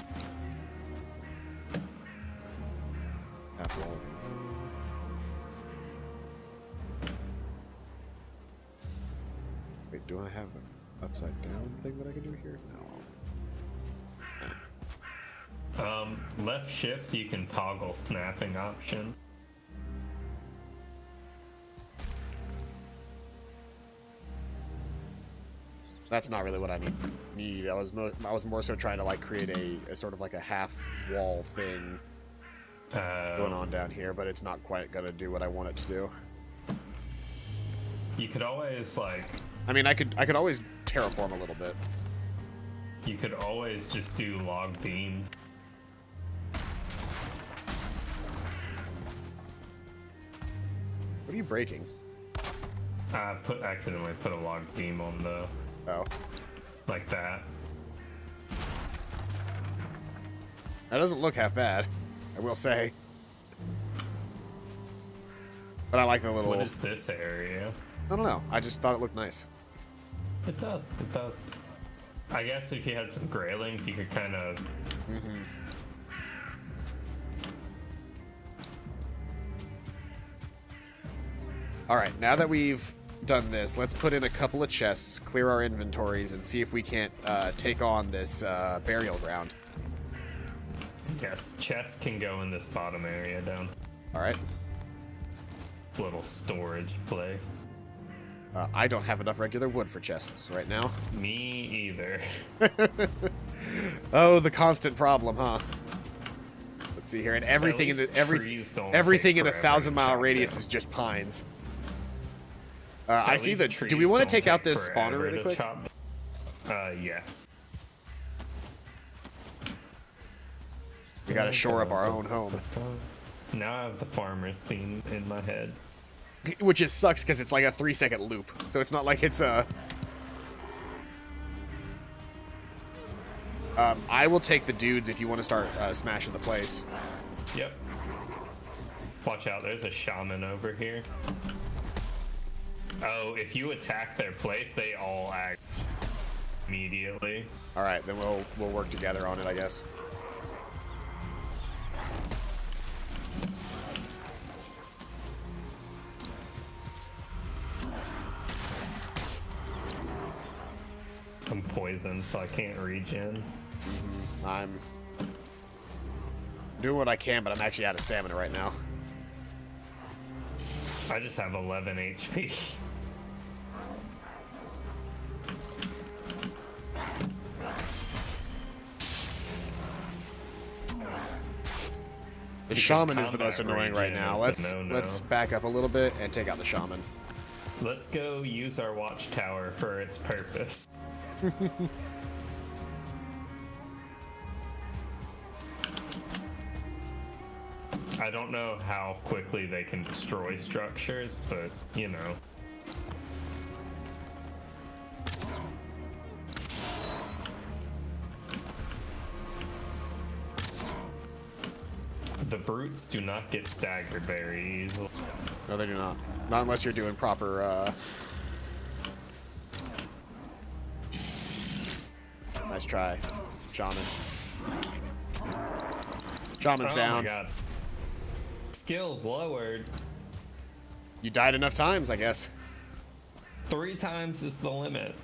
Wait, do I have an upside down thing that I can do here? No. Left shift, you can toggle snapping option. That's not really what I need. I was more so trying to like create a sort of like a half wall thing going on down here, but it's not quite gonna do what I want it to do. You could always like. I mean, I could always terraform a little bit. You could always just do log beams. What are you breaking? I accidentally put a log beam on the. Oh. Like that. That doesn't look half bad, I will say. But I like the little... What is this area? I don't know. I just thought it looked nice. It does. It does. I guess if you had some graylings, you could kind of... Mm-hmm. Alright, now that we've done this, let's put in a couple of chests, clear our inventories, and see if we can't take on this burial ground. Yes, chests can go in this bottom area down. Alright. It's a little storage place. I don't have enough regular wood for chests right now. Me either. Oh, the constant problem, huh? Let's see here, and everything in the everything in a 1,000-mile radius is just pines. I see the. Do we want to take out this spawner really quick? Yes. We gotta shore up our own home. Now I have the farmer's theme in my head. Which just sucks because it's like a 3-second loop, so it's not like it's a. I will take the dudes if you want to start smashing the place. Yep. Watch out, there's a shaman over here. Oh, if you attack their place, they all act immediately. All right, then we'll work together on it, I guess. I'm poisoned, so I can't regen. I'm doing what I can, but I'm actually out of stamina right now. I just have 11 HP. The shaman is the most annoying right now. Let's back up a little bit and take out the shaman. Let's go use our watchtower for its purpose. I don't know how quickly they can destroy structures, but you know. The brutes do not get staggered very easily. No, they do not. Not unless you're doing proper, Nice try, shaman. Shaman's down. Oh my god. Skills lowered. You died enough times, I guess. 3 times is the limit.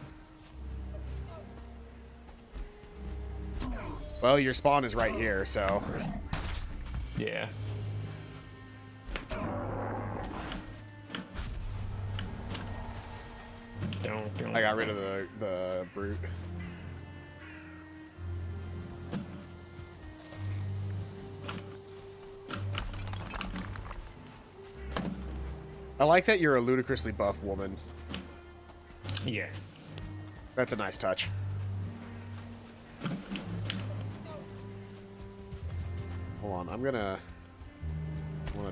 Well, your spawn is right here, so... Yeah. I got rid of the brute. I like that you're a ludicrously buff woman. Yes. That's a nice touch. Hold on, I want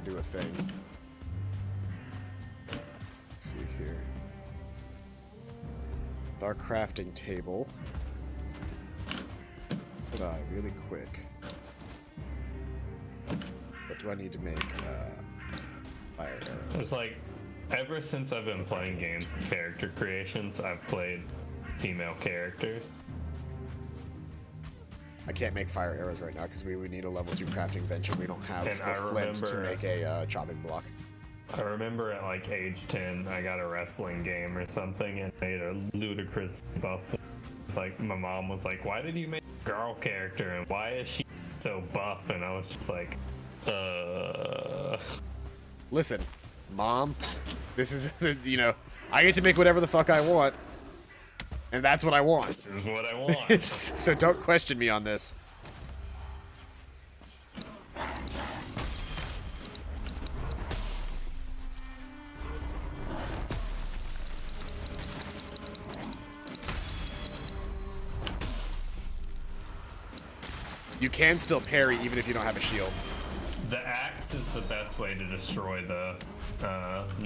to do a thing. Let's see here. With our crafting table. Really quick. What do I need to make? Fire arrow. It's like, ever since I've been playing games with character creations, I've played female characters. I can't make fire arrows right now because we would need a level 2 crafting bench and we don't have And the I flint to remember- make a chopping block. I remember at like age 10, I got a wrestling game or something and made a ludicrous buff. It's like my mom was like, "Why did you make a girl character and why is she so buff?" And I was just like, Listen, Mom, this is, you know, I get to make whatever the fuck I want. And that's what I want. This is what I want. So don't question me on this. You can still parry even if you don't have a shield. The axe is the best way to destroy the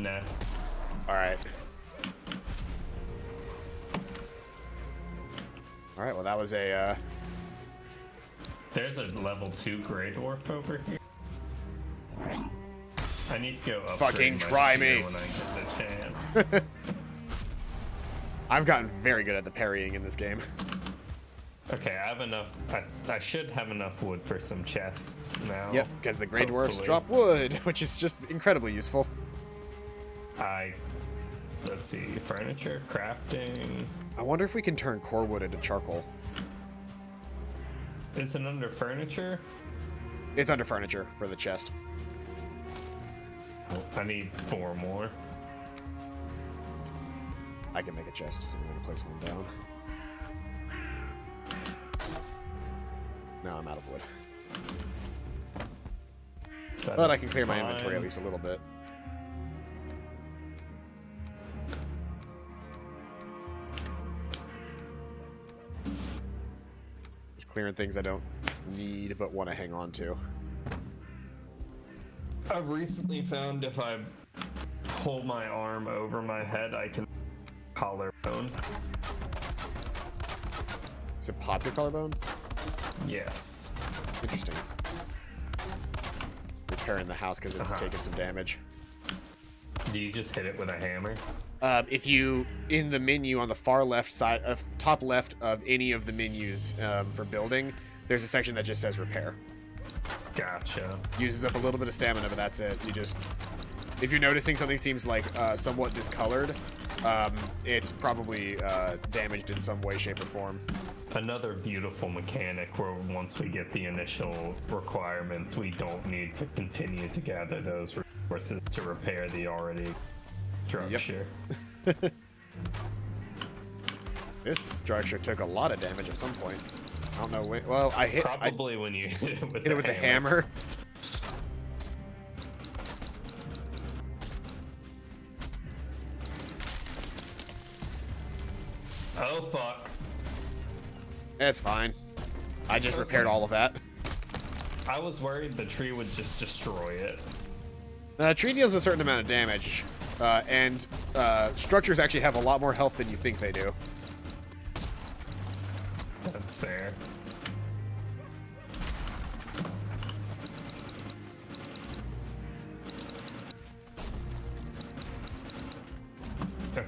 nests. Alright. Alright, well that was a, There's a level 2 Grey Dwarf over here. I need to go upgrade Fucking my try spear me. when I get the chance. I've gotten very good at the parrying in this game. Okay, I have enough. I should have enough wood for some chests now. Yep, because the Grey Dwarfs Hopefully. drop wood, which is just incredibly useful. Let's see, furniture, crafting. I wonder if we can turn core wood into charcoal. Is it under furniture? It's under furniture for the chest. I need 4 more. I can make a chest, so I'm gonna place one down. Now I'm out of wood. That But I is can clear my fine. inventory at least a little bit. Just clearing things I don't need but want to hang on to. I've recently found if I pull my arm over my head, I can collarbone. Does it pop your collarbone? Yes. Interesting. Repairing the house because it's taken some damage. Do you just hit it with a hammer? If you, in the menu on the far left side, top left of any of the menus for building, there's a section that just says repair. Gotcha. Uses up a little bit of stamina, but that's it. You just, if you're noticing something seems like somewhat discolored, it's probably damaged in some way, shape, or form. Another beautiful mechanic where once we get the initial requirements, we don't need to continue to gather those resources to repair the already structure. Yep. This structure took a lot of damage at some point. I don't know when. Well, I hit. Probably when you hit it with, Hit it with the hammer. Oh fuck. It's fine. I just repaired all of that. I was worried the tree would just destroy it. Tree deals a certain amount of damage, and structures actually have a lot more health than you think they do. That's fair. Okay.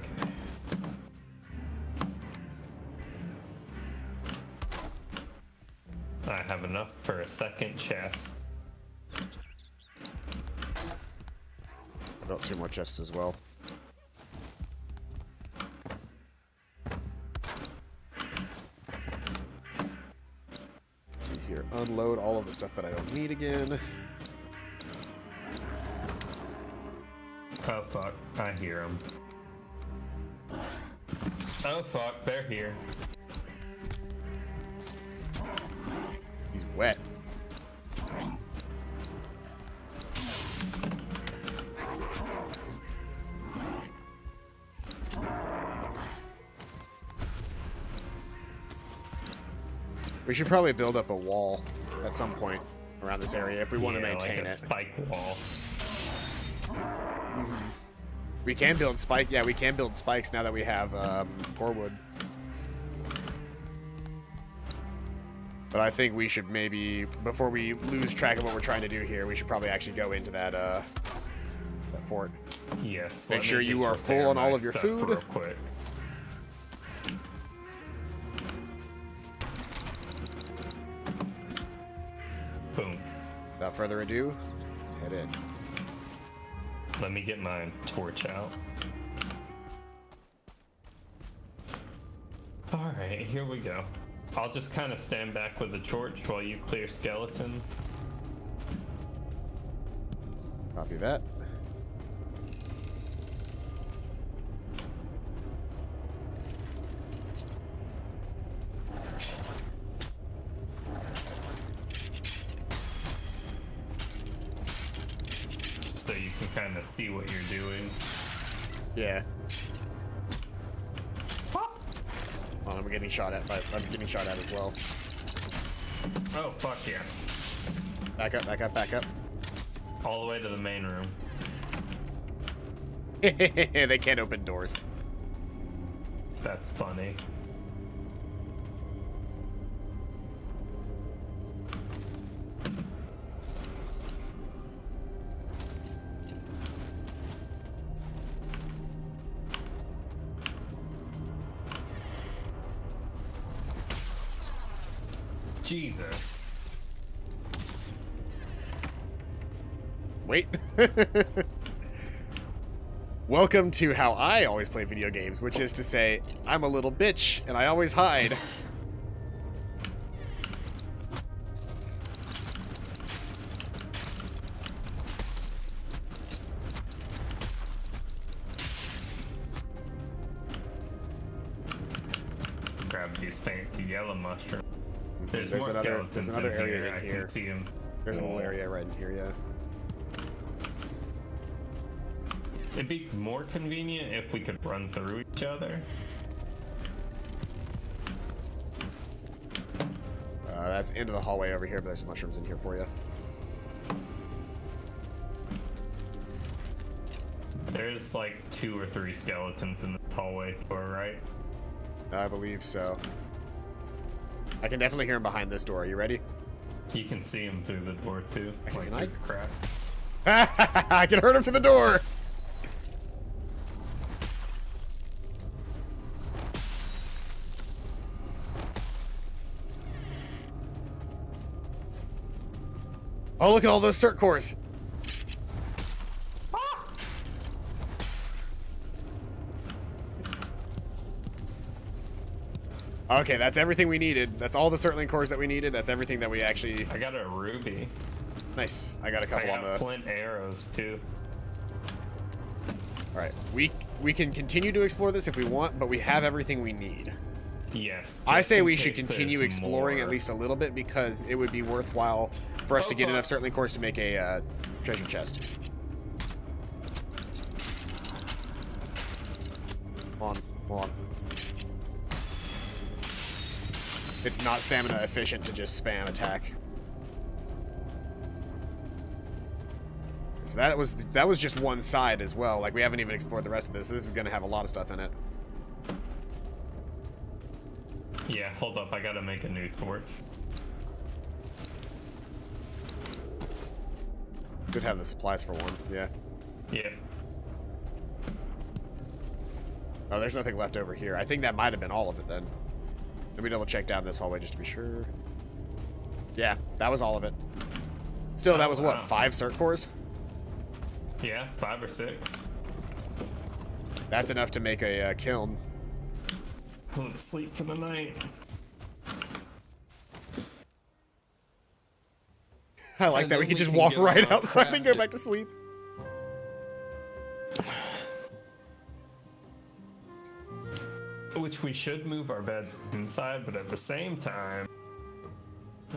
I have enough for a second chest. I built 2 more chests as well. Let's see here. Unload all of the stuff that I don't need again. Oh fuck, I hear them. Oh fuck, they're here. He's wet. We should probably build up a wall at some point around this area if we want to maintain like a it. spike wall. We can build spike. Yeah, we can build spikes now that we have core wood. But I think we should maybe, before we lose track of what we're trying to do here, we should probably actually go into that that fort. Yes. Make let me sure you just are repair full on my all of your stuff food. real quick. Boom. Without further ado, let's head in. Let me get my torch out. Alright, here we go. I'll just kind of stand back with the torch while you clear skeleton. Copy that. So you can kind of see what you're doing. Yeah. Well, I'm getting shot at, but I'm getting shot at as well. Oh, fuck yeah. Back up, back up, back up. All the way to the main room. They can't open doors. That's funny. Jesus. Wait. Welcome to how I always play video games, which is to say, I'm a little bitch, and I always hide. Grab these fancy yellow mushrooms. There's more another skeletons area in here. in I here. can see them. There's a little area right in here, yeah. It'd be more convenient if we could run through each other. That's into the hallway over here, but there's some mushrooms in here for you. There's like 2 or 3 skeletons in this hallway to our right. I believe so. I can definitely hear him behind this door. Are you ready? You can see him through the door too. Actually, Like can through the crack. I can hurt him through the door! Oh, look at all those cert cores! Okay, that's everything we needed. That's all the Certling cores that we needed. That's everything that we actually... I got a ruby. Nice. I got a I couple on got the... flint arrows too. Alright, we can continue to explore this if we want, but we have everything we need. Yes. I just say in we should case continue there's exploring more. at least a little bit because it would be worthwhile for us to get enough Certling cores to make a treasure chest. Come on, come on. It's not stamina efficient to just spam attack. So that was just one side as well. Like we haven't even explored the rest of this. This is gonna have a lot of stuff in it. Yeah, hold up. I gotta make a new torch. Could have the supplies for one. Yeah. Yeah. Oh, there's nothing left over here. I think that might have been all of it then. Let me double check down this hallway just to be sure. Yeah, that was all of it. Still, that was what, 5 cert cores? Yeah, 5 or 6. That's enough to make a kiln. Let's sleep for the night. I like And that we then can just can walk go right out outside and go craft back to sleep. Which we should move our beds inside, but at the same time,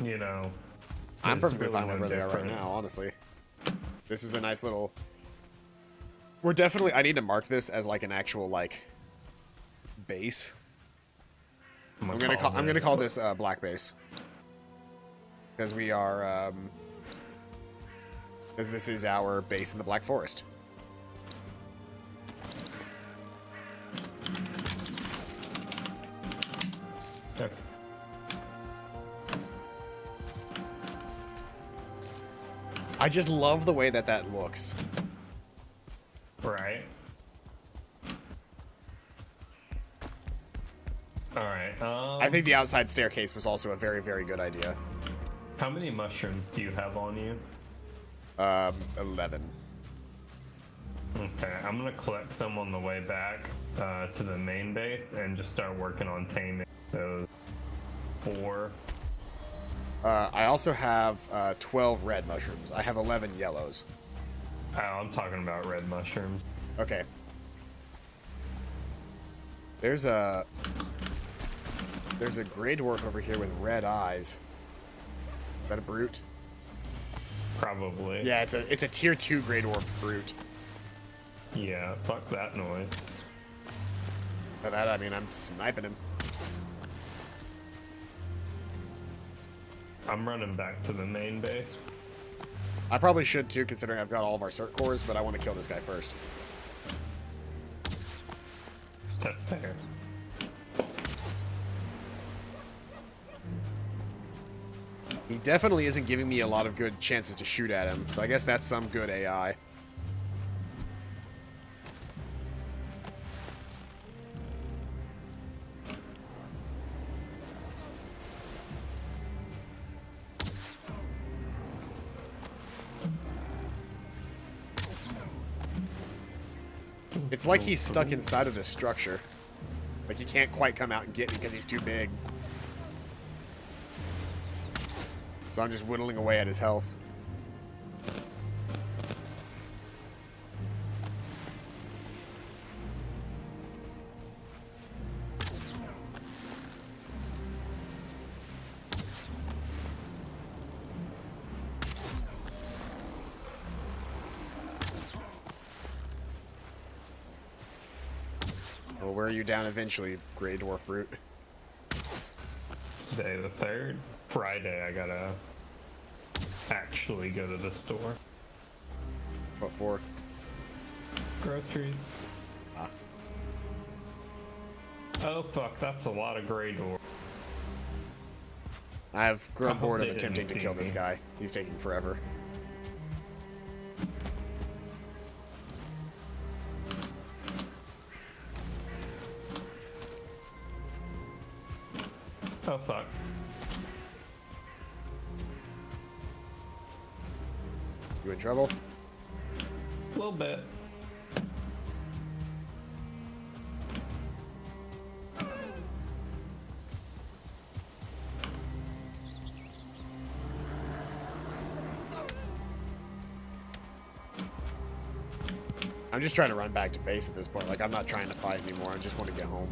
you know. I'm there's perfectly really fine with no where they are right difference. now, honestly. This is a nice little... We're definitely... I need to mark this as like an actual, like, base. I'm gonna call this black base. Because we are, because this is our base in the Black Forest. Okay. I just love the way that that looks. Right. Alright, I think the outside staircase was also a very, very good idea. How many mushrooms do you have on you? 11. Okay, I'm gonna collect some on the way back to the main base and just start working on taming those 4. I also have 12 red mushrooms. I have 11 yellows. Oh, I'm talking about red mushrooms. Okay. There's a gray dwarf over here with red eyes. Is that a brute? Probably. Yeah, it's a tier 2 gray dwarf brute. Yeah, fuck that noise. By that I mean I'm sniping him. I'm running back to the main base. I probably should too, considering I've got all of our cert cores, but I want to kill this guy first. That's fair. He definitely isn't giving me a lot of good chances to shoot at him, so I guess that's some good AI. It's like he's stuck inside of this structure. Like he can't quite come out and get me because he's too big. So I'm just whittling away at his health. Well, where are you down eventually, Grey Dwarf Brute? Today the 3rd. Friday I gotta actually go to the store. What for? Groceries. Ah. Oh fuck, that's a lot of gray door. I've I grown hope bored they of didn't attempting to see kill this me. guy. He's taking forever. Oh fuck. You in trouble? A little bit. I'm just trying to run back to base at this point. Like, I'm not trying to fight anymore. I just want to get home.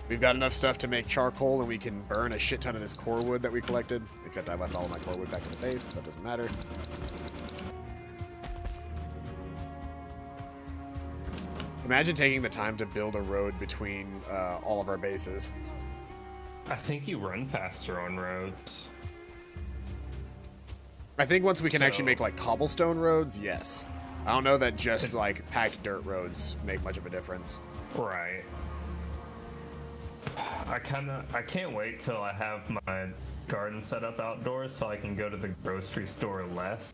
We've got enough stuff to make charcoal, and we can burn a shit ton of this core wood that we collected. Except I left all of my core wood back in the base, but that doesn't matter. Imagine taking the time to build a road between all of our bases. I think you run faster on roads. I think once we can So- actually make, like, cobblestone roads, yes. I don't know that just, like, packed dirt roads make much of a difference. Right. I can't wait till I have my garden set up outdoors so I can go to the grocery store less.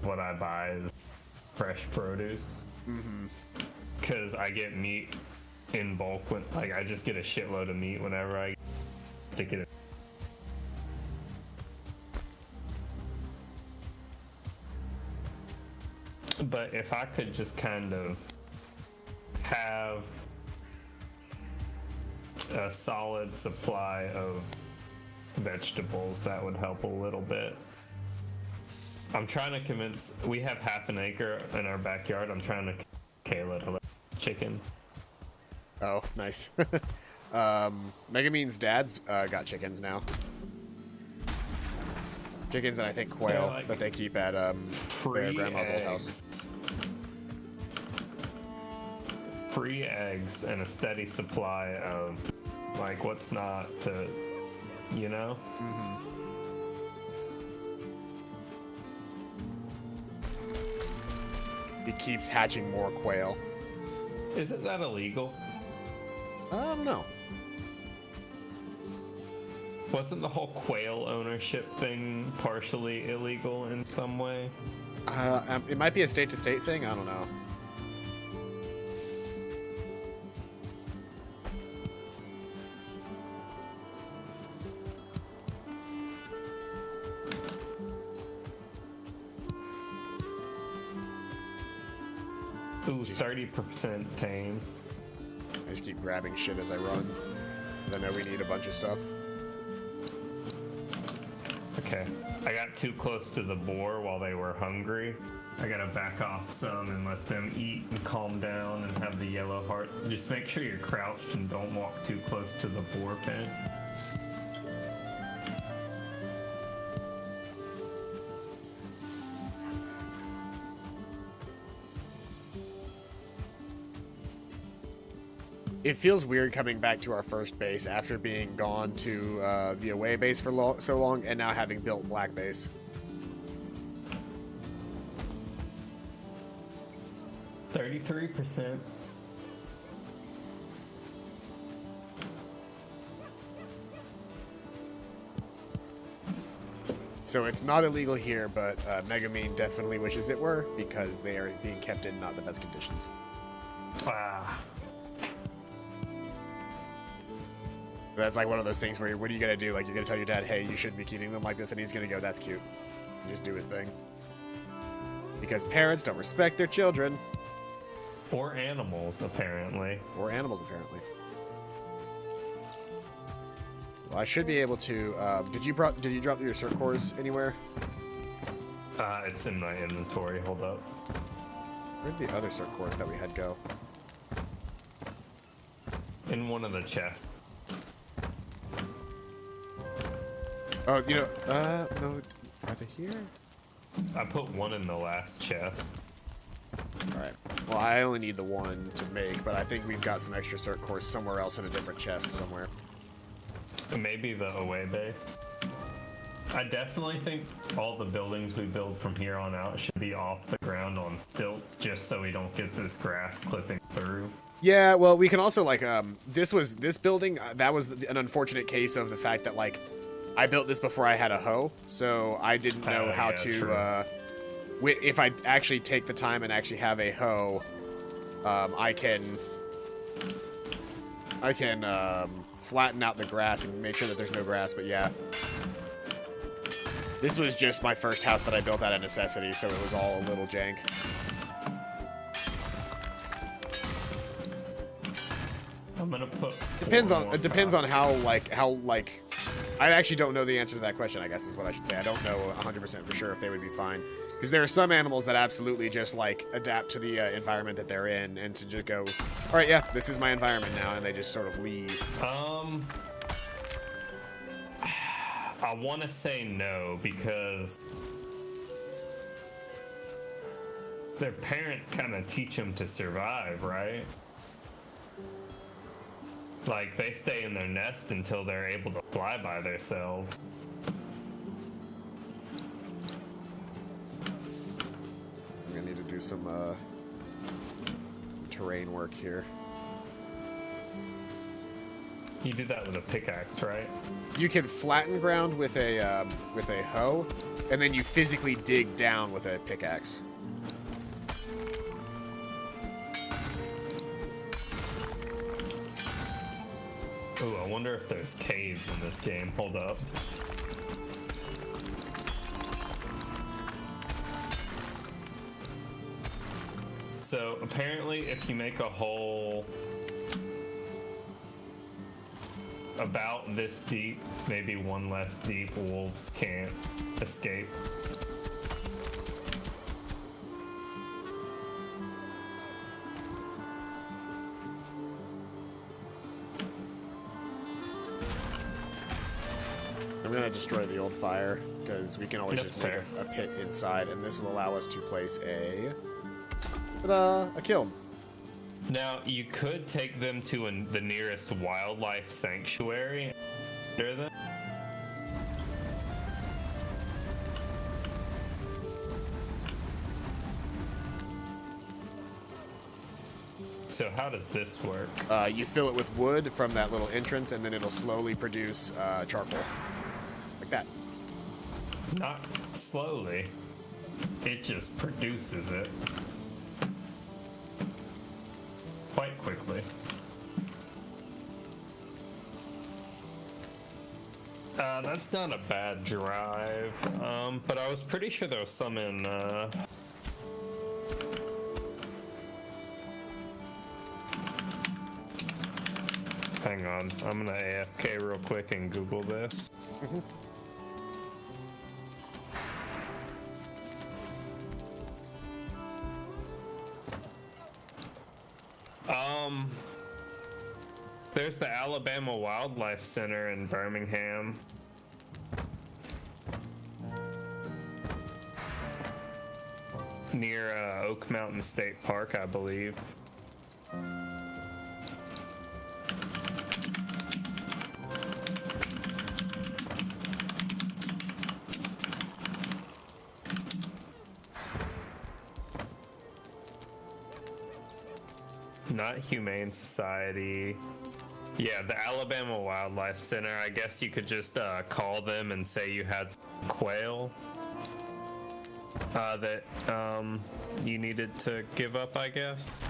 What I buy is fresh produce. Mm-hmm. Cause I get meat in bulk when, like, I just get a shitload of meat whenever I stick it in. But if I could just kind of have a solid supply of vegetables, that would help a little bit. I'm trying to convince, we have half an acre in our backyard. I'm trying to Kayla to let chicken. Oh, nice. Megamean's dad's got chickens now. Chickens and I think quail like that they keep at their grandma's old house. Free eggs and a steady supply of, like, what's not to, you know? He keeps hatching more quail. Isn't that illegal? I don't know. Wasn't the whole quail ownership thing partially illegal in some way? It might be a state-to-state thing. I don't know. Ooh, 30% tame. I just keep grabbing shit as I run, because I know we need a bunch of stuff. Okay, I got too close to the boar while they were hungry. I gotta back off some and let them eat and calm down and have the yellow heart. Just make sure you're crouched and don't walk too close to the boar pen. It feels weird coming back to our first base after being gone to the away base for so long and now having built Black Base. %. So it's not illegal here, but Megamine definitely wishes it were, because they are being kept in not the best conditions. Ah. That's like one of those things where what are you gonna do? Like, you're gonna tell your dad, hey, you shouldn't be keeping them like this, and he's gonna go, that's cute. And just do his thing. Because parents don't respect their children. Or animals, apparently. Or animals, apparently. Well, I should be able to. Did you drop your cert cores anywhere? It's in my inventory. Hold up. Where'd the other cert cores that we had go? In one of the chests. Oh, you know, no, are they here? I put one in the last chest. Alright. Well, I only need the one to make, but I think we've got some extra cert cores somewhere else in a different chest somewhere. Maybe the away base. I definitely think all the buildings we build from here on out should be off the ground on stilts, just so we don't get this grass clipping through. Yeah, well, we can also, like, this building, that was an unfortunate case of the fact that, like, I built this before I had a hoe, so I didn't know how to, if I actually take the time and actually have a hoe, I can flatten out the grass and make sure that there's no grass, but yeah. This was just my first house that I built out of necessity, so it was all a little jank. I'm gonna put. It depends on how I actually don't know the answer to that question, I guess is what I should say. I don't know 100% for sure if they would be fine. Because there are some animals that absolutely just, like, adapt to the environment that they're in and to just go, all right, yeah, this is my environment now, and they just sort of leave. I want to say no, because their parents kind of teach them to survive, right? Like, they stay in their nest until they're able to fly by themselves. I'm gonna need to do some terrain work here. You do that with a pickaxe, right? You can flatten ground with a hoe, and then you physically dig down with a pickaxe. Ooh, I wonder if there's caves in this game. Hold up. So apparently if you make a hole about this deep, maybe one less deep, wolves can't escape. I'm gonna destroy the old fire, because we can always just make a pit inside, and this will allow us to place a kiln. Now, you could take them to the nearest wildlife sanctuary. So how does this work? You fill it with wood from that little entrance, and then it'll slowly produce charcoal. Like that. Not slowly. It just produces it. Quite quickly. That's not a bad drive, but I was pretty sure there was some in, Hang on, I'm gonna AFK real quick and Google this. There's the Alabama Wildlife Center in Birmingham. Near Oak Mountain State Park, I believe. Not Humane Society. Yeah, the Alabama Wildlife Center. I guess you could just call them and say you had some quail that you needed to give up, I guess.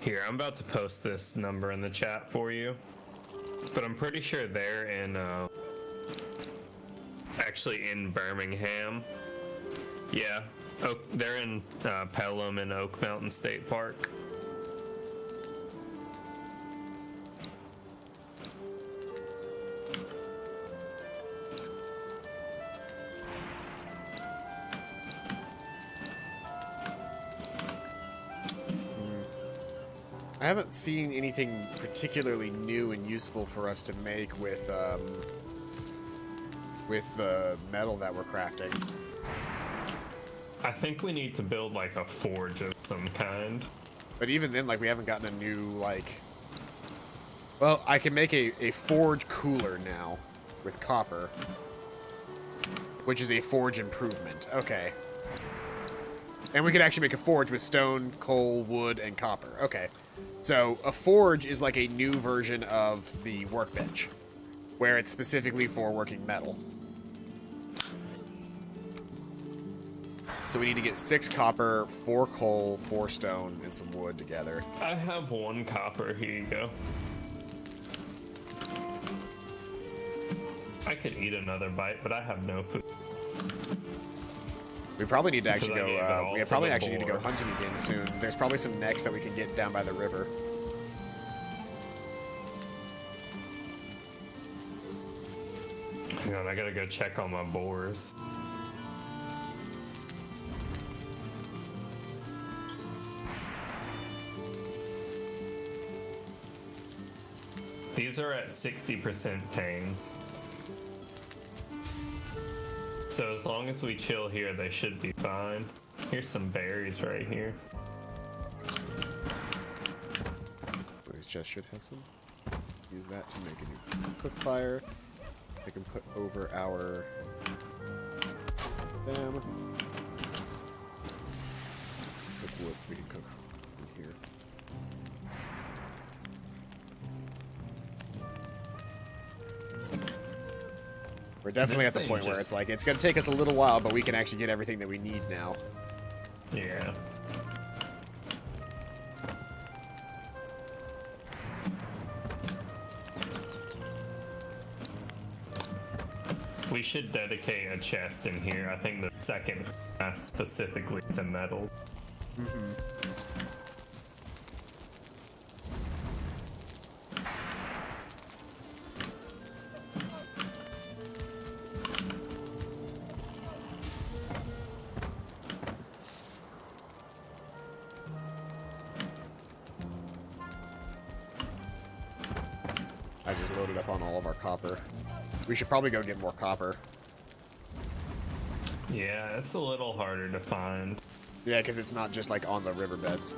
Here, I'm about to post this number in the chat for you, but I'm pretty sure they're in actually in Birmingham. Yeah, they're in Pelham and Oak Mountain State Park. I haven't seen anything particularly new and useful for us to make with the metal that we're crafting. I think we need to build like a forge of some kind. But even then, like, we haven't gotten a new, like... Well, I can make a forge cooler now with copper, which is a forge improvement. Okay. And we could actually make a forge with stone, coal, wood, and copper. Okay. So a forge is like a new version of the workbench, where it's specifically for working metal. So we need to get 6 copper, 4 coal, 4 stone, and some wood together. I have 1 copper. Here you go. I could eat another bite, but I have no food. We probably need to actually Because I gave it go. all We to probably the actually need to go boar. hunting again soon. There's probably some necks that we can get down by the river. Hang on, I gotta go check on my boars. These are at 60% tame. So as long as we chill here, they should be fine. Here's some berries right here. These chests should have some. Use that to make a new cook fire. I can put over our them. Cook wood. We can cook in here. We're definitely This at the thing point where just- it's like, it's going to take us a little while, but we can actually get everything that we need now. Yeah. We should dedicate a chest in here. I think the second specifically to metal. I just loaded up on all of our copper. We should probably go get more copper. Yeah, it's a little harder to find. Yeah, because it's not just like on the riverbeds.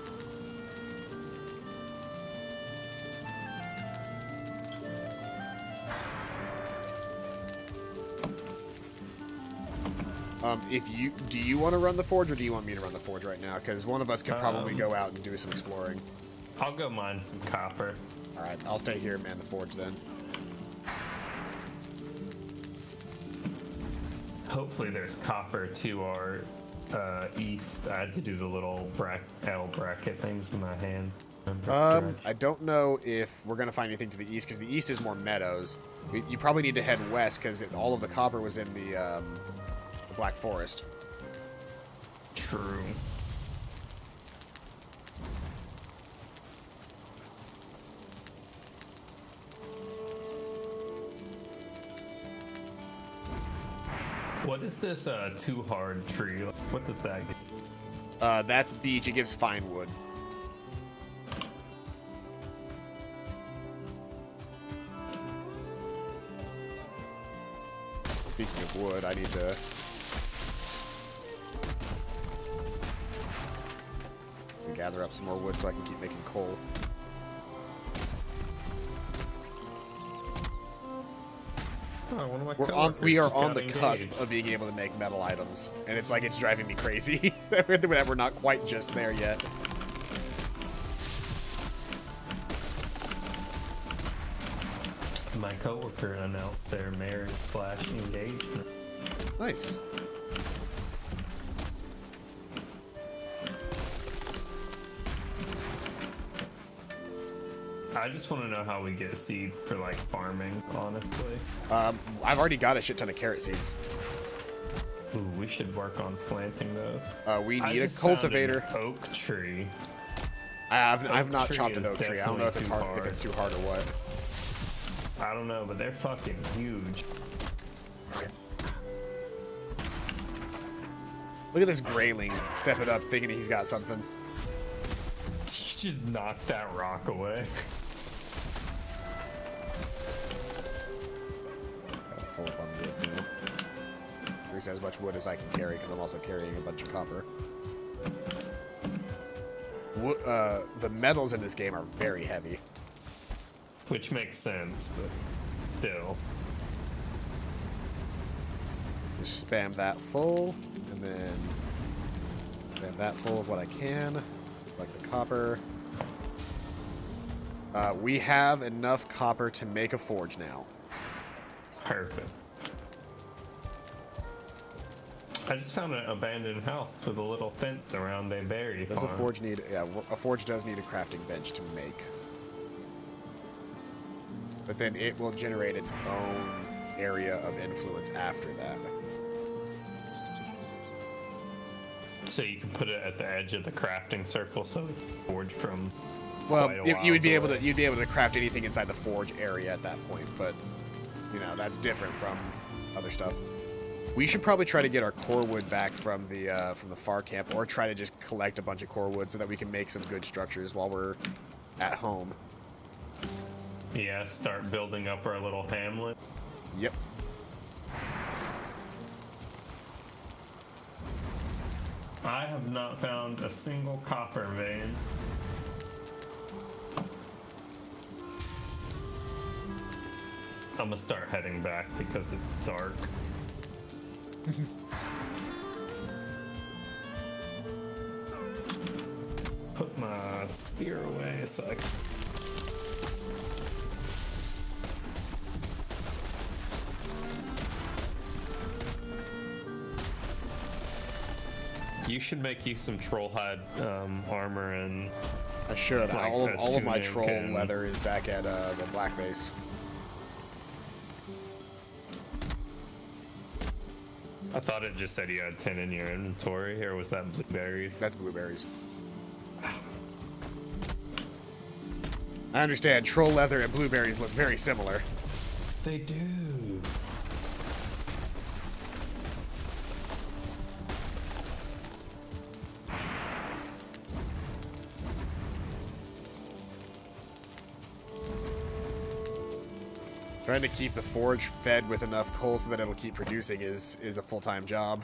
Do you want to run the forge, or do you want me to run the forge right now? Because one of us could probably go out and do some exploring. I'll go mine some copper. All right, I'll stay here and man the forge then. Hopefully there's copper to our east. I had to do the little L bracket things with my hands. I don't know if we're gonna find anything to the east, because the east is more meadows. You probably need to head west, because all of the copper was in the Black Forest. True. What is this too hard tree? What does that get? That's beech. It gives fine wood. Speaking of wood, I need to... gather up some more wood so I can keep making coal. Oh, one of my We are coworkers on just the got cusp engaged. of being able to make metal items, and it's like it's driving me crazy that we're not quite just there yet. My coworker announced their marriage/engagement. Nice. I just want to know how we get seeds for like farming, honestly. I've already got a shit ton of carrot seeds. Ooh, we should work on planting those. We I need a just found cultivator. an oak tree. I've not tree chopped an is oak tree. I don't know if it's definitely hard, too if it's too hard or what. I don't know, but they're fucking huge. Look at this grayling stepping up, thinking he's got something. You just knocked that rock away. Gotta full up on wood now. There's as much wood as I can carry because I'm also carrying a bunch of copper. The metals in this game are very heavy. Which makes sense, but still. Just spam that full, and then spam that full of what I can, like the copper. We have enough copper to make a forge now. Perfect. I just found an abandoned house with a little fence around a berry Does a farm. forge need? Yeah, a forge does need a crafting bench to make. But then it will generate its own area of influence after that. So you can put it at the edge of the crafting circle, so it's forged from. Well, quite a you would be whiles able to away. you'd be able to craft anything inside the forge area at that point, but you know that's different from other stuff. We should probably try to get our core wood back from the far camp, or try to just collect a bunch of core wood so that we can make some good structures while we're at home. Yeah, start building up our little hamlet. Yep. I have not found a single copper vein. I'm gonna start heading back because it's dark. Put my spear away so I can. You should make you some troll hide armor and I should. Like all of my tunic troll and- leather is back at the black base. I thought it just said you had 10 in your inventory, or was that blueberries? That's blueberries. I understand. Troll leather and blueberries look very similar. They do. Trying to keep the forge fed with enough coal so that it'll keep producing is a full-time job.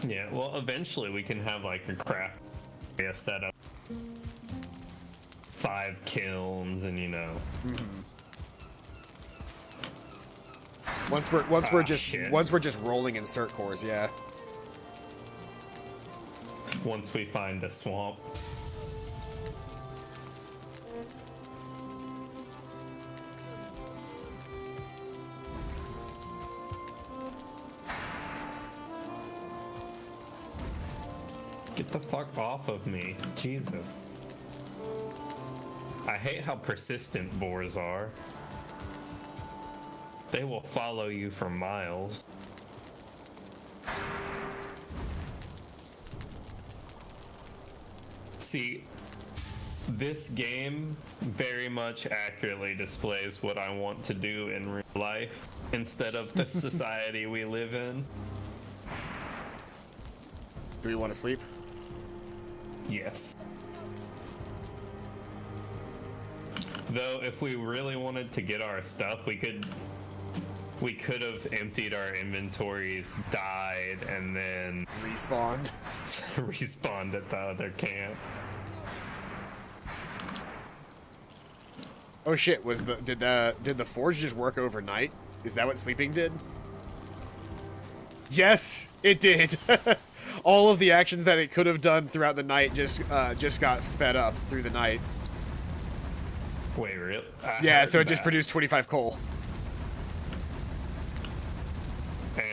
Yeah, well, eventually we can have like a craft area set up. 5 kilns and Once we're just shit. rolling in cert cores, yeah. once we find a swamp. Get the fuck off of me. Jesus. I hate how persistent boars are. They will follow you for miles. See, This game very much accurately displays what I want to do in real life instead of the society we live in. Do we want to sleep? Yes. Though, if we really wanted to get our stuff, we could have emptied our inventories, died, and then Respawned. respawned at the other camp. Oh shit! Did the forge just work overnight? Is that what sleeping did? Yes, it did. All of the actions that it could have done throughout the night just got sped up through the night. Wait, really? Yeah, so it just produced 25 coal.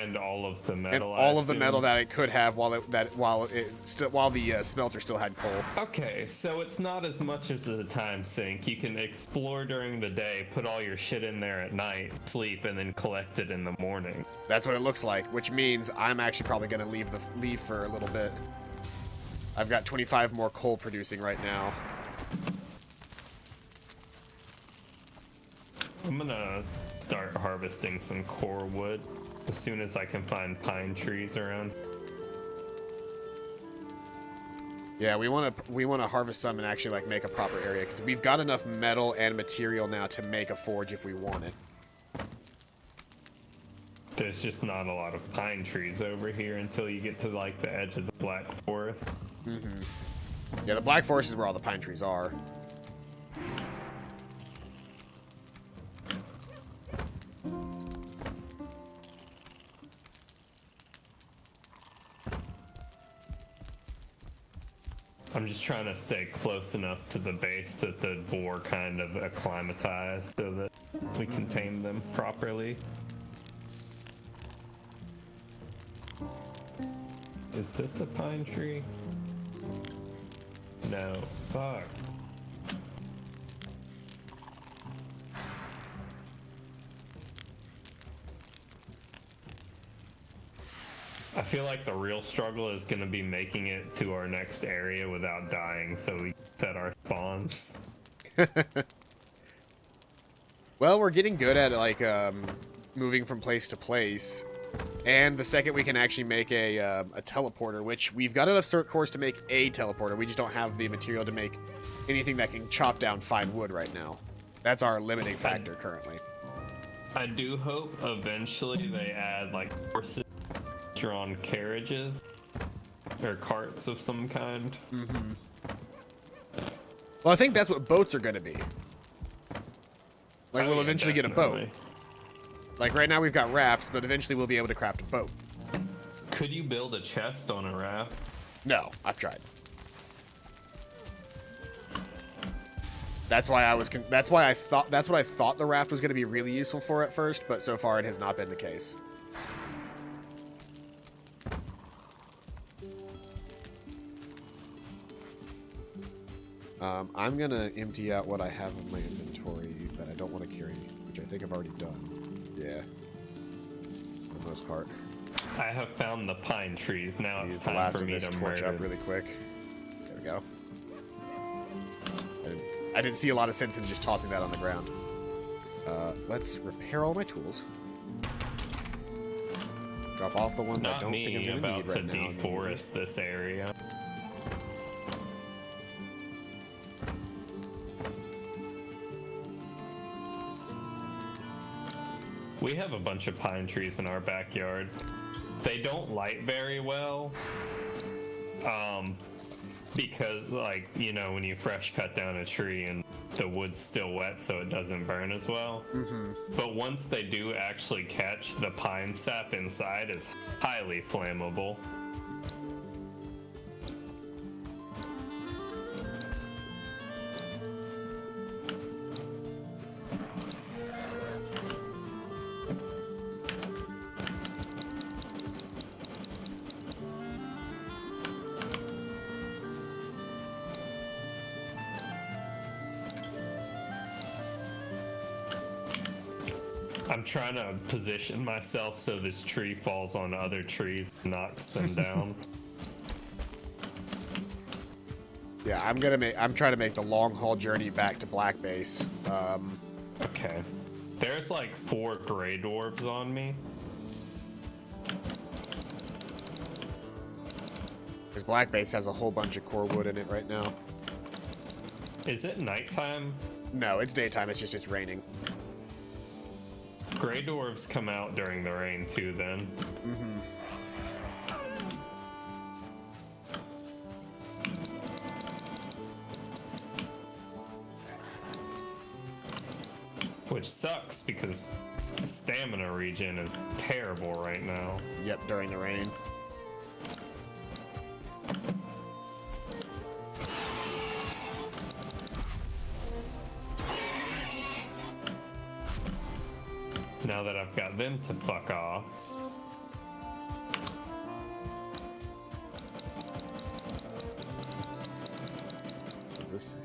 And all of the metal. And all of the metal that it could have while the smelter still had coal. Okay, so it's not as much as a time sink. You can explore during the day, put all your shit in there at night, sleep, and then collect it in the morning. That's what it looks like, which means I'm actually probably gonna leave for a little bit. I've got 25 more coal producing right now. I'm gonna start harvesting some core wood as soon as I can find pine trees around. Yeah, we want to harvest some and actually like make a proper area because we've got enough metal and material now to make a forge if we want it. There's just not a lot of pine trees over here until you get to like the edge of the Black Forest. Mm-hmm. Yeah, the Black Forest is where all the pine trees are. I'm just trying to stay close enough to the base that the boar kind of acclimatize so that we can tame them properly. Is this a pine tree? No. Fuck. I feel like the real struggle is going to be making it to our next area without dying so we set our spawns. Well, we're getting good at like moving from place to place. And the second we can actually make a teleporter, which we've got enough cert cores to make a teleporter, we just don't have the material to make anything that can chop down fine wood right now. That's our limiting factor currently. I do hope eventually they add like horse-drawn carriages or carts of some kind. Mm-hmm. Well, I think that's what boats are going to be. Like, we'll eventually get a boat. Like, right now we've got rafts, but eventually we'll be able to craft a boat. Could you build a chest on a raft? No, I've tried. That's why I thought the raft was going to be really useful for at first, but so far it has not been the case. I'm gonna empty out what I have in my inventory that I don't want to carry, which I think I've already done. Yeah, for the most part. I have found the pine trees. Now it's Use the time last for of me this to torch murder. up really quick. There we go. I didn't see a lot of sense in just tossing that on the ground. Let's repair all my tools. Drop off the ones I Not don't think I'm me gonna about need to right now. deforest this area. We have a bunch of pine trees in our backyard. They don't light very well. Because, like, you know, when you fresh cut down a tree and the wood's still wet so it doesn't burn as well. Mm-hmm. But once they do actually catch, the pine sap inside is highly flammable. I'm trying to position myself so this tree falls on other trees and knocks them down. Yeah, I'm trying to make the long haul journey back to Black Base. Okay. There's like 4 gray dwarves on me. Because Black Base has a whole bunch of core wood in it right now. Is it nighttime? No, it's daytime. It's just it's raining. Gray dwarves come out during the rain too, then. Mm-hmm. Which sucks because the stamina regen is terrible right now. Yep, during the rain. Now that I've got them to fuck off. What does this say?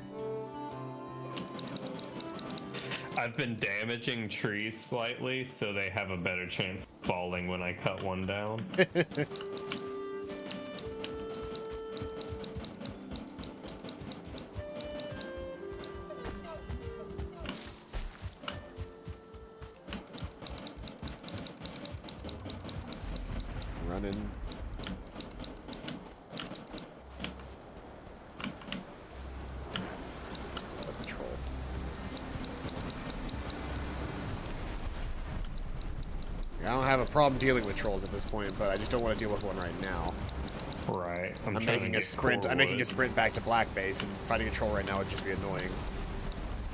I've been damaging trees slightly so they have a better chance of falling when I cut one down. Running. That's a troll. I don't have a problem dealing with trolls at this point, but I just don't want to deal with one right now. Right. I'm trying to making a get sprint. I'm making a wood. sprint back to Black Base, and fighting a troll right now would just be annoying.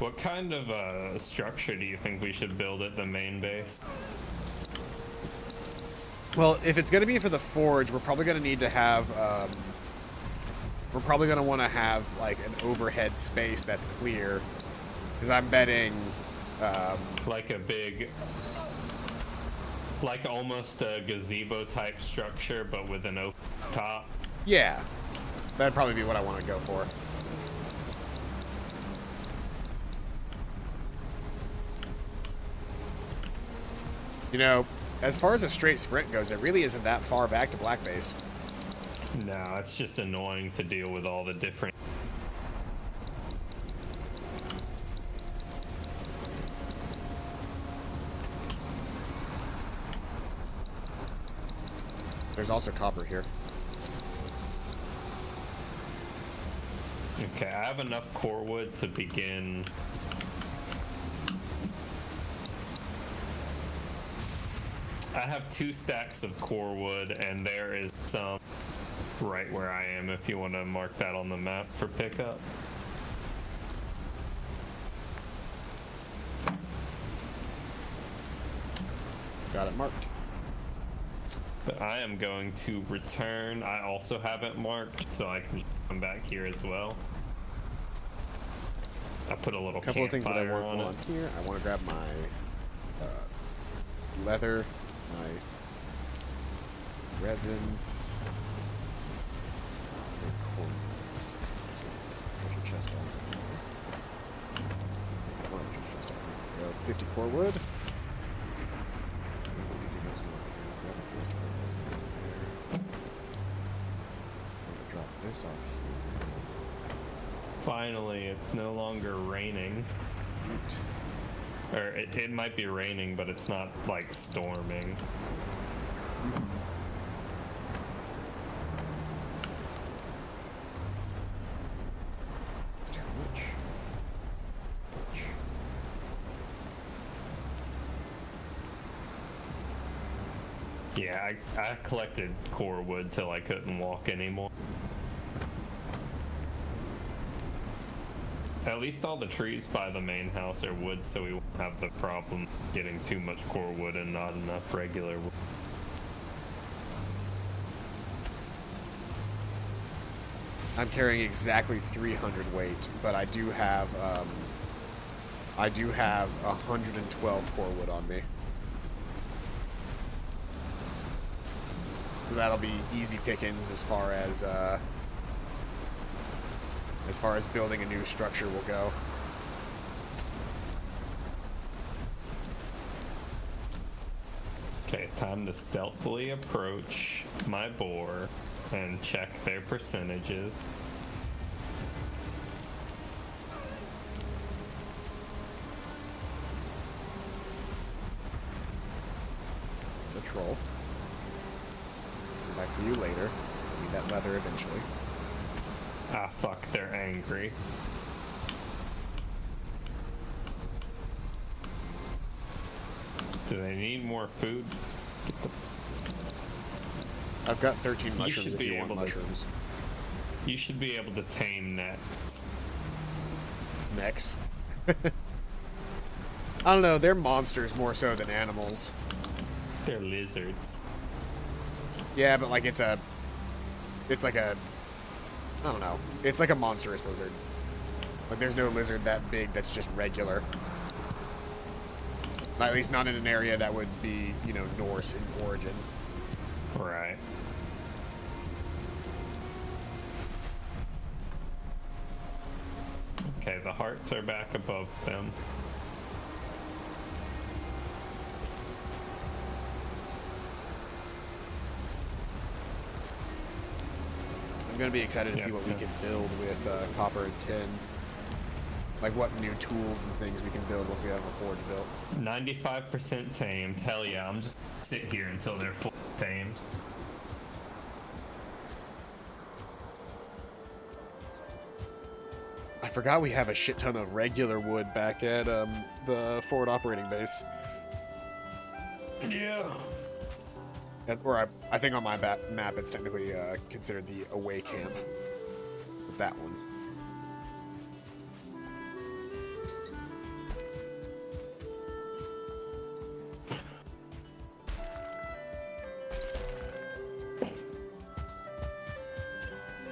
What kind of structure do you think we should build at the main base? Well, if it's going to be for the forge, we're probably going to need to have, we're probably going to want to have, like, an overhead space that's clear. Because I'm betting, Like a big, like almost a gazebo type structure, but with an open top. yeah, that'd probably be what I want to go for. You know, as far as a straight sprint goes, it really isn't that far back to Black Base. No, it's just annoying to deal with all the different. There's also copper here. Okay, I have enough core wood to begin. I have 2 stacks of core wood, and there is some right where I am if you want to mark that on the map for pickup. Got it marked. But I am going to return. I also have it marked, so I can come back here as well. I put a little A couple of things that I campfire want on on it. here. I want to grab my leather, my resin, my corn. Treasure chest on. Oh, treasure chest on. 50 core wood. Anything else more? Grab a first core wood. I'm gonna drop this off here. Finally, it's no longer raining. Neat. Or it might be raining, but it's not like storming. It's too much. Yeah, I collected core wood till I couldn't walk anymore. At least all the trees by the main house are wood, so we won't have the problem getting too much core wood and not enough regular wood. I'm carrying exactly 300 weight, but I do have 112 core wood on me. So that'll be easy pickings as far as building a new structure will go. Okay, time to stealthily approach my boar and check their percentages. troll. Come back for you later. Need that leather eventually. Ah, fuck, they're angry. Do they need more food? I've got 13 mushrooms should if be you want able to- mushrooms. You should be able to tame nets. Mechs. I don't know, they're monsters more so than animals. They're lizards. Yeah, but like it's like a, I don't know. It's like a monstrous lizard. Like there's no lizard that big that's just regular. At least not in an area that would be, you know, Norse in origin. Right. Okay, the hearts are back above them. I'm gonna be excited to see Yeah, what we yeah. can build with copper and tin. Like what new tools and things we can build once we have a forge built. 95% tamed. Hell yeah, I'm just gonna sit here until they're full tamed. I forgot we have a shit ton of regular wood back at the forward operating base. Yeah. Or I think on my map it's technically considered the away camp. That one.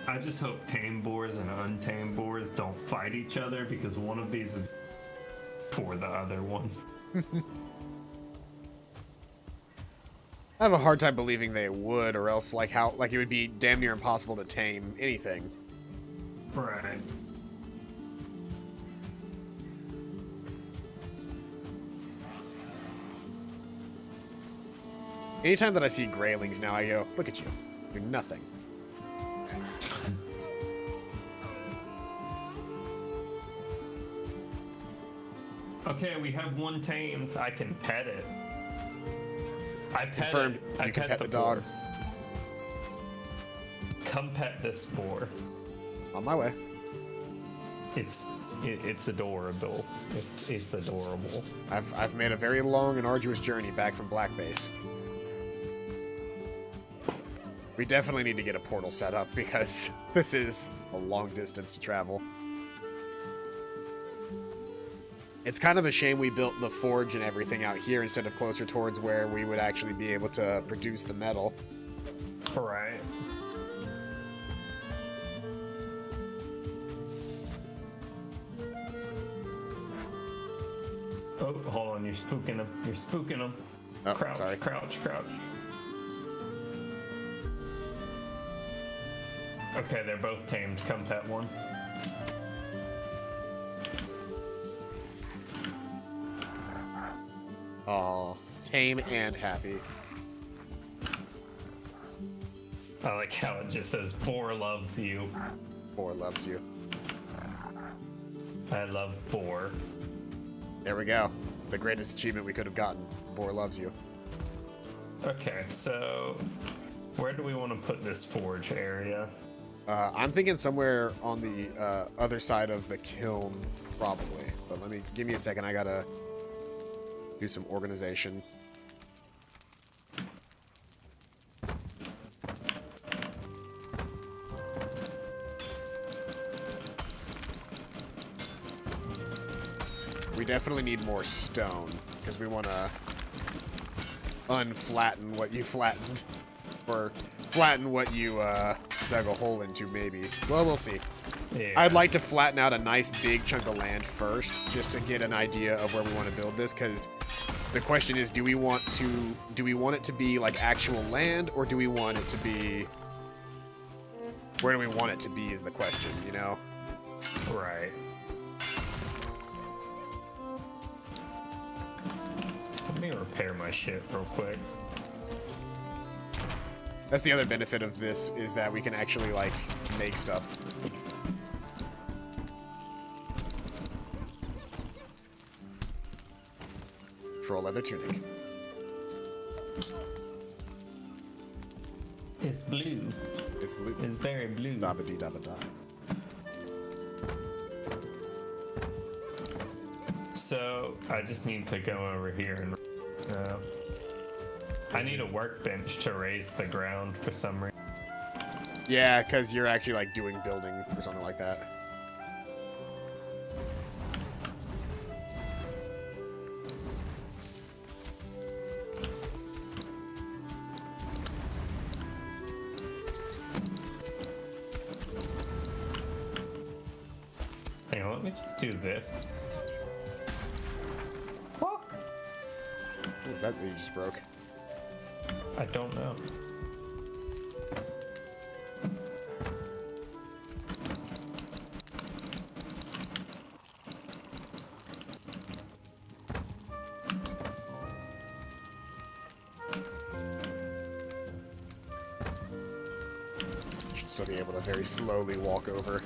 I just hope tame boars and untamed boars don't fight each other because one of these is for the other one. I have a hard time believing they would, or else like it would be damn near impossible to tame anything. Right. Anytime that I see graylings now, I go, look at you. You're nothing. Okay, we have one tamed. I can pet it. I pet Confirmed. it. I You can pet the boar. dog. Come pet this boar. On my way. It's adorable. It's adorable. I've made a very long and arduous journey back from Black Base. We definitely need to get a portal set up because this is a long distance to travel. It's kind of a shame we built the forge and everything out here instead of closer towards where we would actually be able to produce the metal. Right. Oh, hold on, you're spooking them. You're spooking them. Oh, Crouch, sorry. crouch, crouch. Okay, they're both tamed. Come pet one. Aw, tame and happy. I like how it just says, Boar loves you. Boar loves you. I love Boar. There we go. The greatest achievement we could have gotten. Boar loves you. Okay, so where do we want to put this forge area? I'm thinking somewhere on the other side of the kiln, probably. But give me a second. I gotta do some organization. We definitely need more stone because we want to unflatten what you flattened, or flatten what you dug a hole into, maybe. Well, we'll see. Yeah. I'd like to flatten out a nice big chunk of land first, just to get an idea of where we want to build this, because the question is, do we want it to be like actual land, or do we want it to be, where do we want it to be is the question, you know? Right. Let me repair my shit real quick. That's the other benefit of this, is that we can actually, like, make stuff. Troll leather tunic. It's blue. It's blue. It's very blue. Dabba dee dabba da. So I just need to go over here and I need a workbench to raise the ground for some reason. Yeah, because you're actually like doing building or something like that. Hang on, let me just do this. What was that you just broke? I don't know. Should still be able to very slowly walk over.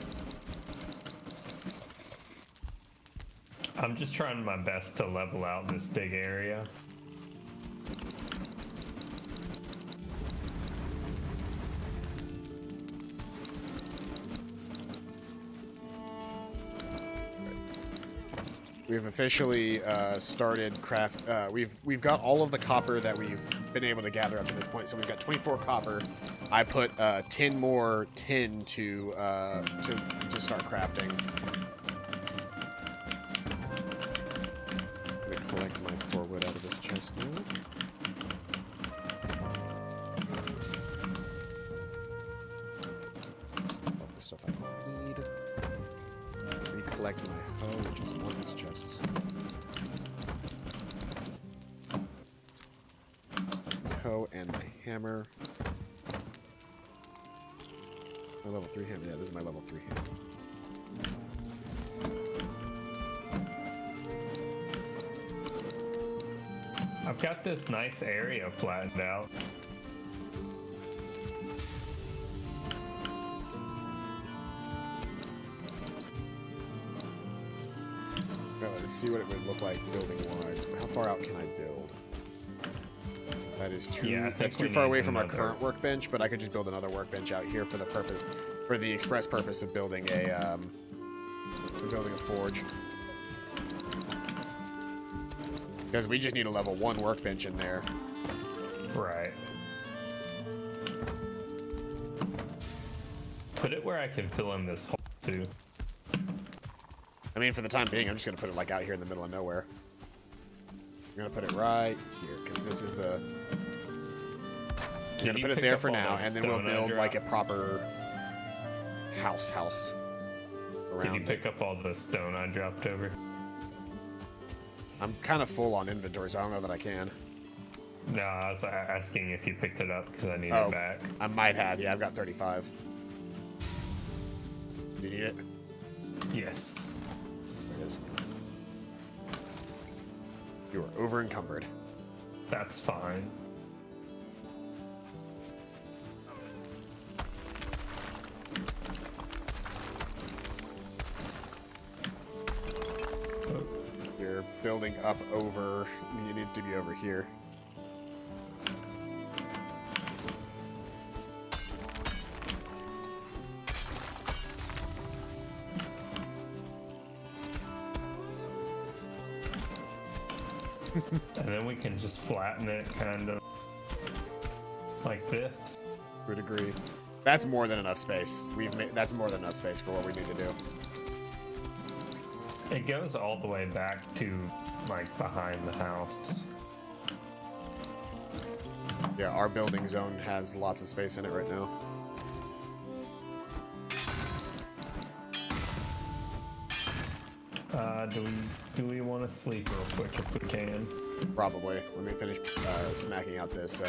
I'm just trying my best to level out this big area. We've officially started craft. We've got all of the copper that we've been able to gather up to this point. So we've got 24 copper. I put 10 more tin to start crafting. I'm gonna collect my 4 wood out of this chest now. All the stuff I need. Recollect my hoe, which is in one of these chests. My hoe and my hammer. My level 3 hammer. Yeah, this is my level 3 hammer. I've got this nice area flattened out. Let's see what it would look like building-wise. How far out can I build? That is too. Yeah, that's too far away from our current workbench, but I could just build another workbench out here for the purpose, for the express purpose of building a forge. Because we just need a level 1 workbench in there. Right. Put it where I can fill in this hole too. I mean, for the time being, I'm just gonna put it like out here in the middle of nowhere. I'm gonna put it right here, because this is the... I'm gonna put it there for now, and then we'll build like a proper house around. Did you pick up all the stone I dropped over? I'm kind of full on inventory, so I don't know that I can. No, I was asking if you picked it up because I need it back. I might have. Yeah, I've got 35. Do you need it? Yes. There it is. You are over encumbered. That's fine. You're building up over. It needs to be over here. And then we can just flatten it kind of like this. To a degree. That's more than enough space. That's more than enough space for what we need to do. It goes all the way back to like behind the house. Yeah, our building zone has lots of space in it right now. Do we want to sleep real quick if we can? Probably. Let me finish smacking out this.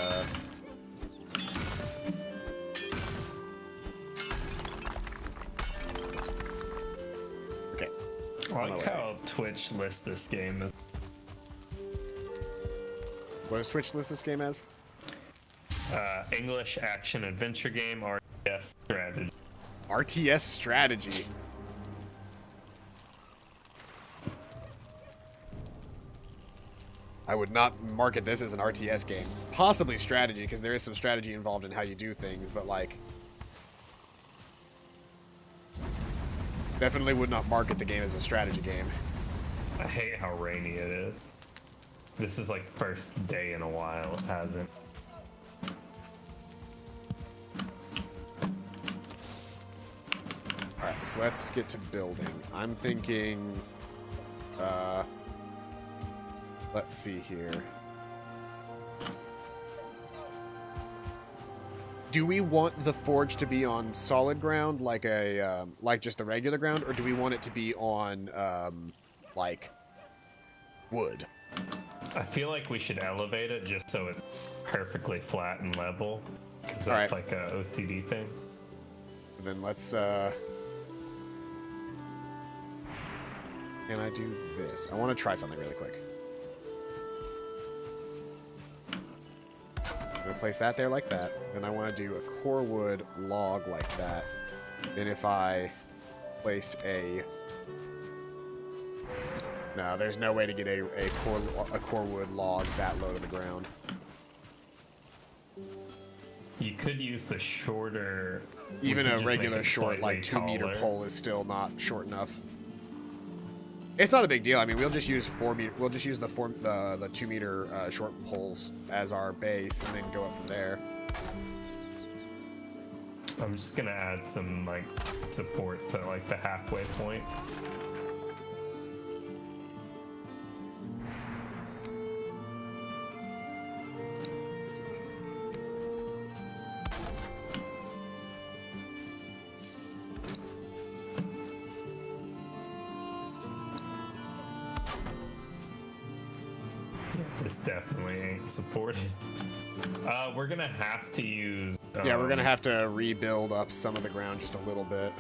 Okay. I like how Twitch lists this game as. What does Twitch list this game as? English action adventure game RTS strategy. RTS strategy. I would not market this as an RTS game. Possibly strategy, because there is some strategy involved in how you do things, but like... Definitely would not market the game as a strategy game. I hate how rainy it is. This is like first day in a while it hasn't. Alright, so let's get to building. I'm thinking... let's see here. Do we want the forge to be on solid ground, like a like just the regular ground, or do we want it to be on like wood? I feel like we should elevate it just so it's perfectly flat and level, because that's like a OCD thing. And then let's can I do this? I want to try something really quick. I'm gonna place that there like that. Then I want to do a core wood log like that. Then if I place a... No, there's no way to get a core wood log that low to the ground. You could use the shorter... Even a regular short, like 2-meter pole is still not short enough. It's not a big deal. I mean, we'll just use 4-meter. We'll just use the 2-meter short poles as our base, and then go up from there. I'm just gonna add some like supports at like the halfway point. This definitely ain't supported. We're gonna have to use... yeah, we're gonna have to rebuild up some of the ground just a little bit.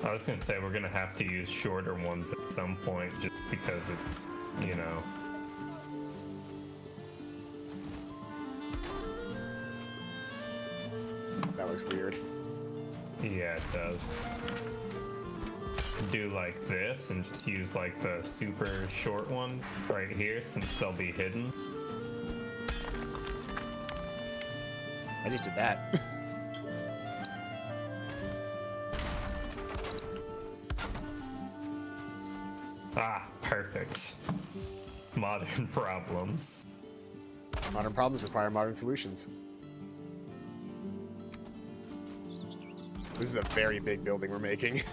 I was gonna say we're gonna have to use shorter ones at some point just because it's, you know... That looks weird. Yeah, it does. Do like this and just use like the super short one right here since they'll be hidden. I just did that. Ah, perfect. Modern problems. Modern problems require modern solutions. This is a very big building we're making.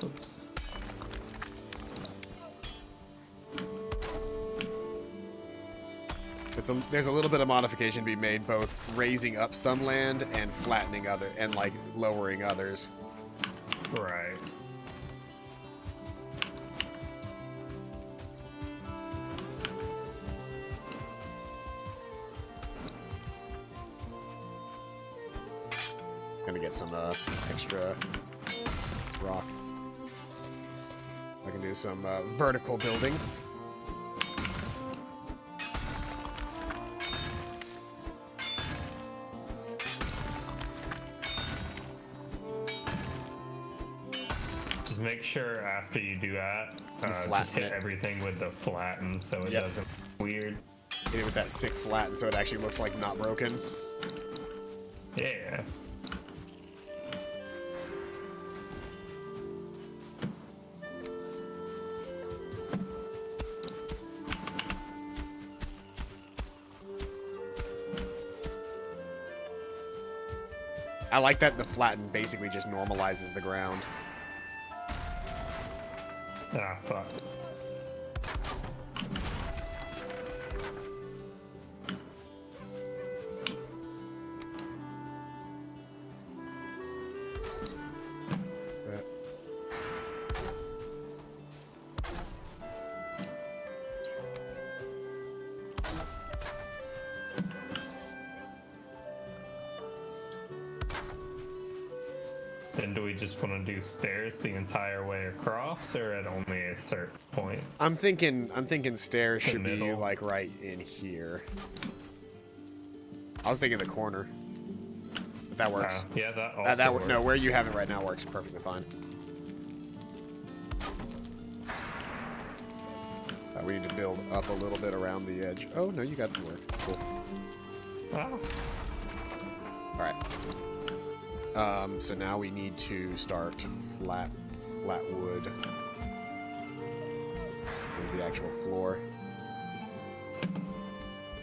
Oops. There's a little bit of modification to be made, both raising up some land and flattening other, and like lowering others. Right. Gonna get some extra rock. I can do some vertical building. Just make sure after you do that, flatten just hit it. everything with the flatten so it doesn't weird. Hit it with that sick flatten so it actually looks like not broken. Yeah. I like that the flatten basically just normalizes the ground. Ah, fuck. Then do we just want to do stairs the entire way across, or at only a certain point? I'm thinking stairs The should be middle. like right in here. I was thinking the corner. But that works. Yeah, that also works. No, where you have it right now works perfectly fine. We need to build up a little bit around the edge. Oh, no, you got the work. Cool. Oh. Alright. So now we need to start flat wood. With the actual floor.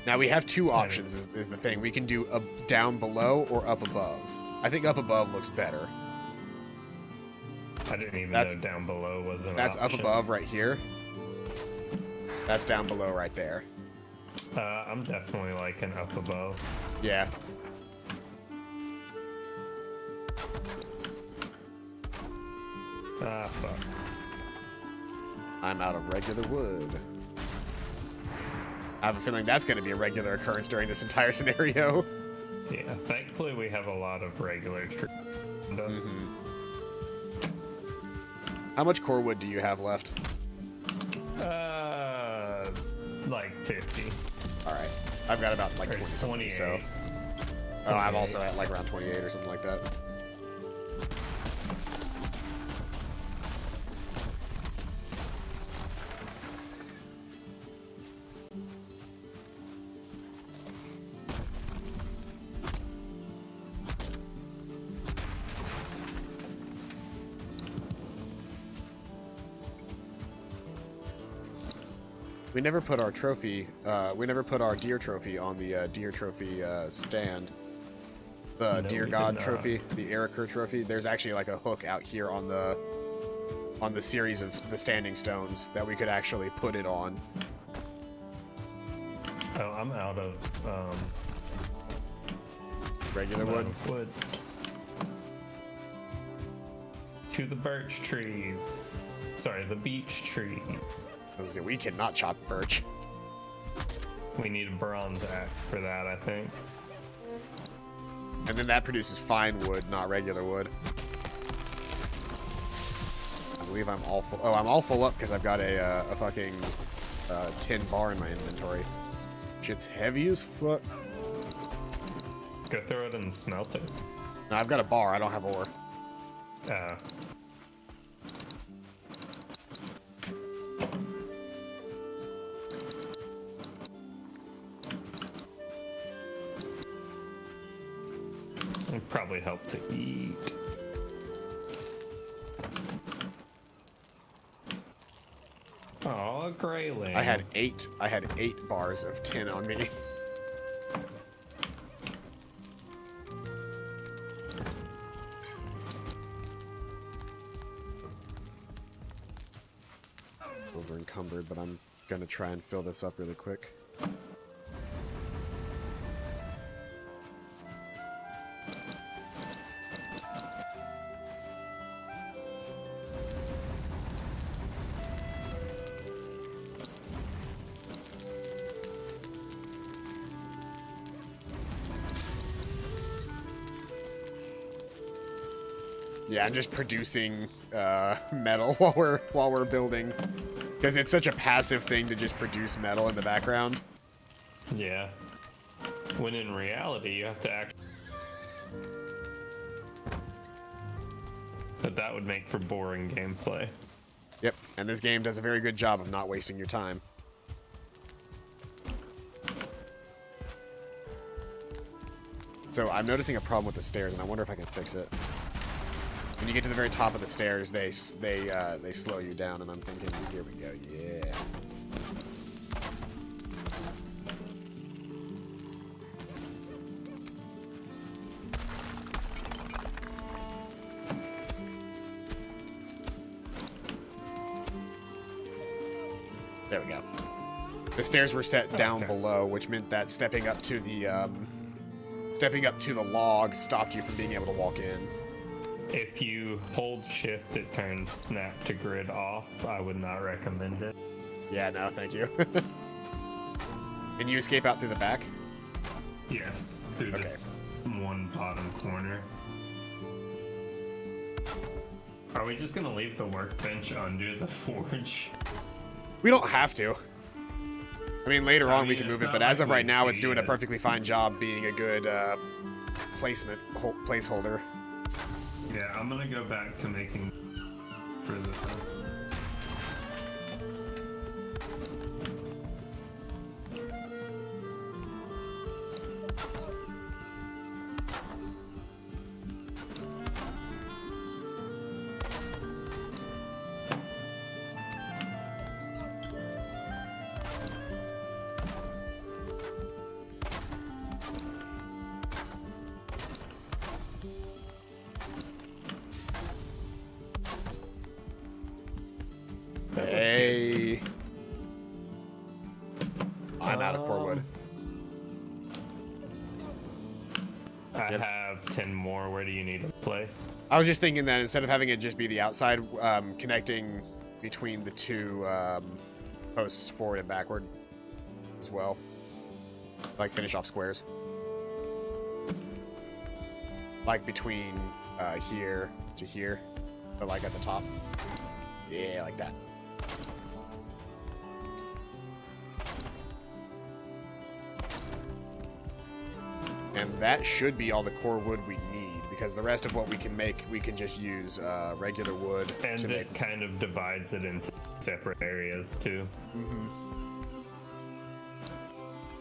Now we have two options is the thing. We can do down below or up above. I think up above looks better. I didn't even know down below was an That's option. up above right here. That's down below right there. I'm definitely liking up above. Yeah. Ah, fuck. I'm out of regular wood. I have a feeling that's going to be a regular occurrence during this entire scenario. Yeah, thankfully we have a lot of regular trees. How much core wood do you have left? Like 50. Alright. I've got about like Or 20 something, 28. so. Oh, I'm also at like around 28 or something like that. We never put our trophy, we never put our deer trophy on the deer trophy stand. The No, deer we god did not. trophy, the Eriker trophy. There's actually like a hook out here on the series of the standing stones that we could actually put it on. Oh, I'm out of Regular wood. wood. To the birch trees. Sorry, the beech tree. Let's see, we cannot chop birch. We need a bronze axe for that, I think. And then that produces fine wood, not regular wood. I believe I'm all full. Oh, I'm all full up because I've got a fucking tin bar in my inventory. Shit's heavy as fuck. Go throw it in the smelter. No, I've got a bar. I don't have ore. It'd probably help to eat. Oh, grayling. I had eight bars of tin on me. Over encumbered, but I'm gonna try and fill this up really quick. Yeah, I'm just producing metal while we're building, because it's such a passive thing to just produce metal in the background. Yeah. When in reality, you have to act. But that would make for boring gameplay. Yep, and this game does a very good job of not wasting your time. So I'm noticing a problem with the stairs, and I wonder if I can fix it. When you get to the very top of the stairs, they slow you down, and I'm thinking, here we go, yeah. There we go. The stairs were set down below, which meant that stepping up to the log stopped you from being able to walk in. If you hold shift, it turns snap to grid off. I would not recommend it. Yeah, no, thank you. And you escape out through the back? Yes, through this one bottom corner. Are we just gonna leave the workbench under the forge? We don't have to. I mean, later on we mean, can it's move it, not but as like of right we'd now, it's see doing a it. perfectly fine job being a good placeholder. Yeah, I'm gonna go back to making for the. Hey. I'm out of core wood. I have 10 more. Where do you need a place? I was just thinking that instead of having it just be the outside, connecting between the two posts forward and backward as well. Like finish off squares. Like between here to here, but like at the top. Yeah, like that. And that should be all the core wood we need, because the rest of what we can make, we can just use regular wood. And to this make. kind of divides it into separate areas too. Mm-hmm.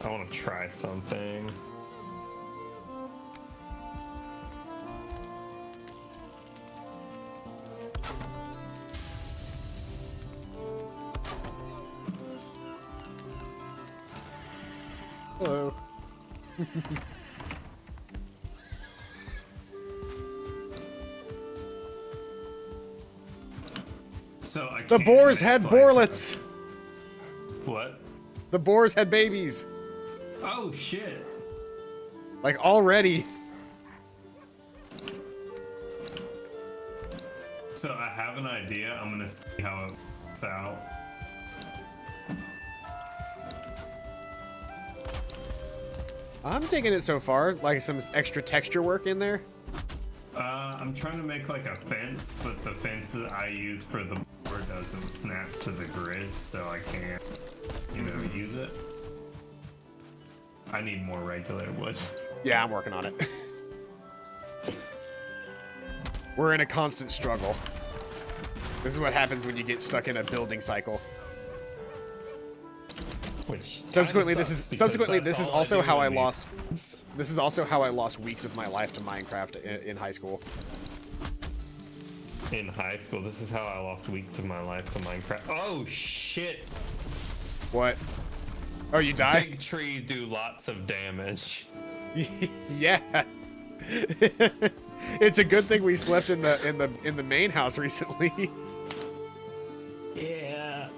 I want to try something. Hello. So I The can't boars make, had like- boarlets. What? The boars had babies. Oh shit! Like already. So I have an idea. I'm gonna see how it works out. I'm digging it so far. Like some extra texture work in there. I'm trying to make like a fence, but the fence that I use for the board doesn't snap to the grid, so I can't, use it. I need more regular wood. Yeah, I'm working on it. We're in a constant struggle. This is what happens when you get stuck in a building cycle. Which Subsequently, kinda this is sucks, because subsequently that's this is all also do how I in lost. these- This is also how I lost weeks of my life to Minecraft in high school. In high school, this is how I lost weeks of my life to Minecraft. Oh shit! What? Oh, you died? Big tree do lots of damage. Yeah. It's a good thing we slept in the main house recently. Yeah.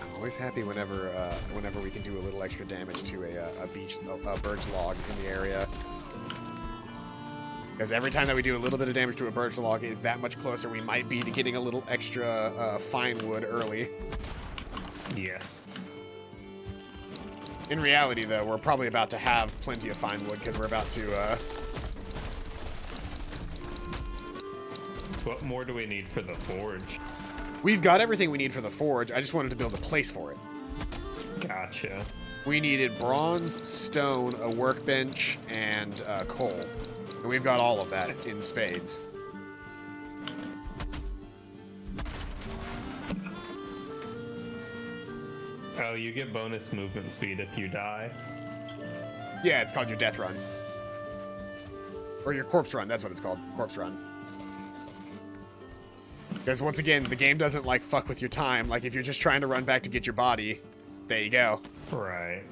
I'm always happy whenever we can do a little extra damage to a birch log in the area. Because every time that we do a little bit of damage to a birch log is that much closer we might be to getting a little extra fine wood early. Yes. In reality, though, we're probably about to have plenty of fine wood because we're about to. What more do we need for the forge? We've got everything we need for the forge. I just wanted to build a place for it. Gotcha. We needed bronze, stone, a workbench, and coal. And we've got all of that in spades. Oh, you get bonus movement speed if you die. Yeah, it's called your death run. Or your corpse run, that's what it's called. Corpse run. Because once again, the game doesn't like fuck with your time. Like if you're just trying to run back to get your body, there you go. Right.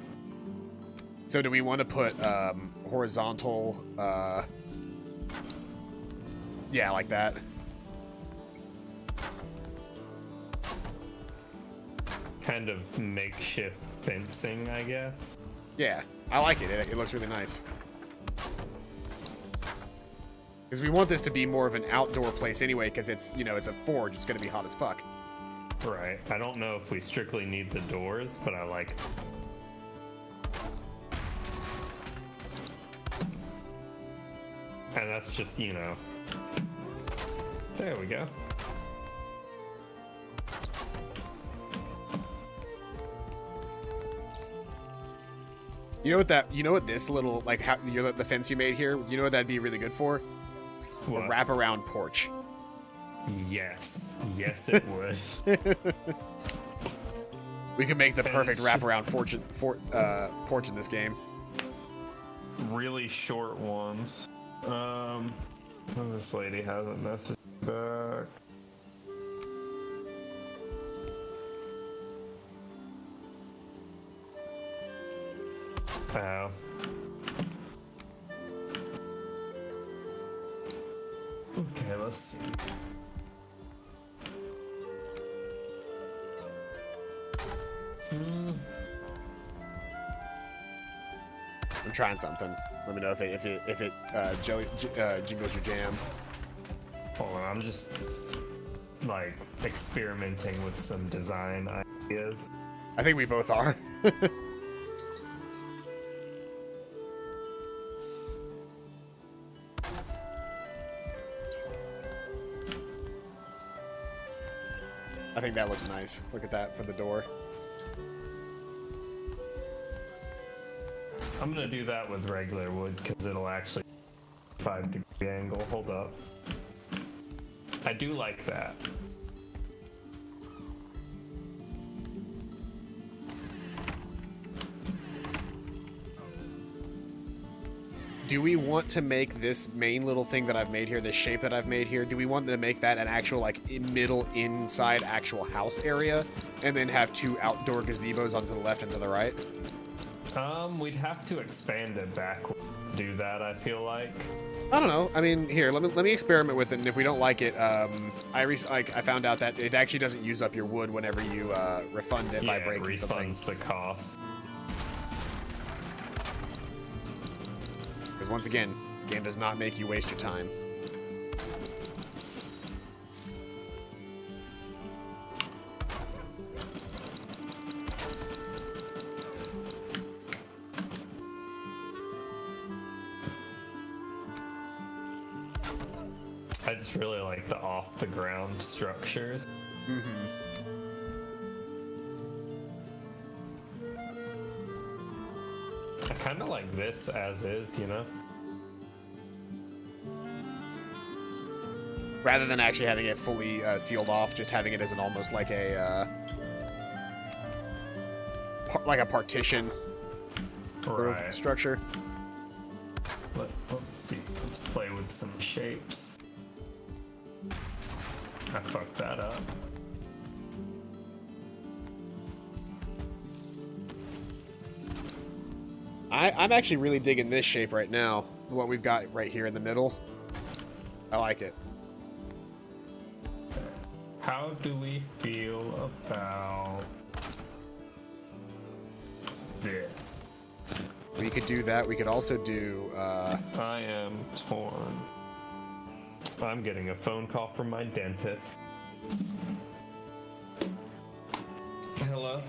So do we want to put horizontal, yeah, like that. Kind of makeshift fencing, I guess. Yeah, I like it. It looks really nice. Because we want this to be more of an outdoor place anyway, because it's, it's a forge. It's going to be hot as fuck. Right. I don't know if we strictly need the doors, but I like. And that's just, you know. There we go. You know what this little, like, how, you know, the fence you made here, you know what that'd be really good for? What? A wraparound porch. Yes. Yes, it would. We could make the And perfect it's wraparound porch in this game. Really short ones. This lady hasn't messaged back. Oh. Okay, let's see. I'm trying something. Let me know if it jingles your jam. Hold on, I'm just like experimenting with some design ideas. I think we both are. I think that looks nice. Look at that for the door. I'm gonna do that with regular wood because it'll actually 5-degree angle. Hold up. I do like that. Do we want to make this main little thing that I've made here, this shape that I've made here, do we want to make that an actual, like, middle inside actual house area? And then have two outdoor gazebos onto the left and to the right? We'd have to expand it backwards to do that, I feel like. I don't know. I mean, here, let me experiment with it, and if we don't like it, I found out that it actually doesn't use up your wood whenever you refund it by breaking it something. refunds the cost. Because once again, the game does not make you waste your time. I just really like the off-the-ground structures. I kind of like this as is, you know? Rather than actually having it fully sealed off, just having it as an almost like a like a partition sort of Right. structure. Let's see. Let's play with some shapes. I fucked that up. I'm actually really digging this shape right now. What we've got right here in the middle. I like it. How do we feel about this? We could do that. We could also do I am torn. I'm getting a phone call from my dentist. Hello?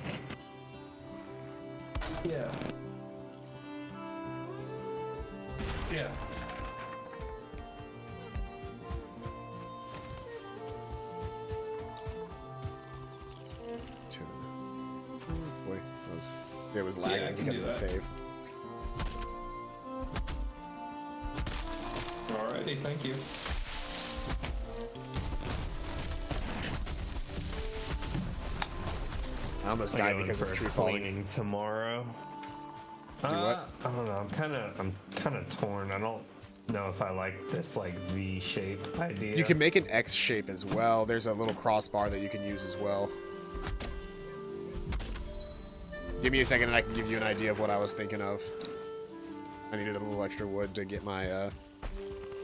Yeah. Yeah. boy, it was lagging Yeah, I can because do of the that. save. Alrighty, thank you. I almost I'm died going because for of a tree falling. cleaning tomorrow. what? I don't know. I'm kind of torn. I don't know if I like this like V shape idea. You can make an X shape as well. There's a little crossbar that you can use as well. Give me a second and I can give you an idea of what I was thinking of. I needed a little extra wood to get my to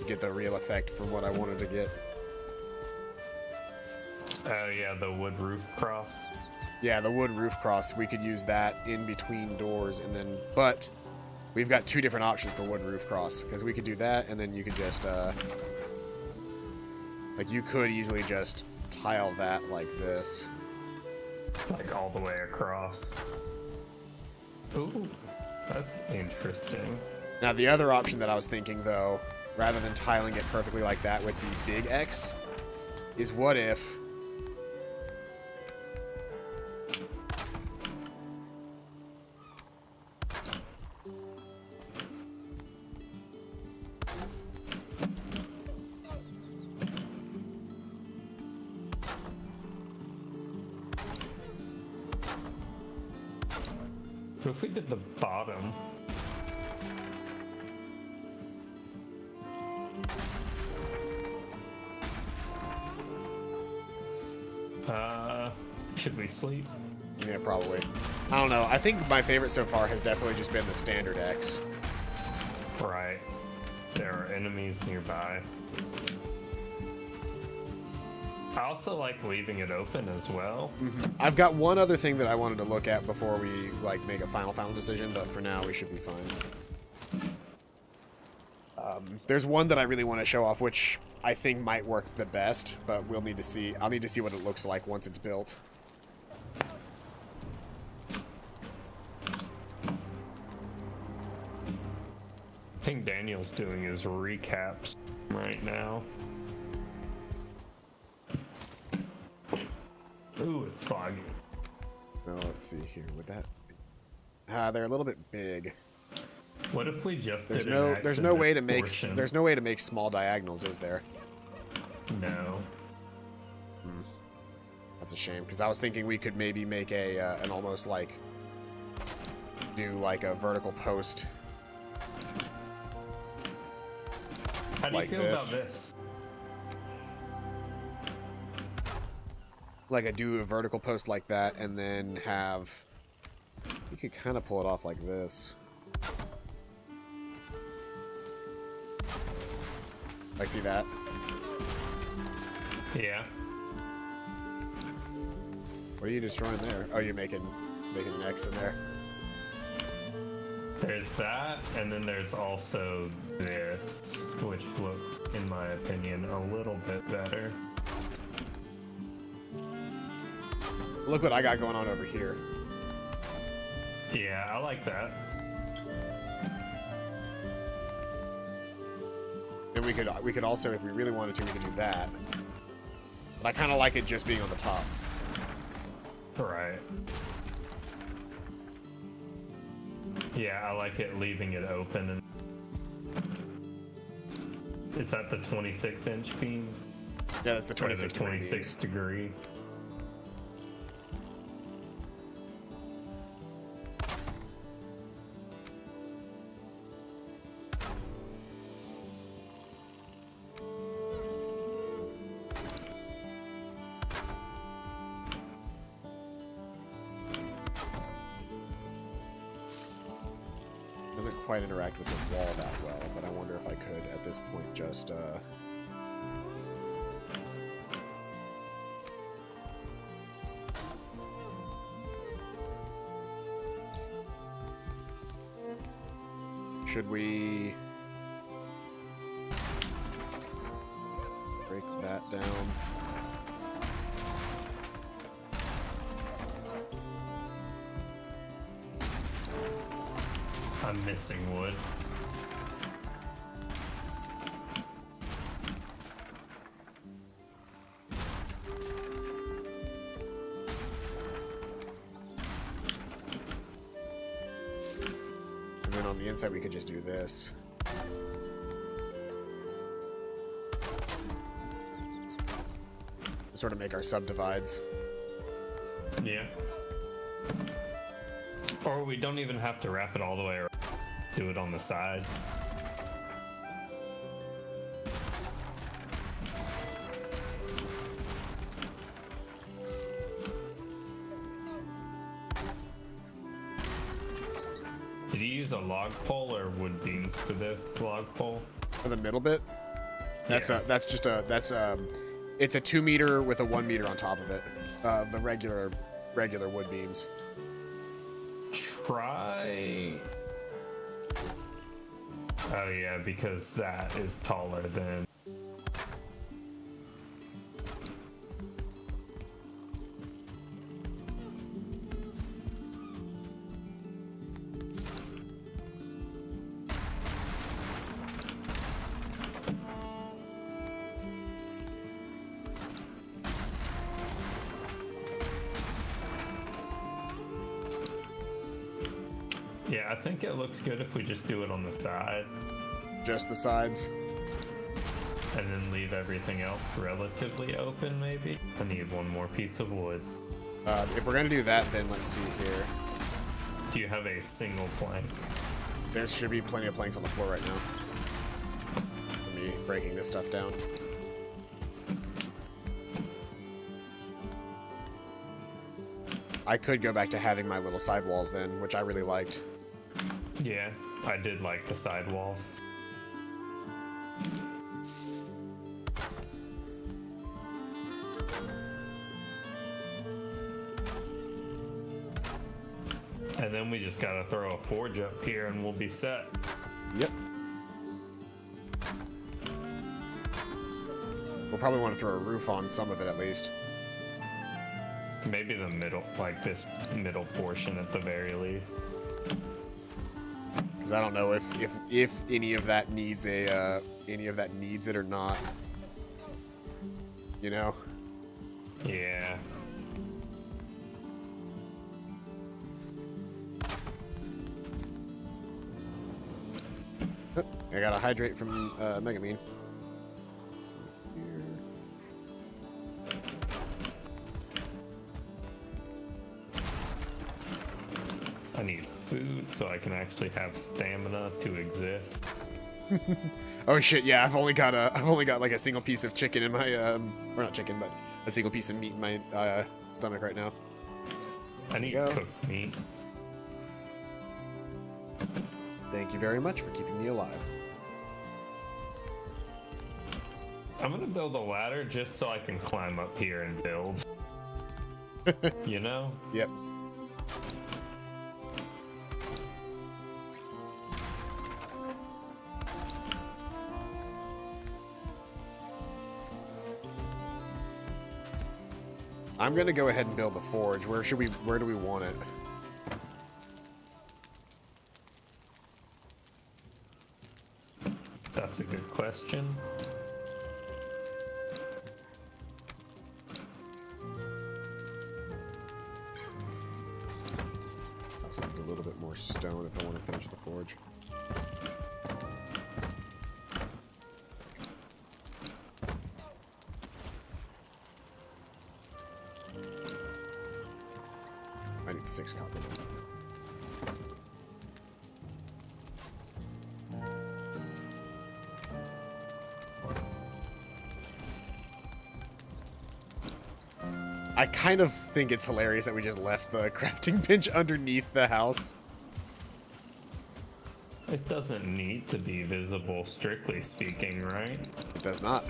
get the real effect for what I wanted to get. Oh yeah, the wood roof cross. Yeah, the wood roof cross, we could use that in between doors and then, but we've got two different options for wood roof cross, because we could do that and then you could just, like you could easily just tile that like this. Like all the way across. Ooh, that's interesting. Now the other option that I was thinking though rather than tiling it perfectly like that with the big X, is what if... What if we did the bottom? Should we sleep? Yeah, probably. I don't know. I think my favorite so far has definitely just been the standard X. Right. There are enemies nearby. I also like leaving it open as well. I've got one other thing that I wanted to look at before we like make a final decision, but for now we should be fine. There's one that I really want to show off, which I think might work the best, but we'll need to see. I'll need to see what it looks like once it's built. I think Daniel's doing his recaps right now. Ooh, it's foggy. Oh, let's see here. Would that? They're a little bit big. What if we just There's did no an there's no way to make portion? there's no way to make small diagonals, is there? No. That's a shame, because I was thinking we could maybe make a an almost like do like a vertical post. How do you Like feel this. about this? Like I do a vertical post like that, and then have... You could kind of pull it off like this. I see that. Yeah. What are you destroying there? Oh, you're making an X in there. There's that, and then there's also this, which looks, in my opinion, a little bit better. Look what I got going on over here. Yeah, I like that. And we could also, if we really wanted to, we could do that. But I kind of like it just being on the top. Right. Yeah, I like it leaving it open. And is that the 26-inch beams? Yeah, that's the Or the 26 26 degree. Doesn't quite interact with the wall that well, but I wonder if I could at this point just should we break that down? I'm missing wood. And then on the inside we could just do this. Sort of make our subdivides. Yeah. Or we don't even have to wrap it all the way around. Do it on the sides. Did you use a log pole or wood beams for this log pole? For the middle bit? That's Yeah. it's a 2 meter with a 1 meter on top of it. The regular wood beams. Try. Oh yeah, because that is taller than. Yeah, I think it looks good if we just do it on the sides Just the sides. and then leave everything else relatively open, maybe. I need one more piece of wood. If we're gonna do that, then let's see here. Do you have a single plank? There should be plenty of planks on the floor right now. For me breaking this stuff down. I could go back to having my little sidewalls then, which I really liked. Yeah, I did like the sidewalls. And then we just gotta throw a forge up here and we'll be set. Yep. We'll probably want to throw a roof on some of it at least. Maybe the middle, like this middle portion at the very least. Because I don't know if any of that needs a any of that needs it or not. You know? Yeah. Oh, I got a hydrate from Megamine. Let's see here. I need food so I can actually have stamina to exist. Oh shit! Yeah, I've only got like a single piece of chicken in my or not chicken, but a single piece of meat in my stomach right now. I need Go. cooked meat. Thank you very much for keeping me alive. I'm gonna build a ladder just so I can climb up here and build. You know? Yep. I'm gonna go ahead and build the forge. Where do we want it? That's a good question. I need a little bit more stone if I want to finish the forge. I need 6 copper. I kind of think it's hilarious that we just left the crafting bench underneath the house. It doesn't need to be visible, strictly speaking, right? It does not.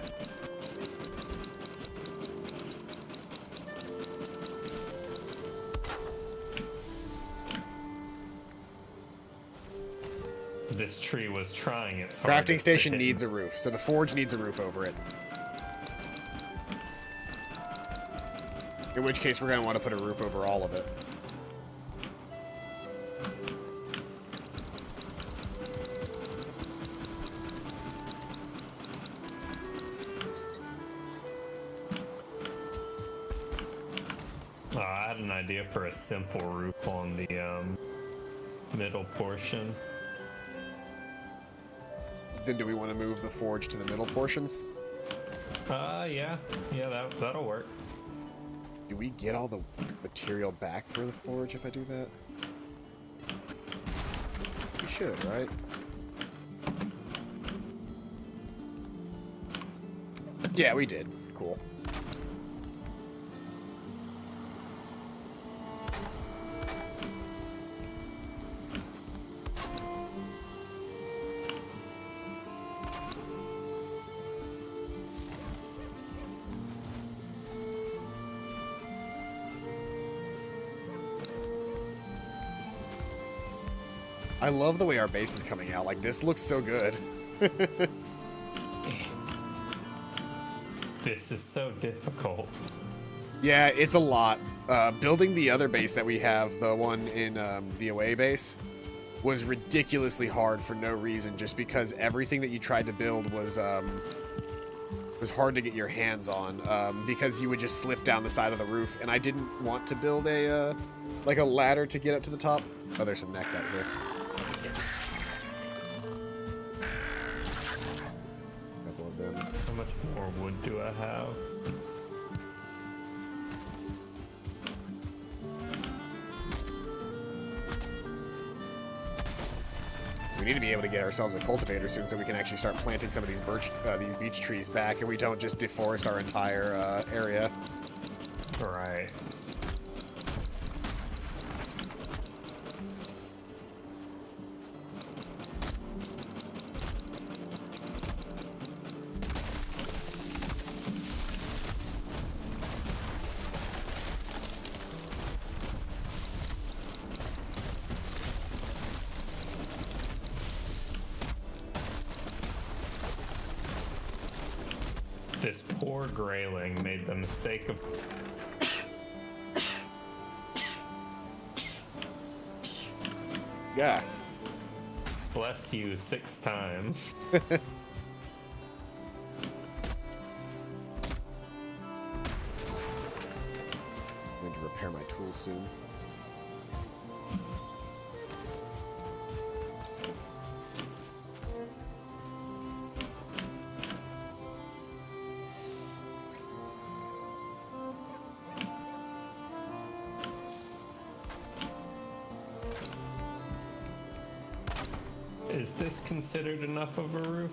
This tree was trying its hardest. Crafting station to hit- needs a roof, so the forge needs a roof over it. In which case, we're going to want to put a roof over all of it. I had an idea for a simple roof on the middle portion. Then do we want to move the forge to the middle portion? Yeah, that'll work. Do we get all the material back for the forge if I do that? We should, right? Yeah, we did. Cool. I love the way our base is coming out. Like, this looks so good. This is so difficult. Yeah, it's a lot. Building the other base that we have, the one in the away base, was ridiculously hard for no reason, just because everything that you tried to build was hard to get your hands on, because you would just slip down the side of the roof, and I didn't want to build a like a ladder to get up to the top. Oh, there's some necks out here. Couple of them. How much more wood do I have? We need to be able to get ourselves a cultivator soon so we can actually start planting some of these beech trees back, and we don't just deforest our entire area. Right. This poor grayling made the mistake of... Yeah. Bless you 6 times. I need to repair my tools soon. Is this considered enough of a roof?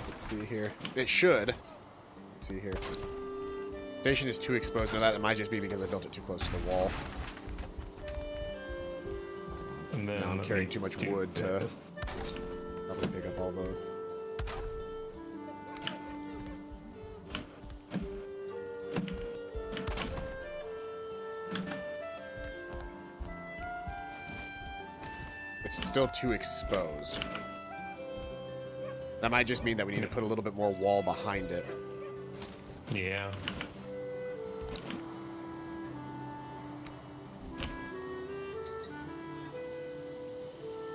Let's see here. It should. Let's see here. Station is too exposed. No, that might just be because I built it too close to the wall. And then Now I'm let carrying me too much do wood to this. probably pick up all the... It's still too exposed. That might just mean that we need to put a little bit more wall behind it. Yeah.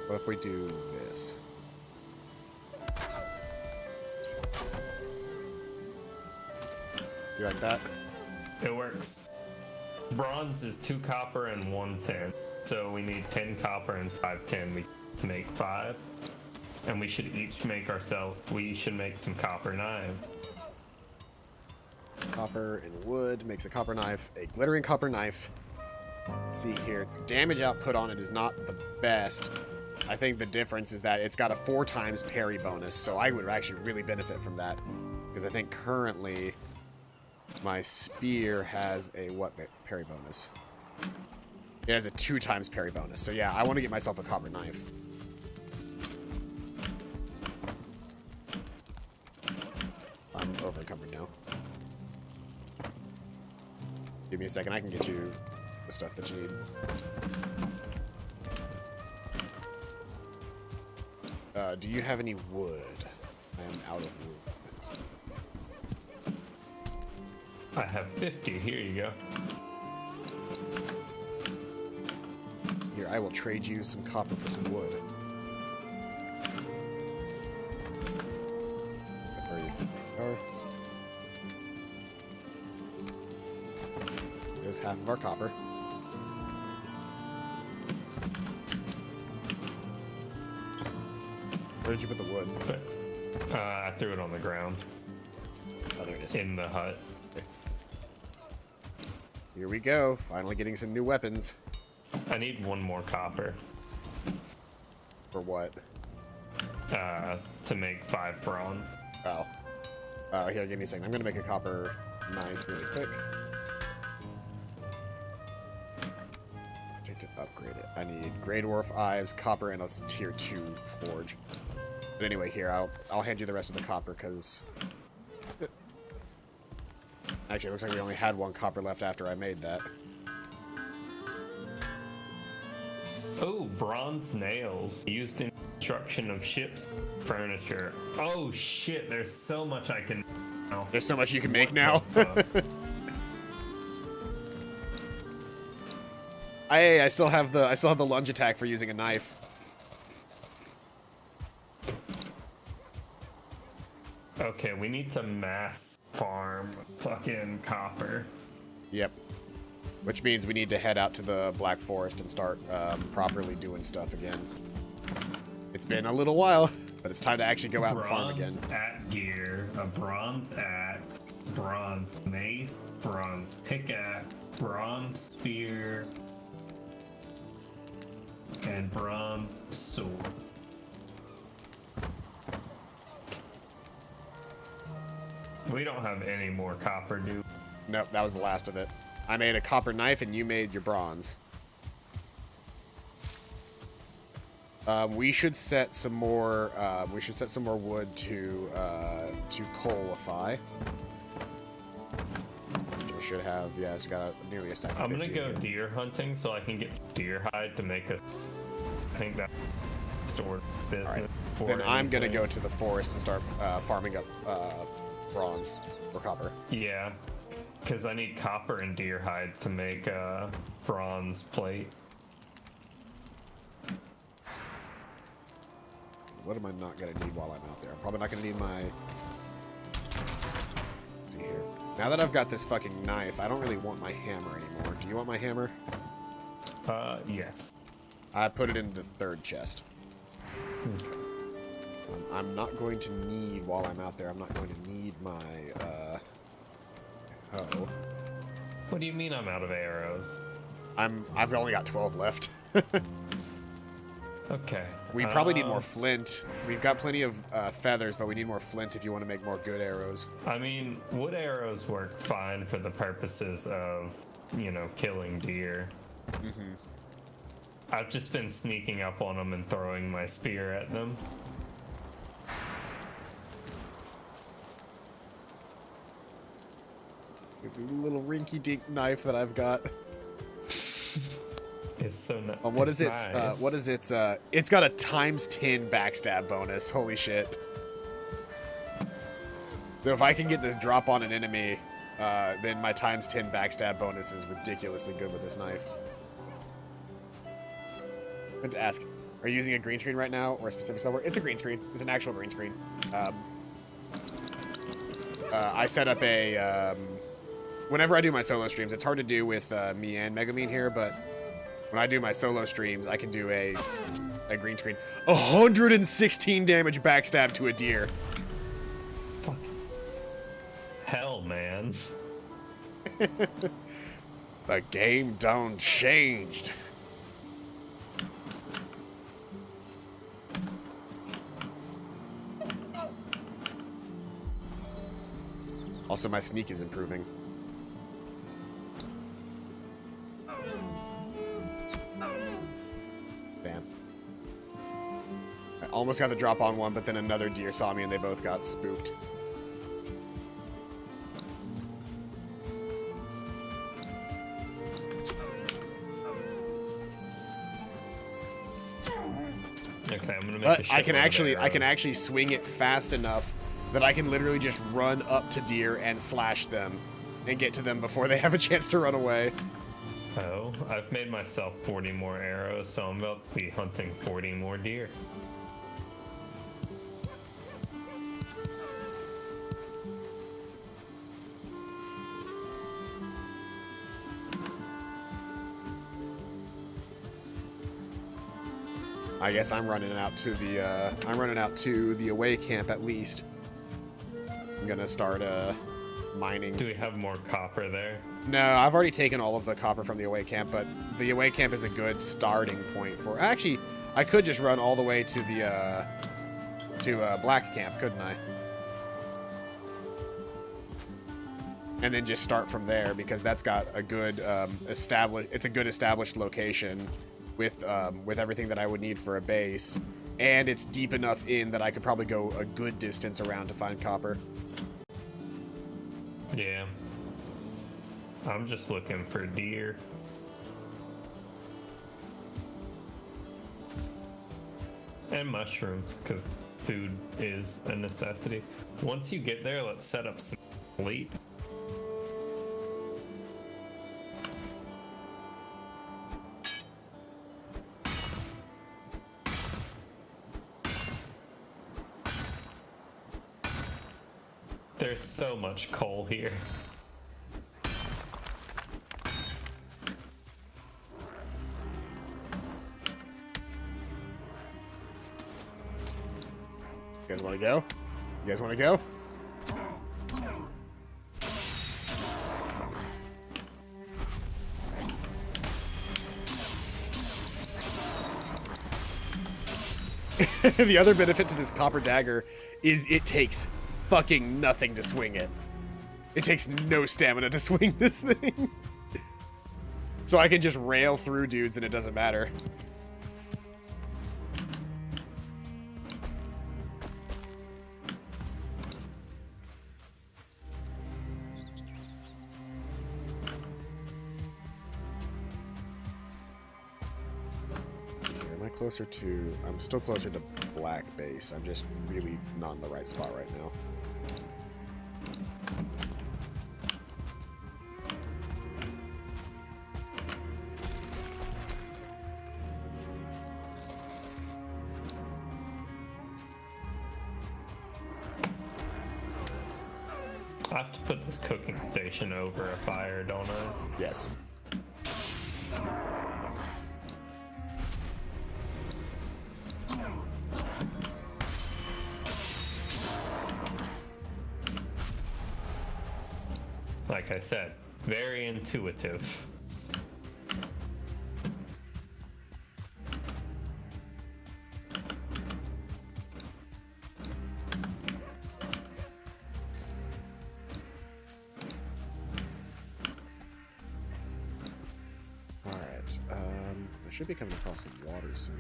What if we do this? You like that? It works. Bronze is 2 copper and 1 tin. So we need 10 copper and 5 tin. We to make 5. And we should each make we should make some copper knives. Copper and wood makes a copper knife, a glittering copper knife. Let's see here. Damage output on it is not the best. I think the difference is that it's got a 4 times parry bonus, so I would actually really benefit from that. Because I think currently my spear has a what parry bonus? It has a 2 times parry bonus. So yeah, I want to get myself a copper knife. I'm over encumbered now. Give me a second, I can get you the stuff that you need. Do you have any wood? I am out of wood. I have 50. Here you go. Here, I will trade you some copper for some wood. Where are you? There's half of our copper. Where did you put the wood? I threw it on the ground. Oh, there it is. In the hut. Okay. Here we go. Finally getting some new weapons. I need 1 more copper. For what? To make 5 bronze. Oh. Here, give me a second. I'm gonna make a copper knife really quick. To upgrade it. I need Grey Dwarf Eyes, copper, and a tier 2 forge. But anyway, here, I'll hand you the rest of the copper, because... Actually, it looks like we only had 1 copper left after I made that. Oh, bronze nails used in construction of ships, furniture. Oh shit, there's so much I can... There's so much you can make now. I still have the lunge attack for using a knife. Okay, we need to mass farm fucking copper. Yep. Which means we need to head out to the Black Forest and start properly doing stuff again. It's been a little while, but it's time to actually go out and farm again. Bronze at gear, a bronze axe, bronze mace, bronze pickaxe, bronze spear, and bronze sword. We don't have any more copper, do we? Nope, that was the last of it. I made a copper knife and you made your bronze. We should set some more. We should set some more wood to coalify. Which I should have. Yeah, it's got nearly a stack. Of I'm gonna 50 go again. deer hunting so I can get some deer hide to make us. I think that sort of business. Alright. for Then I'm gonna anything. go to the forest and start farming up bronze or copper. Yeah, because I need copper and deer hide to make a bronze plate. What am I not gonna need while I'm out there? I'm probably not gonna need my. Let's see here. Now that I've got this fucking knife, I don't really want my hammer anymore. Do you want my hammer? Yes. I put it in the third chest. I'm not going to need while I'm out there. I'm not going to need my hoe. What do you mean I'm out of arrows? I've only got 12 left. Okay. We probably need more flint. We've got plenty of feathers, but we need more flint if you want to make more good arrows. I mean, wood arrows work fine for the purposes of, you know, killing deer. Mm-hmm. I've just been sneaking up on them and throwing my spear at them. The little rinky-dink knife that I've got. It's so nice. What is its? What is its? It's got a ×10 backstab bonus. Holy shit! So if I can get this drop on an enemy, then my ×10 backstab bonus is ridiculously good with this knife. I meant to ask, are you using a green screen right now or a specific software? It's a green screen. It's an actual green screen. I set up a. Whenever I do my solo streams, it's hard to do with me and Megamine here, but when I do my solo streams, I can do a green screen. 116 damage backstab to a deer. Hell, man. The game done changed. Also, my sneak is improving. Bam. I almost got the drop on one, but then another deer saw me and they both got spooked. Okay, I'm gonna make But a I can shitload of arrows. actually swing it fast enough that I can literally just run up to deer and slash them and get to them before they have a chance to run away. Oh, I've made myself 40 more arrows, so I'm about to be hunting 40 more deer. I guess I'm running out to the away camp at least. I'm gonna start mining. Do we have more copper there? No, I've already taken all of the copper from the away camp, but the away camp is a good starting point for. Actually, I could just run all the way to the black camp, couldn't I? And then just start from there because that's got a good established. It's a good established location with everything that I would need for a base, and it's deep enough in that I could probably go a good distance around to find copper. Yeah. I'm just looking for deer. And mushrooms, because food is a necessity. Once you get there, let's set up some sleep. There's so much coal here. You guys want to go? You guys want to go? The other benefit to this copper dagger is it takes fucking nothing to swing it. It takes no stamina to swing this thing. So I can just rail through dudes and it doesn't matter. Closer to, I'm still closer to black base. I'm just really not in the right spot right now. I have to put this cooking station over a fire, don't I? Yes. Like I said, very intuitive. Alright, I should be coming across some water soon.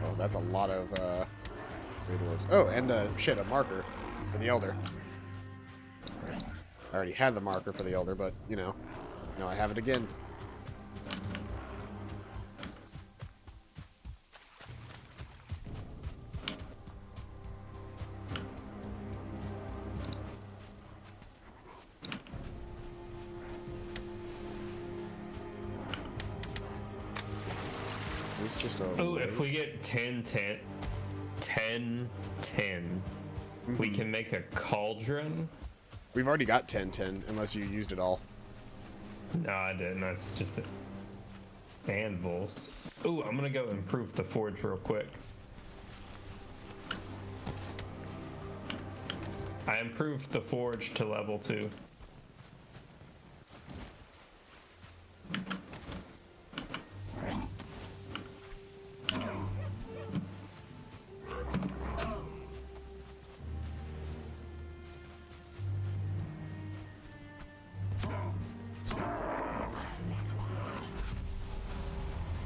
Oh, that's a lot of, Grey Dwarves. Oh, and, shit, a marker for the Elder. I already had the marker for the Elder, but, you know, now I have it again. Is this just a... Oh, if we get 10-10, 10-10, we can make a cauldron. We've already got 10-10, unless you used it all. No, I didn't. That's just anvils. Oh, I'm gonna go improve the forge real quick. I improved the forge to level 2.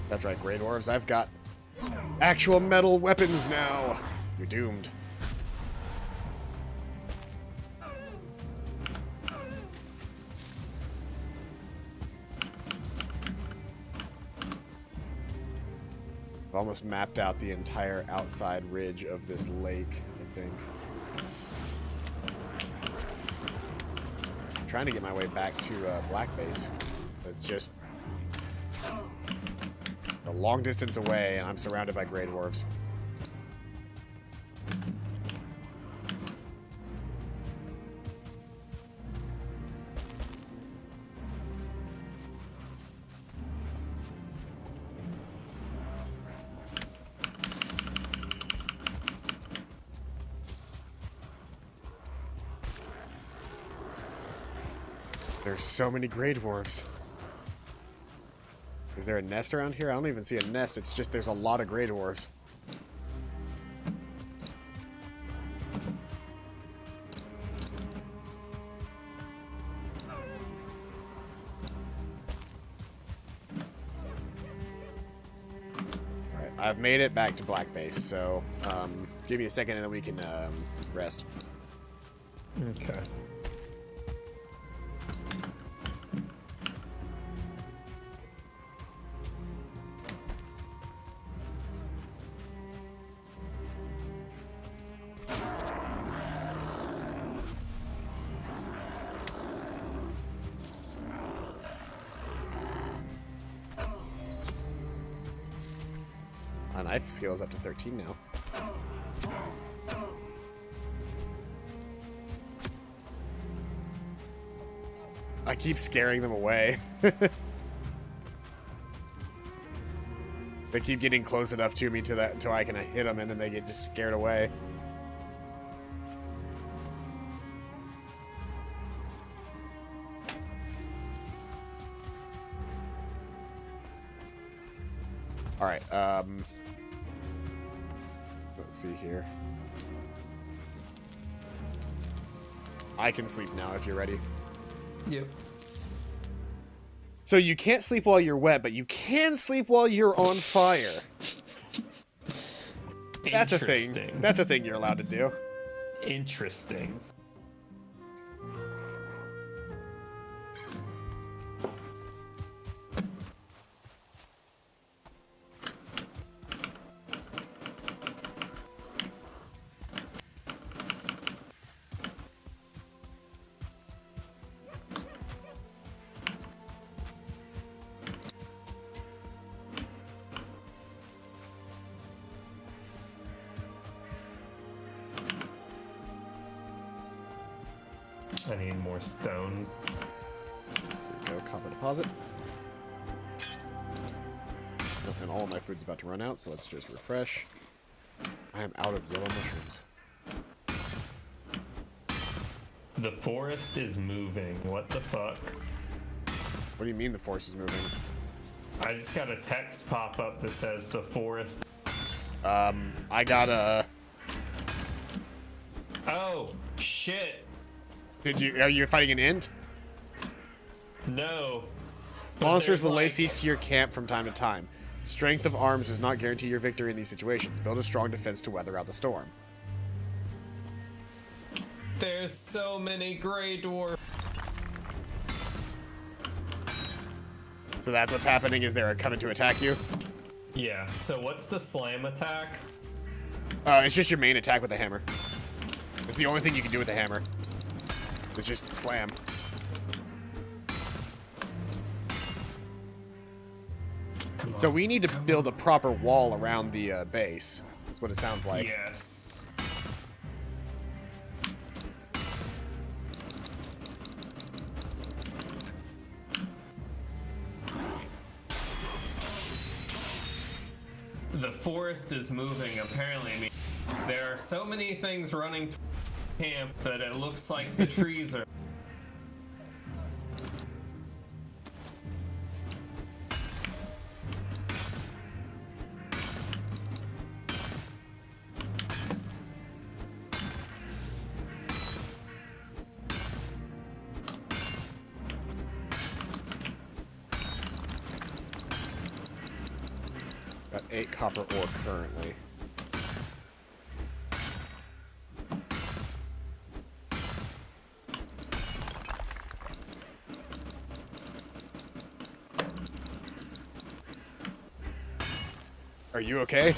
That's right, Grey Dwarves. I've got actual metal weapons now. You're doomed. I've almost mapped out the entire outside ridge of this lake, I think. I'm trying to get my way back to Black Base. It's just a long distance away, and I'm surrounded by Grey Dwarves. There's so many Grey Dwarves. Is there a nest around here? I don't even see a nest. It's just there's a lot of Grey Dwarves. Alright, I've made it back to Black Base, so give me a second and then we can rest. Okay. knife skill is up to 13 now. I keep scaring them away. They keep getting close enough to me to that until I can hit them, and then they get just scared away. All right. Let's see here. I can sleep now if you're ready. Yep. So you can't sleep while you're wet, but you can sleep while you're on fire. That's a thing. That's a thing you're allowed to do. Interesting. I need more stone. There we go, copper deposit. Oh, and all of my food's about to run out, so let's just refresh. I am out of yellow mushrooms. The forest is moving. What the fuck? What do you mean the force is moving? I just got a text pop up that says the forest. I got a... Oh, shit. Are you fighting an int? No. But Monsters will there's, lay like- siege to your camp from time to time. Strength of arms does not guarantee your victory in these situations. Build a strong defense to weather out the storm. There's so many gray dwarfs. So that's what's happening, is they're coming to attack you? Yeah, so what's the slam attack? It's just your main attack with the hammer. It's the only thing you can do with the hammer. It's just slam. So we need to build a proper wall around the base. That's what it sounds like. Yes. The forest is moving, apparently. I mean, there are so many things running to camp that it looks like the trees are... Got 8 copper ore currently. Are you okay?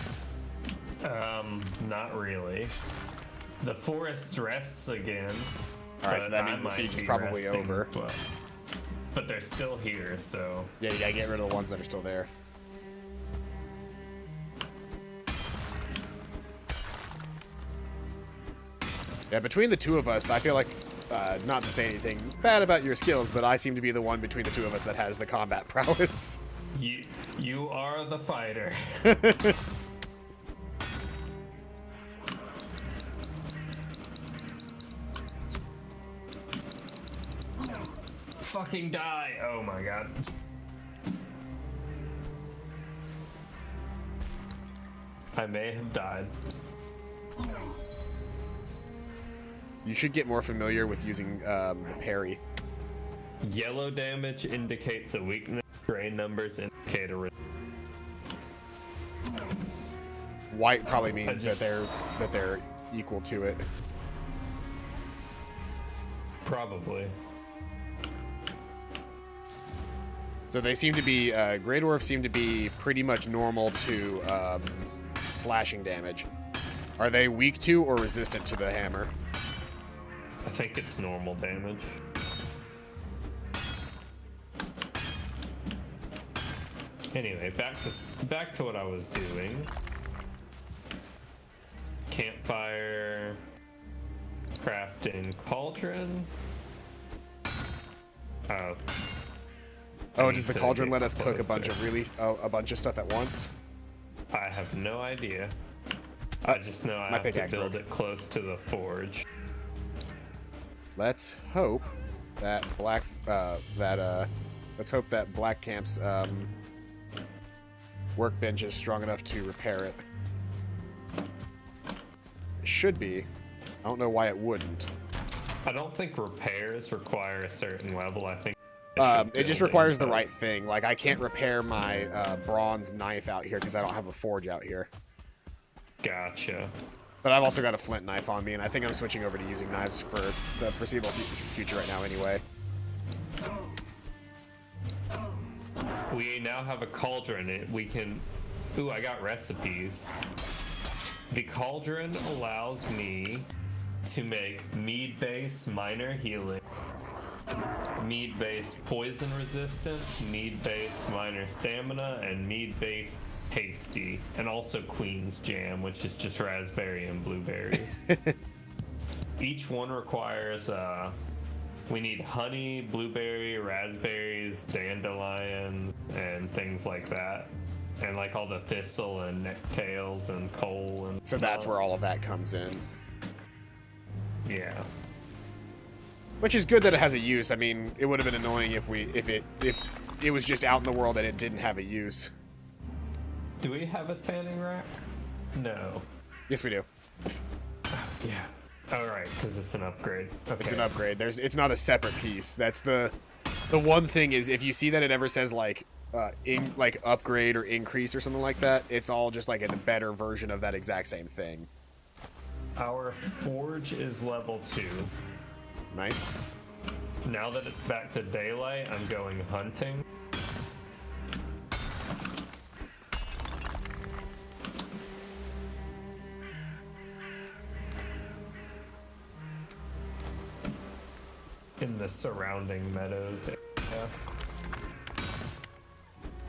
Not really. The forest rests again. Alright, so but that I means the might siege is be probably resting, over. But they're still here, so... Yeah, you gotta get rid of the ones that are still there. Yeah, between the two of us, I feel like, not to say anything bad about your skills, but I seem to be the one between the two of us that has the combat prowess. You are the fighter. Fucking die! Oh my god. I may have died. You should get more familiar with using the parry. Yellow damage indicates a weakness. Gray numbers indicate a resistance. White probably means that they're equal to it. Probably. So they seem to be, Grey Dwarfs seem to be pretty much normal to slashing damage. Are they weak to or resistant to the hammer? I think it's normal damage. Anyway, back to what I was doing. campfire, crafting cauldron. Oh. Oh, does the to cauldron get let us cook a bunch closer. of a bunch of stuff at once? I have no idea. I just know I my have to pickaxe build broke. it close to the forge. Let's hope that let's hope that Black Camp's workbench is strong enough to repair it. It should be. I don't know why it wouldn't. I don't think repairs require a certain level. I think It just requires the building right does. thing. Like, I can't repair my bronze knife out here because I don't have a forge out here. Gotcha. But I've also got a flint knife on me, and I think I'm switching over to using knives for the foreseeable future right now anyway. We now have a cauldron. We can... Ooh, I got recipes. The cauldron allows me to make mead-based minor healing, mead-based poison resistance, mead-based minor stamina, and mead-based tasty, and also queen's jam, which is just raspberry and blueberry. Each one requires we need honey, blueberry, raspberries, dandelions, and things like that, and like all the thistle and necktails and coal and So that's where all of that comes in. Yeah. Which is good that it has a use. I mean, it would have been annoying if it was just out in the world and it didn't have a use. Do we have a tanning rack? No. Yes, we do. Yeah. All right, because it's an upgrade. Okay. It's an upgrade. It's not a separate piece. That's the one thing is if you see that it ever says like upgrade or increase or something like that, it's all just like a better version of that exact same thing. Our forge is level 2. Nice. Now that it's back to daylight, I'm going hunting. In the surrounding meadows area.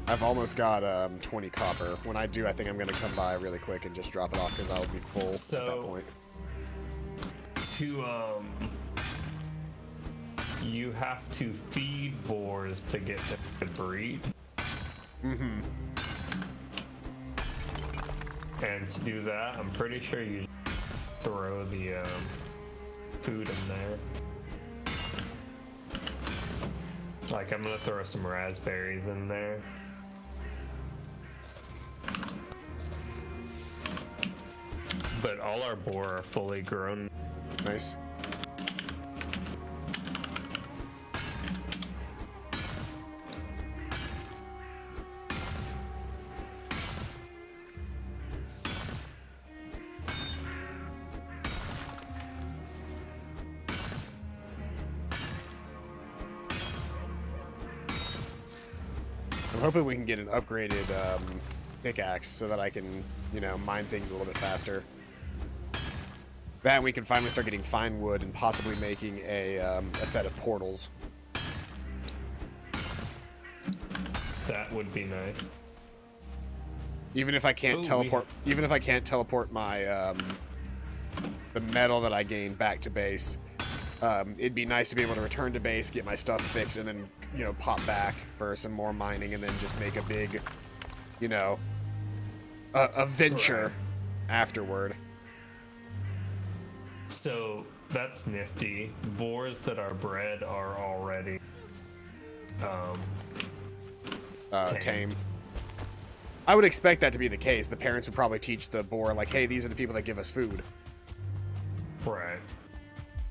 I've almost got 20 copper. When I do, I think I'm gonna come by really quick and just drop it off because I'll be full at that So- point. You have to feed boars to get them to breed. Mm-hmm. And to do that, I'm pretty sure you throw the food in there. Like, I'm gonna throw some raspberries in there. But all our boar are fully grown. Nice. I'm hoping we can get an upgraded pickaxe so that I can, mine things a little bit faster. That and we can finally start getting fine wood and possibly making a set of portals. That would be nice. Even if I can't teleport my the metal that I gained back to base, it'd be nice to be able to return to base, get my stuff fixed, and then pop back for some more mining, and then just make a big, a venture afterward. So that's nifty. Boars that are bred are already Tame. I would expect that to be the case. The parents would probably teach the boar, like, hey, these are the people that give us food. Right.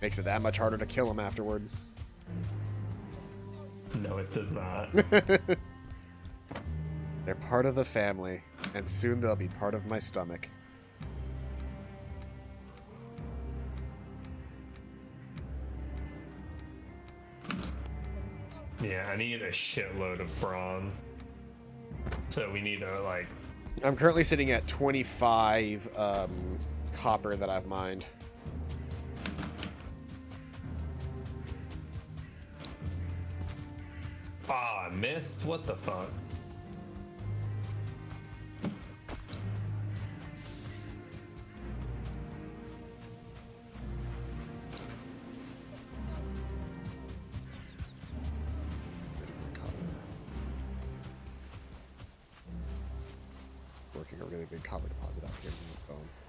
Makes it that much harder to kill them afterward. No, it does not. They're part of the family, and soon they'll be part of my stomach. Yeah, I need a shitload of bronze. So we need to, like... I'm currently sitting at 25 copper that I've mined. Ah, I missed? What the fuck?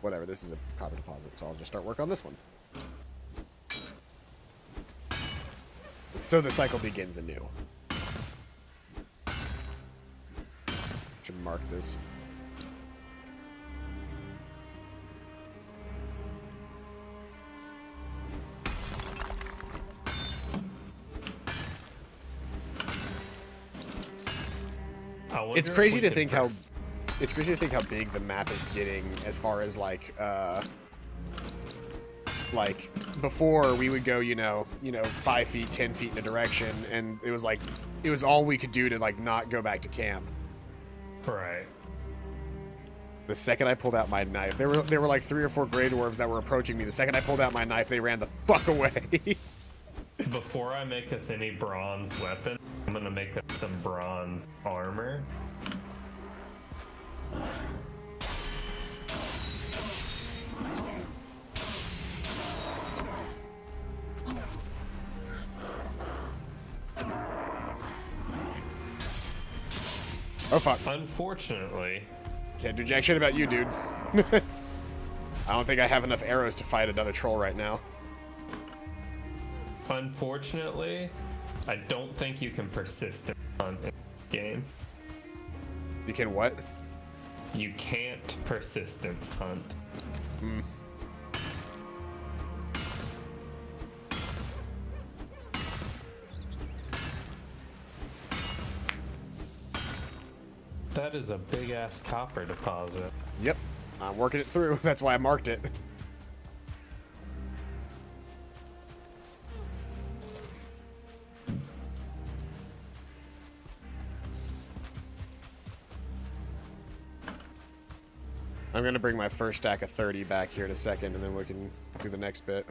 whatever, this is a copper deposit, so I'll just start work on this one. So the cycle begins anew. Should mark this. It's crazy to think how big the map is getting as far as like before we would go, you know, 5 feet, 10 feet in a direction, and it was all we could do to like not go back to camp. Right. The second I pulled out my knife, there were like 3 or 4 Grey Dwarves that were approaching me. The second I pulled out my knife, they ran the fuck away. Before I make us any bronze weapon, I'm gonna make us some bronze armor. Oh fuck. Unfortunately, Can't do jack shit about you, dude. I don't think I have enough arrows to fight another troll right now. unfortunately, I don't think you can persist hunt in this game. You can what? You can't persistence hunt. Hmm. That is a big ass copper deposit. Yep. I'm working it through. That's why I marked it. I'm gonna bring my first stack of 30 back here in a second, and then we can do the next bit.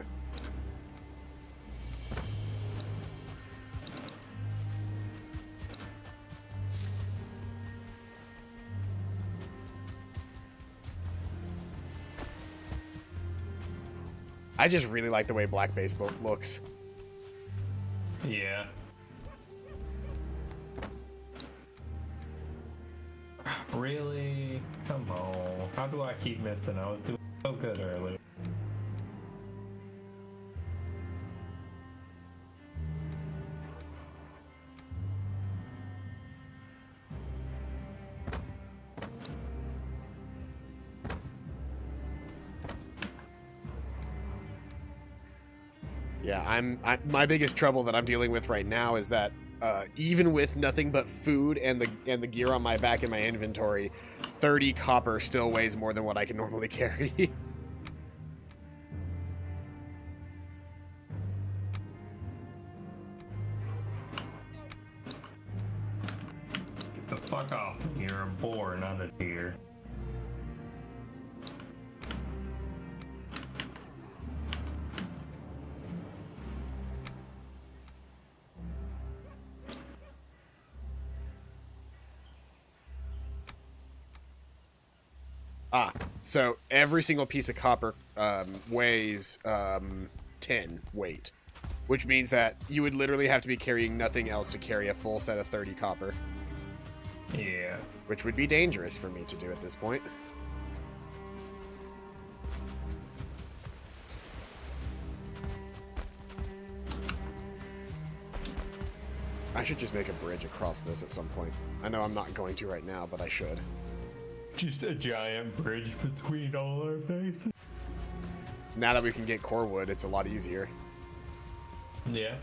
I just really like the way Black Base looks. Yeah. Really? Come on. How do I keep missing? I was doing so good earlier. Yeah, my biggest trouble that I'm dealing with right now is that even with nothing but food and the gear on my back in my inventory, 30 copper still weighs more than what I can normally carry. Get the fuck off. You're a boar, not a deer. So every single piece of copper weighs 10 weight, which means that you would literally have to be carrying nothing else to carry a full set of 30 copper. Yeah. Which would be dangerous for me to do at this point. I should just make a bridge across this at some point. I know I'm not going to right now, but I should. Just a giant bridge between all our bases. Now that we can get core wood, it's a lot easier. Yeah.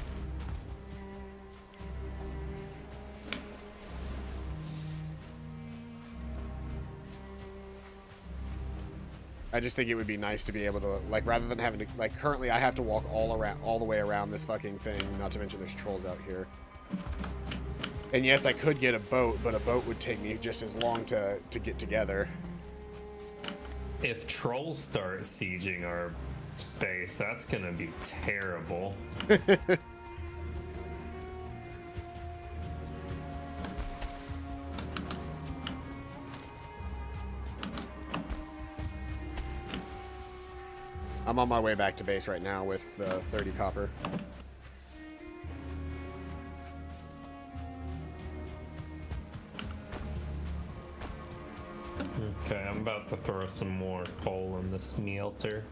I just think it would be nice to be able to, like, rather than having to, like, currently I have to walk all the way around this fucking thing, not to mention there's trolls out here. And yes, I could get a boat, but a boat would take me just as long to get together. If trolls start sieging our base, that's gonna be terrible. I'm on my way back to base right now with 30 copper. Okay, I'm about to throw some more coal in the smelter.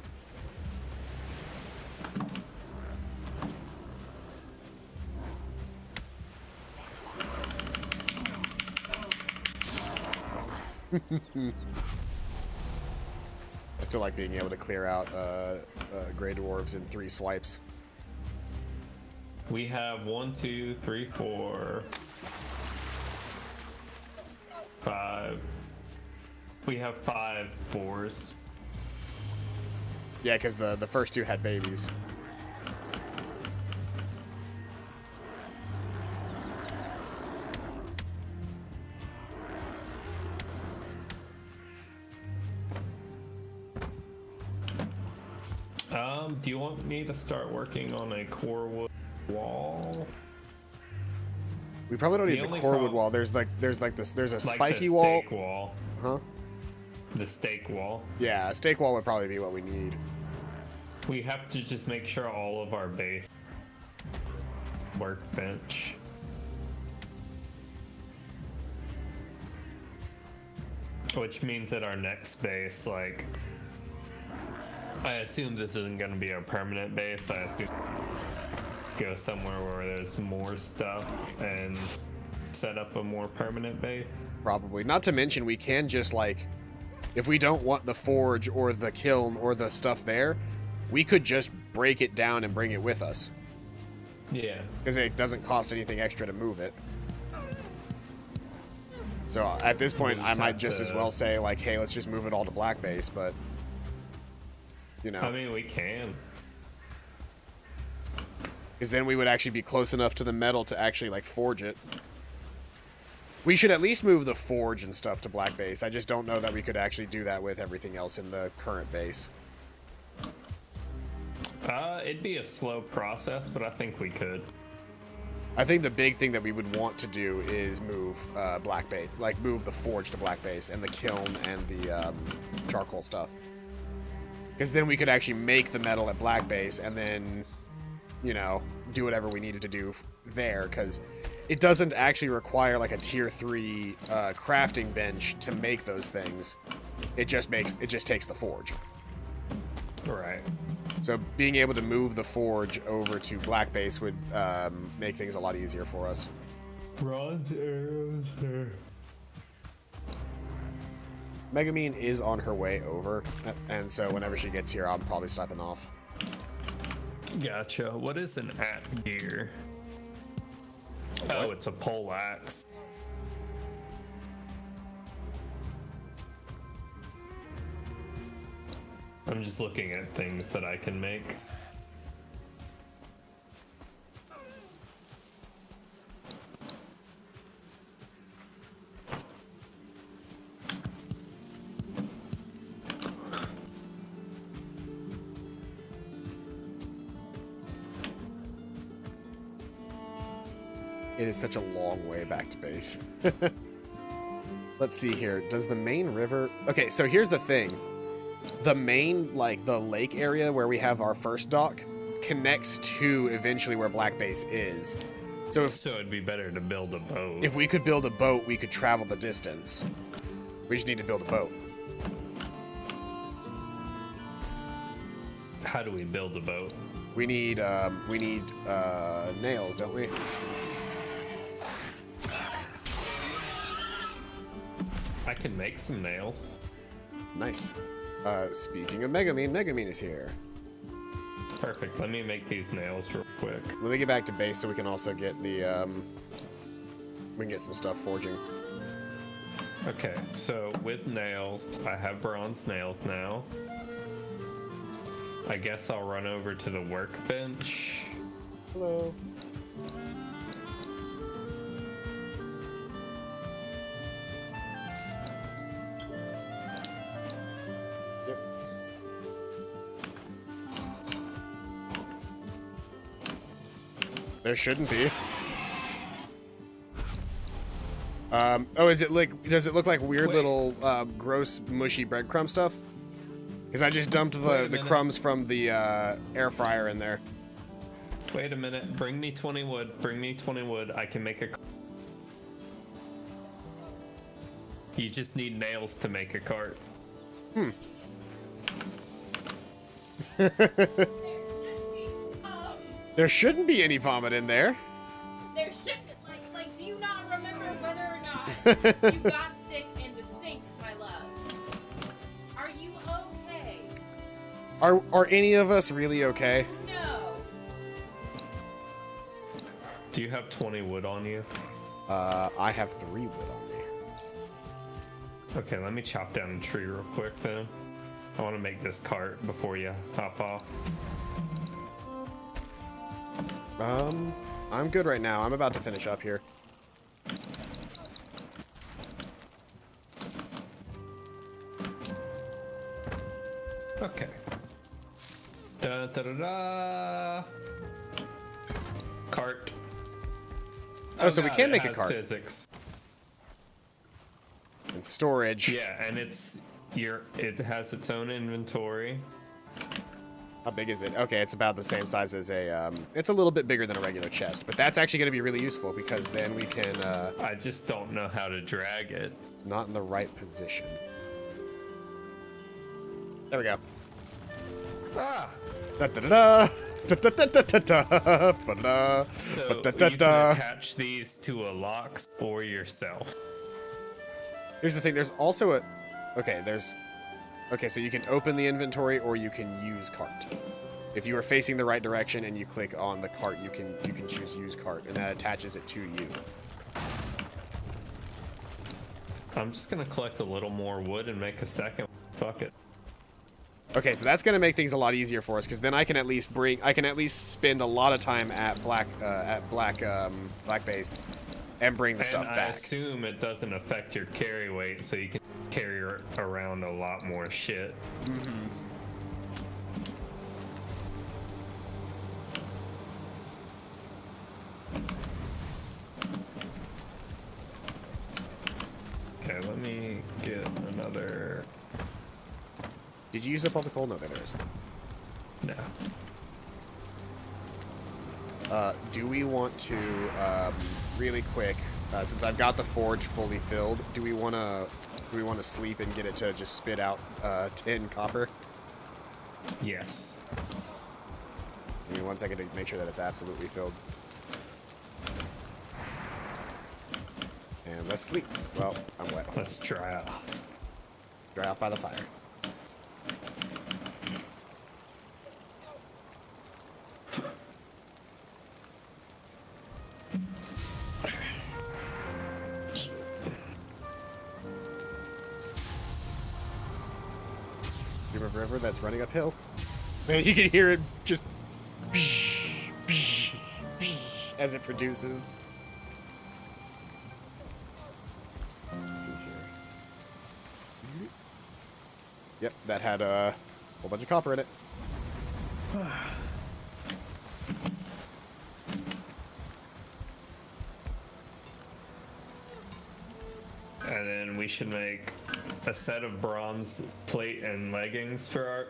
I still like being able to clear out gray dwarves in 3 swipes. We have 1, 2, 3, 4, 5. We have 5 boars. Yeah, because the first 2 had babies. Do you want me to start working on a core wood wall? We probably don't The need the only core wood prob- wall. There's a Like spiky the wall. stake wall. Huh? The stake wall. Yeah, a stake wall would probably be what we need. We have to just make sure all of our base workbench. Which means that our next base, like, I assume this isn't going to be our permanent base. I assume go somewhere where there's more stuff and set up a more permanent base. Probably. Not to mention, we can just, like, if we don't want the forge or the kiln or the stuff there, we could just break it down and bring it with us. Yeah. Because it doesn't cost anything extra to move it. So at this point, We'll I just might have just as to- well say, like, hey, let's just move it all to black base, but, you know. I mean, we can. Because then we would actually be close enough to the metal to actually, like, forge it. We should at least move the forge and stuff to black base. I just don't know that we could actually do that with everything else in the current base. It'd be a slow process, but I think we could. I think the big thing that we would want to do is move black base, like move the forge to black base and the kiln and the charcoal stuff. Because then we could actually make the metal at black base and then, you know, do whatever we needed to do there. Because it doesn't actually require like a tier 3 crafting bench to make those things. It just takes the forge. Right. So being able to move the forge over to black base would make things a lot easier for us. Bronze arrows there. Megamine is on her way over, and so whenever she gets here, I'll probably stopping off. Gotcha. What is an at gear? Oh, it's a pole axe. I'm just looking at things that I can make. It is such a long way back to base. Let's see here. Does the main river... Okay, so here's the thing. The main, like, the lake area where we have our first dock connects to eventually where black base is. So So it'd be better to build a boat. if we could build a boat, we could travel the distance. We just need to build a boat. How do we build a boat? We need nails, don't we? I can make some nails. Nice. Speaking of Megamine, Megamine is here. Perfect. Let me make these nails real quick. Let me get back to base so we can also get the, we can get some stuff forging. Okay, so with nails, I have bronze nails now. I guess I'll run over to the workbench. Hello. Yep. There shouldn't be. Oh, is it like, does it look like weird Wait. little, gross, mushy breadcrumb stuff? Because I just dumped Wait a the minute. crumbs from the, air fryer in there. Wait a minute. Bring me 20 wood. Bring me 20 wood. I can make a... You just need nails to make a cart. There shouldn't be any vomit in there. There shouldn't, like, do you not remember whether or not you got sick in the sink, my love? Are you okay? Are any of us really okay? No. Do you have 20 wood on you? I have 3 wood on me. Okay, let me chop down a tree real quick then. I want to make this cart before you hop off. I'm good right now. I'm about to finish up here. Okay. Da da da da. Cart. Oh, so we God, can it make a has cart. Physics. And storage. Yeah, and it has its own inventory. How big is it? Okay, it's about the same size as it's a little bit bigger than a regular chest, but that's actually going to be really useful because then we can, I just don't know how to drag it. not in the right position. There we go. Ah! Da da da da da da da da da da. So Da, da, you da. can attach these to a lock for yourself. Here's the thing. There's also a. Okay, so you can open the inventory or you can use cart. If you are facing the right direction and you click on the cart, you can choose use cart, and that attaches it to you. I'm just gonna collect a little more wood and make a second. Fuck it. Okay, so that's gonna make things a lot easier for us because then I can at least spend a lot of time at black base and bring the stuff I back. assume it doesn't affect your carry weight, so you can carry around a lot more shit. Okay, let me get another. Did you use up all the coal? No, there is. No. Do we want to, really quick, since I've got the forge fully filled, do we want to sleep and get it to just spit out 10 copper? Yes. Give me 1 second to make sure that it's absolutely filled. And let's sleep. Well, I'm wet. Let's dry off. Dry off by the fire. River that's running uphill. Man, you can hear it just as it produces. Let's see here. Yep, that had a whole bunch of copper in it. And then we should make a set of bronze plate and leggings for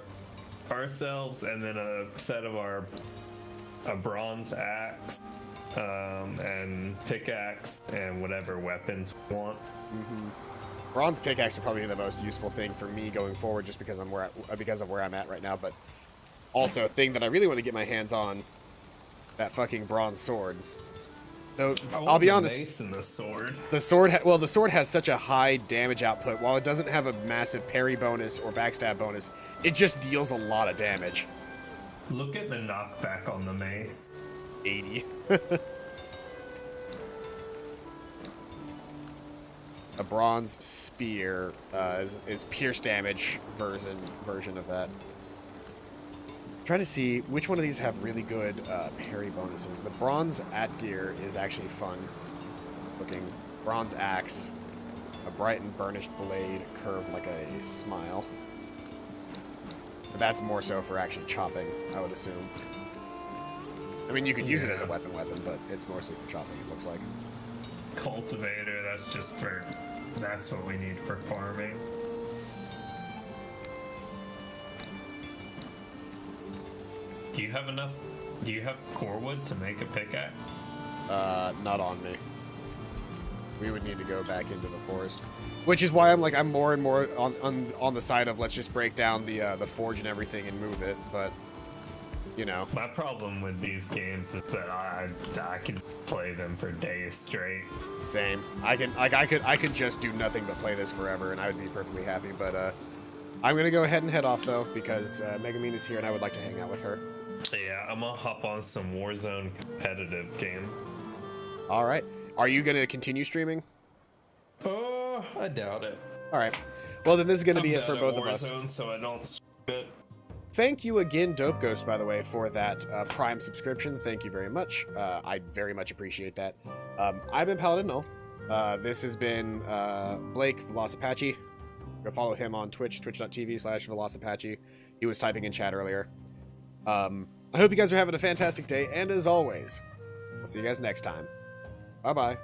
ourselves, and then a set of a bronze axe, and pickaxe, and whatever weapons we want. Bronze pickaxe would probably be the most useful thing for me going forward, just because because of where I'm at right now. But also, a thing that I really want to get my hands on, that fucking bronze sword. Though I'll be honest, Mace and the sword. the sword has such a high damage output. While it doesn't have a massive parry bonus or backstab bonus, it just deals a lot of damage. Look at the knockback on the mace. 80. A bronze spear is pierce damage version of that. I'm trying to see which one of these have really good parry bonuses. The bronze gear is actually fun looking. Bronze axe, a bright and burnished blade curved like a smile. But that's more so for actually chopping, I would assume. I mean, you could use it as a weapon, but it's mostly for chopping, it looks like. Cultivator, that's what we need for farming. Do you have core wood to make a pickaxe? Not on me. we would need to go back into the forest. Which is why I'm more and more on the side of let's just break down the forge and everything and move it, but you know. My problem with these games is that I can play them for days straight. Same. I could just do nothing but play this forever and I would be perfectly happy, but I'm gonna go ahead and head off though because Megamine is here and I would like to hang out with her. Yeah, I'm gonna hop on some Warzone competitive game. All right. Are you gonna continue streaming? I doubt it. All right. Well, then this is gonna be I'm it for bad both at of us. Warzone, so I don't stream it. Thank you again, Dope Ghost, by the way, for that Prime subscription. Thank you very much. I very much appreciate that. I've been Paladin Null. This has been Blake Velociipache. Go follow him on Twitch, twitch.tv/Velociipache. He was typing in chat earlier. I hope you guys are having a fantastic day, and as always, I'll see you guys next time. Bye-bye.